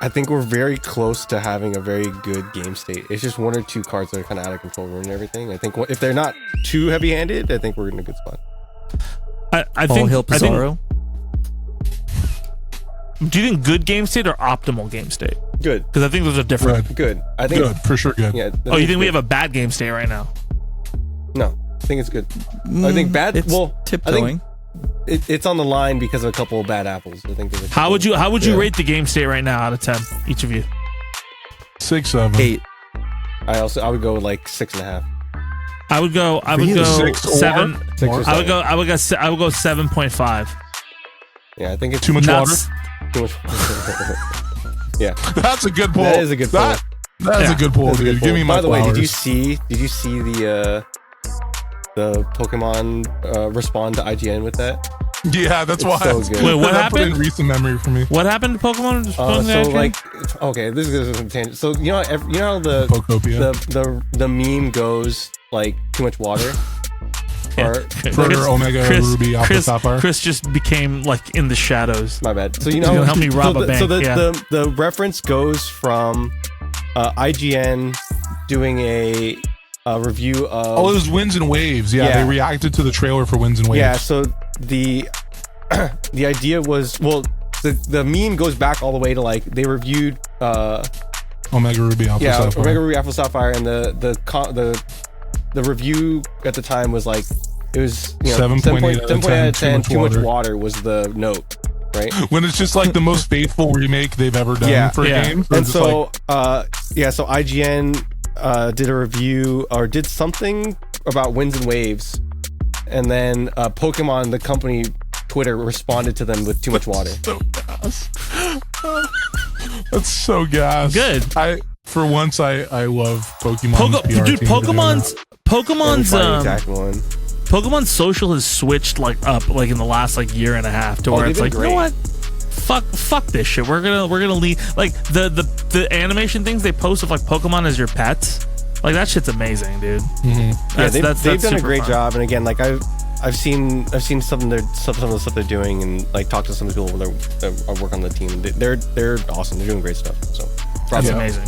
Speaker 4: I think we're very close to having a very good game state. It's just one or two cards that are kind of out of control ruining everything. I think if they're not too heavy-handed, I think we're in a good spot.
Speaker 1: I think
Speaker 3: Hill Pizarro.
Speaker 1: Do you think good game state or optimal game state?
Speaker 4: Good.
Speaker 1: Because I think those are different.
Speaker 4: Good. I think
Speaker 2: good for sure. Good.
Speaker 4: Yeah.
Speaker 1: Oh, you think we have a bad game state right now?
Speaker 4: No, I think it's good. I think bad.
Speaker 3: It's
Speaker 4: well,
Speaker 3: tiptoeing.
Speaker 4: I think it's on the line because of a couple of bad apples. I think.
Speaker 1: How would you rate the game state right now out of 10? Each of you.
Speaker 2: 6, 7,
Speaker 3: 8.
Speaker 4: I would go like 6.5.
Speaker 1: I would go
Speaker 2: 6 or
Speaker 1: 7.
Speaker 4: 6 or 7.
Speaker 1: I would go 7.5.
Speaker 4: Yeah, I think it's
Speaker 2: too much water.
Speaker 4: Too much. Yeah,
Speaker 2: that's a good pull.
Speaker 4: That is a good pull.
Speaker 2: That's a good pull, dude. Give me my
Speaker 4: By the way,
Speaker 2: flowers.
Speaker 4: did you see the Pokemon respond to IGN with that?
Speaker 2: Yeah, that's why.
Speaker 4: So good.
Speaker 1: Wait, what
Speaker 2: that
Speaker 1: happened?
Speaker 2: put in recent memory for me.
Speaker 1: What happened to Pokemon?
Speaker 4: This is a tangent. So you know how the
Speaker 2: Pokopia.
Speaker 4: the meme goes like too much water.
Speaker 2: For Omega Ruby Alpha Sapphire.
Speaker 1: Chris just became like in the shadows.
Speaker 4: My bad. So you
Speaker 1: He's
Speaker 4: know,
Speaker 1: gonna help me rob a bank.
Speaker 4: So the reference goes from IGN doing a review of.
Speaker 2: Oh, it was Winds and Waves. Yeah, they reacted to the trailer for Winds and Waves.
Speaker 4: Yeah. So the idea was the meme goes back all the way to like they reviewed
Speaker 2: Omega Ruby Alpha Sapphire.
Speaker 4: Omega Ruby Alpha Sapphire, and the review at the time was like it was
Speaker 2: 7.8
Speaker 4: out of 10. Too much water was the note, right?
Speaker 2: When it's just like the most faithful remake they've ever done for a game.
Speaker 4: And so so IGN did a review or did something about Winds and Waves, and then Pokemon, the company Twitter, responded to them with too much water.
Speaker 2: So gas. That's so gas.
Speaker 1: Good.
Speaker 2: For once, I love Pokemon.
Speaker 1: Dude, Pokemon's social has switched like up like in the last like year and a half to where it's like, you know what? Fuck this shit. We're gonna leave like the animation things they post of like Pokemon as your pets. Like that shit's amazing, dude.
Speaker 4: Mm-hmm. They've done a great job. And again, like I've seen some of the stuff they're doing, and like talked to some of the people that work on the team. They're awesome. They're doing great stuff. So
Speaker 1: that's amazing.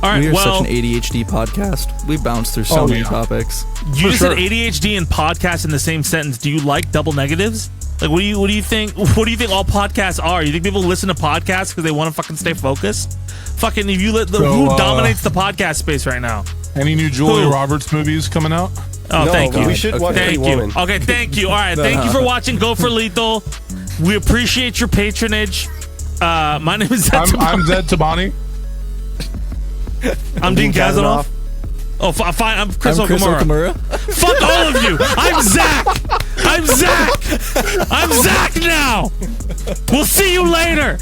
Speaker 1: All right,
Speaker 3: we are such an ADHD podcast. We bounce through so many topics.
Speaker 1: You just said ADHD and podcast in the same sentence. Do you like double negatives? Like, what do you think? What do you think all podcasts are? You think people listen to podcasts because they want to fucking stay focused? Fucking, if you who dominates the podcast space right now?
Speaker 2: Any new Julia Roberts movies coming out?
Speaker 1: Oh, thank you.
Speaker 4: We should watch Pretty Woman.
Speaker 1: Okay, thank you. All right, thank you for watching Go for Lethal. We appreciate your patronage. My name is Zed
Speaker 2: I'm Zed Tabani.
Speaker 1: I'm Dean Kazanoff. Oh, fine. I'm Chris Okamura. Fuck all of you. I'm Zach. I'm Zach now. We'll see you later.